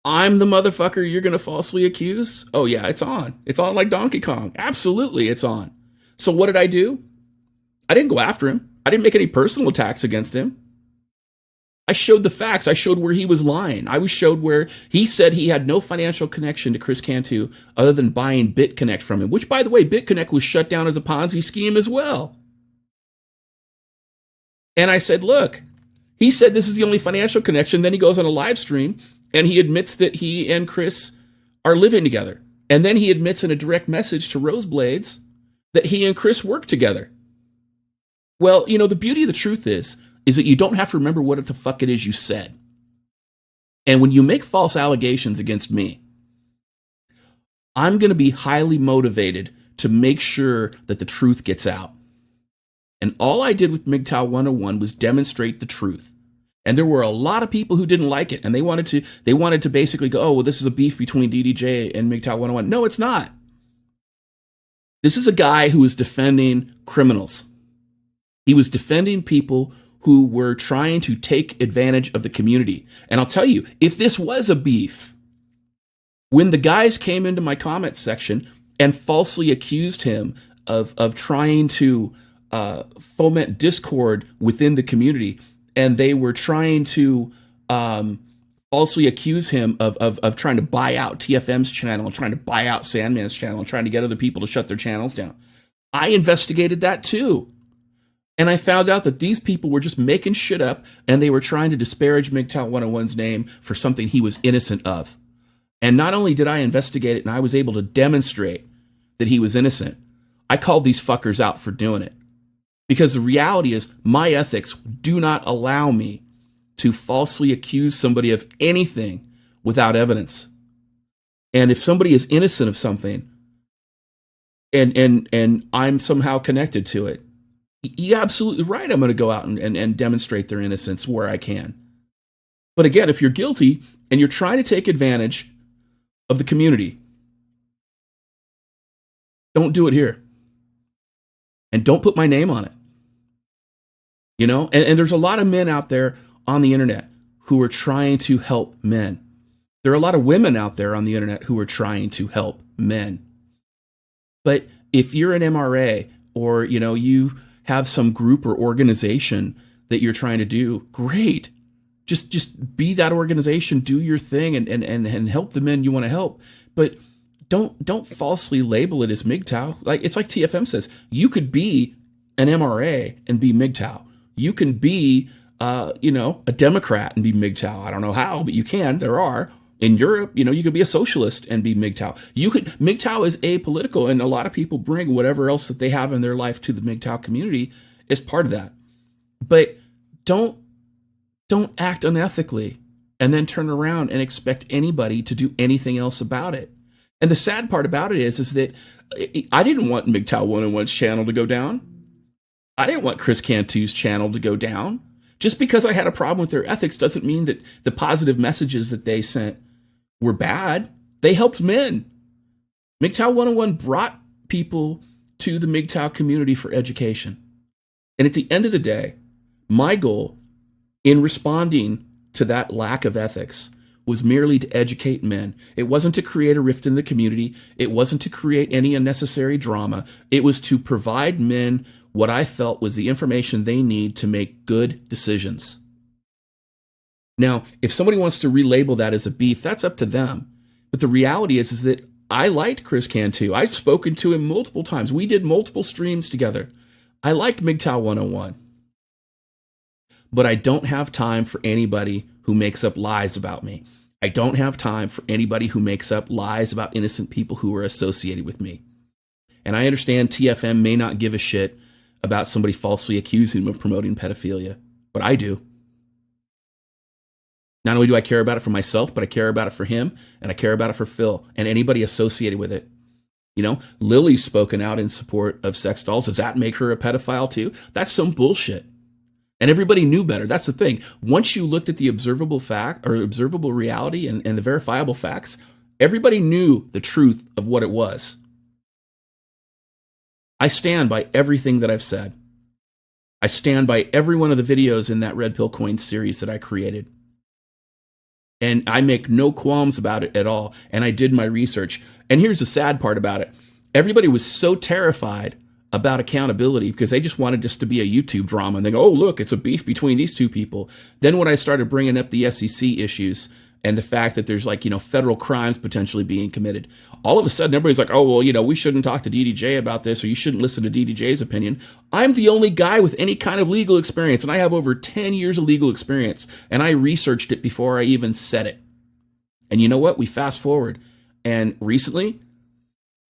I'm the motherfucker you're going to falsely accuse? Oh yeah, it's on. It's on like Donkey Kong. Absolutely, it's on. So what did I do? I didn't go after him. I didn't make any personal attacks against him. I showed the facts. I showed where he was lying. I showed where he said he had no financial connection to Chris Cantu other than buying BitConnect from him, which, by the way, BitConnect was shut down as a Ponzi scheme as well. And I said, look, he said this is the only financial connection. Then he goes on a live stream and he admits that he and Chris are living together. And then he admits in a direct message to Roseblades that he and Chris work together. Well, the beauty of the truth is that you don't have to remember what the fuck it is you said. And when you make false allegations against me, I'm going to be highly motivated to make sure that the truth gets out. And all I did with MGTOW 101 was demonstrate the truth. And there were a lot of people who didn't like it, and they wanted to basically go, oh, well, this is a beef between DDJ and MGTOW 101. No, it's not. This is a guy who is defending criminals. He was defending people who were trying to take advantage of the community. And I'll tell you, if this was a beef, when the guys came into my comment section and falsely accused him of trying to foment discord within the community, and they were trying to falsely accuse him of trying to buy out TFM's channel and trying to buy out Sandman's channel and trying to get other people to shut their channels down, I investigated that too. And I found out that these people were just making shit up, and they were trying to disparage MGTOW 101's name for something he was innocent of. And not only did I investigate it and I was able to demonstrate that he was innocent, I called these fuckers out for doing it. Because the reality is, my ethics do not allow me to falsely accuse somebody of anything without evidence. And if somebody is innocent of something, and I'm somehow connected to it, you're absolutely right. I'm going to go out and demonstrate their innocence where I can. But again, if you're guilty and you're trying to take advantage of the community, don't do it here. And don't put my name on it. You know, and there's a lot of men out there on the internet who are trying to help men. There are a lot of women out there on the internet who are trying to help men. But if you're an MRA, or, you know, you have some group or organization that you're trying to do, great. Just be that organization, do your thing, and help the men you want to help. But don't falsely label it as MGTOW. Like, it's like TFM says, you could be an MRA and be MGTOW. You can be, you know, a Democrat and be MGTOW. I don't know how, but you can. There are. In Europe, you know, you could be a socialist and be MGTOW. MGTOW is apolitical, and a lot of people bring whatever else that they have in their life to the MGTOW community as part of that. But don't act unethically and then turn around and expect anybody to do anything else about it. And the sad part about it is that I didn't want MGTOW 101's channel to go down. I didn't want Chris Cantu's channel to go down. Just because I had a problem with their ethics doesn't mean that the positive messages that they sent were bad. They helped men. MGTOW 101 brought people to the MGTOW community for education. And at the end of the day, my goal in responding to that lack of ethics was merely to educate men. It wasn't to create a rift in the community. It wasn't to create any unnecessary drama. It was to provide men what I felt was the information they need to make good decisions. Now, if somebody wants to relabel that as a beef, that's up to them. But the reality is that I liked Chris Cantu. I've spoken to him multiple times. We did multiple streams together. I liked MGTOW 101. But I don't have time for anybody who makes up lies about me. I don't have time for anybody who makes up lies about innocent people who are associated with me. And I understand TFM may not give a shit about somebody falsely accusing him of promoting pedophilia, but I do. Not only do I care about it for myself, but I care about it for him, and I care about it for Phil and anybody associated with it. You know, Lily's spoken out in support of sex dolls. Does that make her a pedophile too? That's some bullshit. And everybody knew better. That's the thing. Once you looked at the observable fact or observable reality and the verifiable facts, everybody knew the truth of what it was. I stand by everything that I've said. I stand by every one of the videos in that Red Pill Coin series that I created. And I make no qualms about it at all. And I did my research. And here's the sad part about it. Everybody was so terrified about accountability because they just wanted this to be a YouTube drama. And they go, oh, look, it's a beef between these two people. Then when I started bringing up the SEC issues and the fact that there's, like, you know, federal crimes potentially being committed, all of a sudden everybody's like, oh, well, you know, we shouldn't talk to DDJ about this, or you shouldn't listen to DDJ's opinion. I'm the only guy with any kind of legal experience, and I have over 10 years of legal experience, and I researched it before I even said it. And you know what? We fast forward, and recently,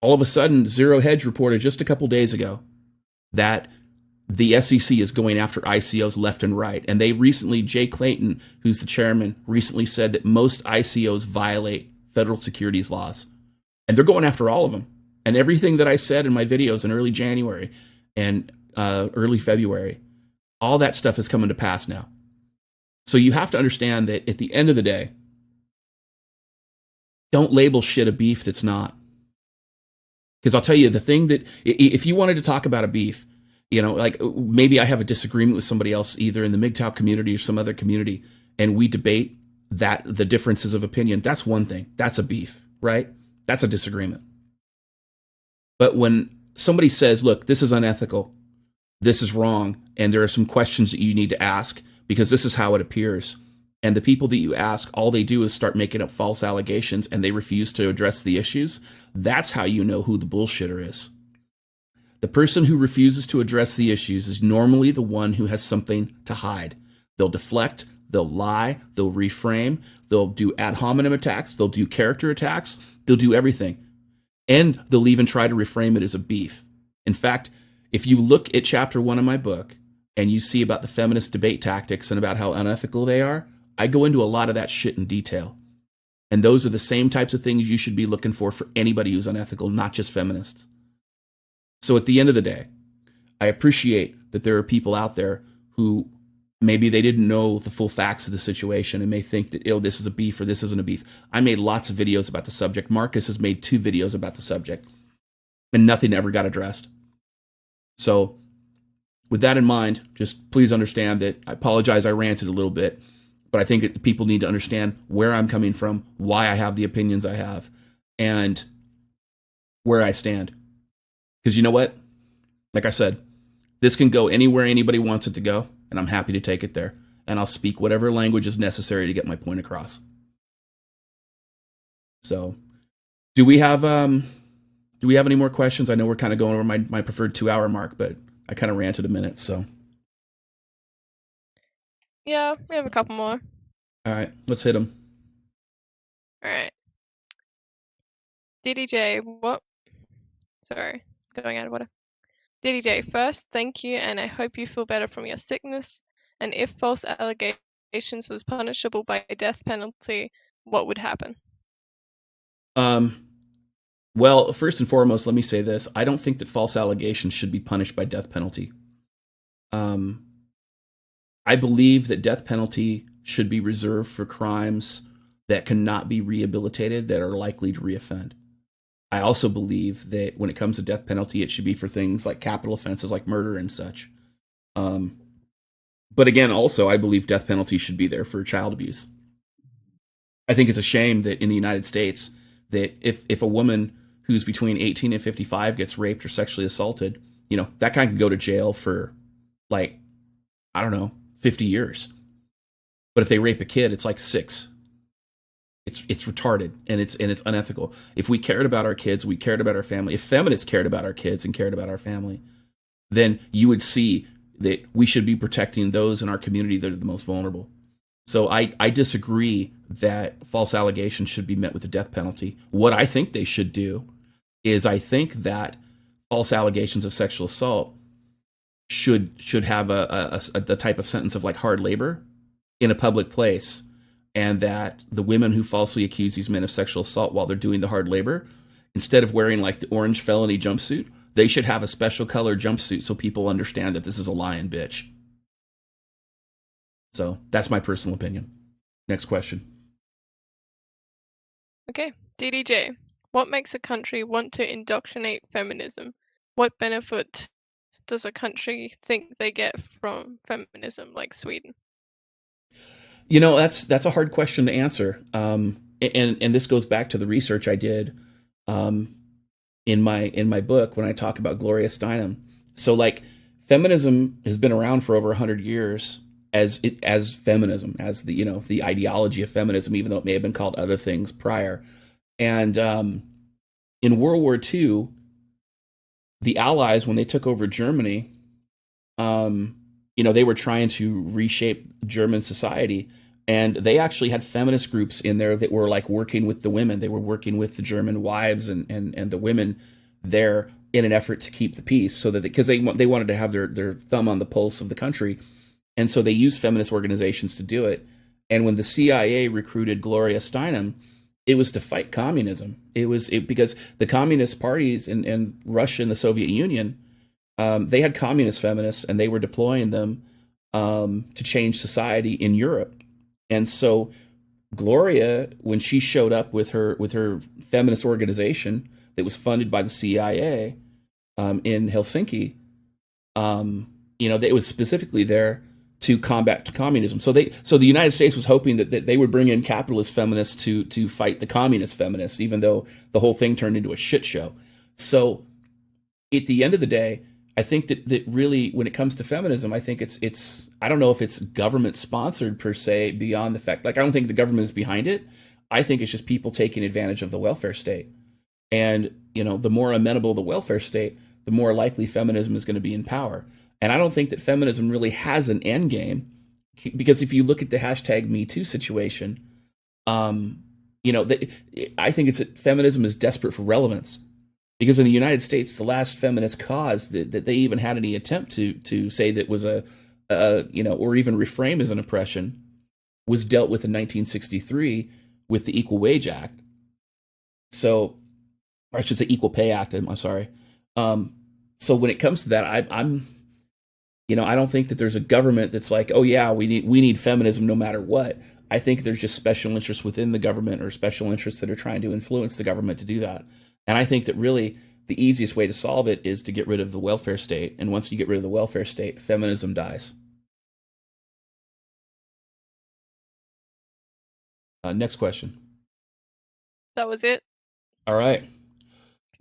all of a sudden, Zero Hedge reported just a couple days ago that the SEC is going after ICOs left and right. And they recently, Jay Clayton, who's the chairman, recently said that most ICOs violate federal securities laws. And they're going after all of them. And everything that I said in my videos in early January and early February, all that stuff is coming to pass now. So you have to understand that at the end of the day, don't label shit a beef that's not. Because I'll tell you, the thing that, if you wanted to talk about a beef, you know, like maybe I have a disagreement with somebody else, either in the MGTOW community or some other community, and we debate that the differences of opinion, that's one thing. That's a beef, right? That's a disagreement. But when somebody says, look, this is unethical, this is wrong, and there are some questions that you need to ask because this is how it appears, and the people that you ask, all they do is start making up false allegations and they refuse to address the issues, that's how you know who the bullshitter is. The person who refuses to address the issues is normally the one who has something to hide. They'll deflect, they'll lie, they'll reframe, they'll do ad hominem attacks, they'll do character attacks, they'll do everything. And they'll even try to reframe it as a beef. In fact, if you look at chapter 1 of my book and you see about the feminist debate tactics and about how unethical they are, I go into a lot of that shit in detail. And those are the same types of things you should be looking for anybody who's unethical, not just feminists. So at the end of the day, I appreciate that there are people out there who maybe they didn't know the full facts of the situation and may think that, oh, this is a beef or this isn't a beef. I made lots of videos about the subject. Marcus has made 2 videos about the subject, and nothing ever got addressed. So with that in mind, just please understand that I apologize I ranted a little bit, but I think that people need to understand where I'm coming from, why I have the opinions I have, and where I stand. Because you know what? Like I said, this can go anywhere anybody wants it to go, and I'm happy to take it there. And I'll speak whatever language is necessary to get my point across. So, do we have any more questions? I know we're kind of going over my preferred 2-hour mark, but I kind of ranted a minute, so. Yeah, we have a couple more. All right, let's hit them. All right. DDJ, what? Sorry, going out of order. DDJ, first, thank you, and I hope you feel better from your sickness. And if false allegations was punishable by a death penalty, what would happen? Well, first and foremost, let me say this. I don't think that false allegations should be punished by death penalty. I believe that death penalty should be reserved for crimes that cannot be rehabilitated, that are likely to reoffend. I also believe that when it comes to death penalty, it should be for things like capital offenses like murder and such. But again, also, I believe death penalty should be there for child abuse. I think it's a shame that in the United States, that if a woman who's between 18 and 55 gets raped or sexually assaulted, you know, that guy can go to jail for, like, I don't know, 50 years. But if they rape a kid, it's like 6. It's retarded, and it's unethical. If we cared about our kids, we cared about our family. If feminists cared about our kids and cared about our family, then you would see that we should be protecting those in our community that are the most vulnerable. So I disagree that false allegations should be met with the death penalty. What I think they should do is I think that false allegations of sexual assault should have a type of sentence of like hard labor in a public place, and that the women who falsely accuse these men of sexual assault while they're doing the hard labor, instead of wearing like the orange felony jumpsuit, they should have a special color jumpsuit so people understand that this is a lying bitch. So that's my personal opinion. Next question. Okay, DDJ, what makes a country want to indoctrinate feminism? What benefit does a country think they get from feminism, like Sweden? You know, that's a hard question to answer. And this goes back to the research I did in my book when I talk about Gloria Steinem. So like feminism has been around for over 100 years as feminism, as the ideology of feminism, even though it may have been called other things prior. And in World War II, the Allies, when they took over Germany, they were trying to reshape German society, and they actually had feminist groups in there that were like working with the women. They were working with the German wives and the women there in an effort to keep the peace, so that because they wanted to have their thumb on the pulse of the country, and so they used feminist organizations to do it. And when the CIA recruited Gloria Steinem, it was to fight communism. It was because the communist parties in Russia and the Soviet Union, they had communist feminists, and they were deploying them to change society in Europe. And so Gloria, when she showed up with her feminist organization that was funded by the CIA in Helsinki, it was specifically there to combat communism. So the United States was hoping that they would bring in capitalist feminists to fight the communist feminists, even though the whole thing turned into a shit show. So at the end of the day, I think that really, when it comes to feminism, I think it's I don't know if it's government sponsored per se, beyond the fact, like, I don't think the government is behind it. I think it's just people taking advantage of the welfare state. And, the more amenable the welfare state, the more likely feminism is going to be in power. And I don't think that feminism really has an end game, because if you look at the hashtag Me Too situation, you know, I think feminism is desperate for relevance, because in the United States, the last feminist cause that they even had any attempt to say that was you know, or even reframe as an oppression, was dealt with in 1963 with the Equal Wage Act. So, or I should say Equal Pay Act. I'm sorry. So when it comes to that, I'm, you know, I don't think that there's a government that's like, oh yeah, we need feminism no matter what. I think there's just special interests within the government, or special interests that are trying to influence the government to do that. And I think that really the easiest way to solve it is to get rid of the welfare state. And once you get rid of the welfare state, feminism dies. Next question. That was it. All right.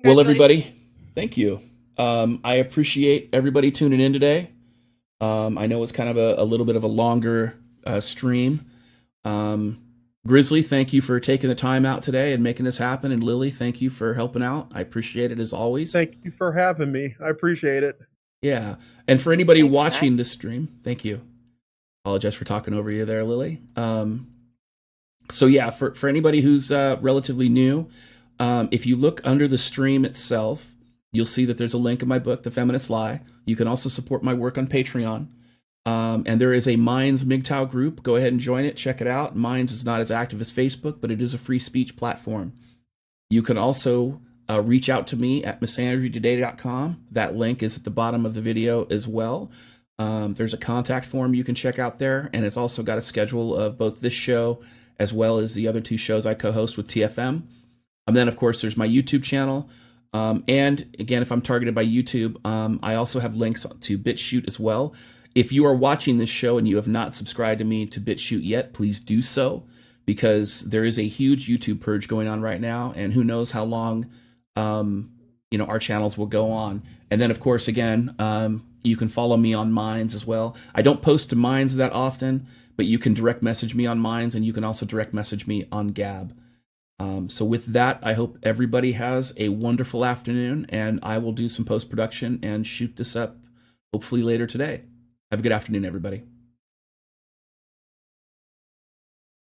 Well, everybody, Congratulations. thank you. I appreciate everybody tuning in today. I know it's kind of a little bit of a longer stream. Grizzly, thank you for taking the time out today and making this happen. And Lily, thank you for helping out. I appreciate it as always. Thank you for having me. I appreciate it. Yeah. And for anybody Thanks, watching this stream, thank you. Apologize for talking over you there, Lily. So yeah, for anybody who's relatively new, if you look under the stream itself, you'll see that there's a link in my book, The Feminist Lie. You can also support my work on Patreon. And there is a Minds MGTOW group. Go ahead and join it. Check it out. Minds is not as active as Facebook, but it is a free speech platform. You can also reach out to me at missandrewtoday.com. That link is at the bottom of the video as well. There's a contact form you can check out there, and it's also got a schedule of both this show as well as the other two shows I co-host with TFM. And then, of course, there's my YouTube channel. And again, if I'm targeted by YouTube, I also have links to Bitchute as well. If you are watching this show and you have not subscribed to me to Bitchute yet, please do so, because there is a huge YouTube purge going on right now, and who knows how long you know, our channels will go on. And then, of course, again, you can follow me on Minds as well. I don't post to Minds that often, but you can direct message me on Minds, and you can also direct message me on Gab. So with that, I hope everybody has a wonderful afternoon, and I will do some post-production and shoot this up hopefully later today. Have a good afternoon, everybody.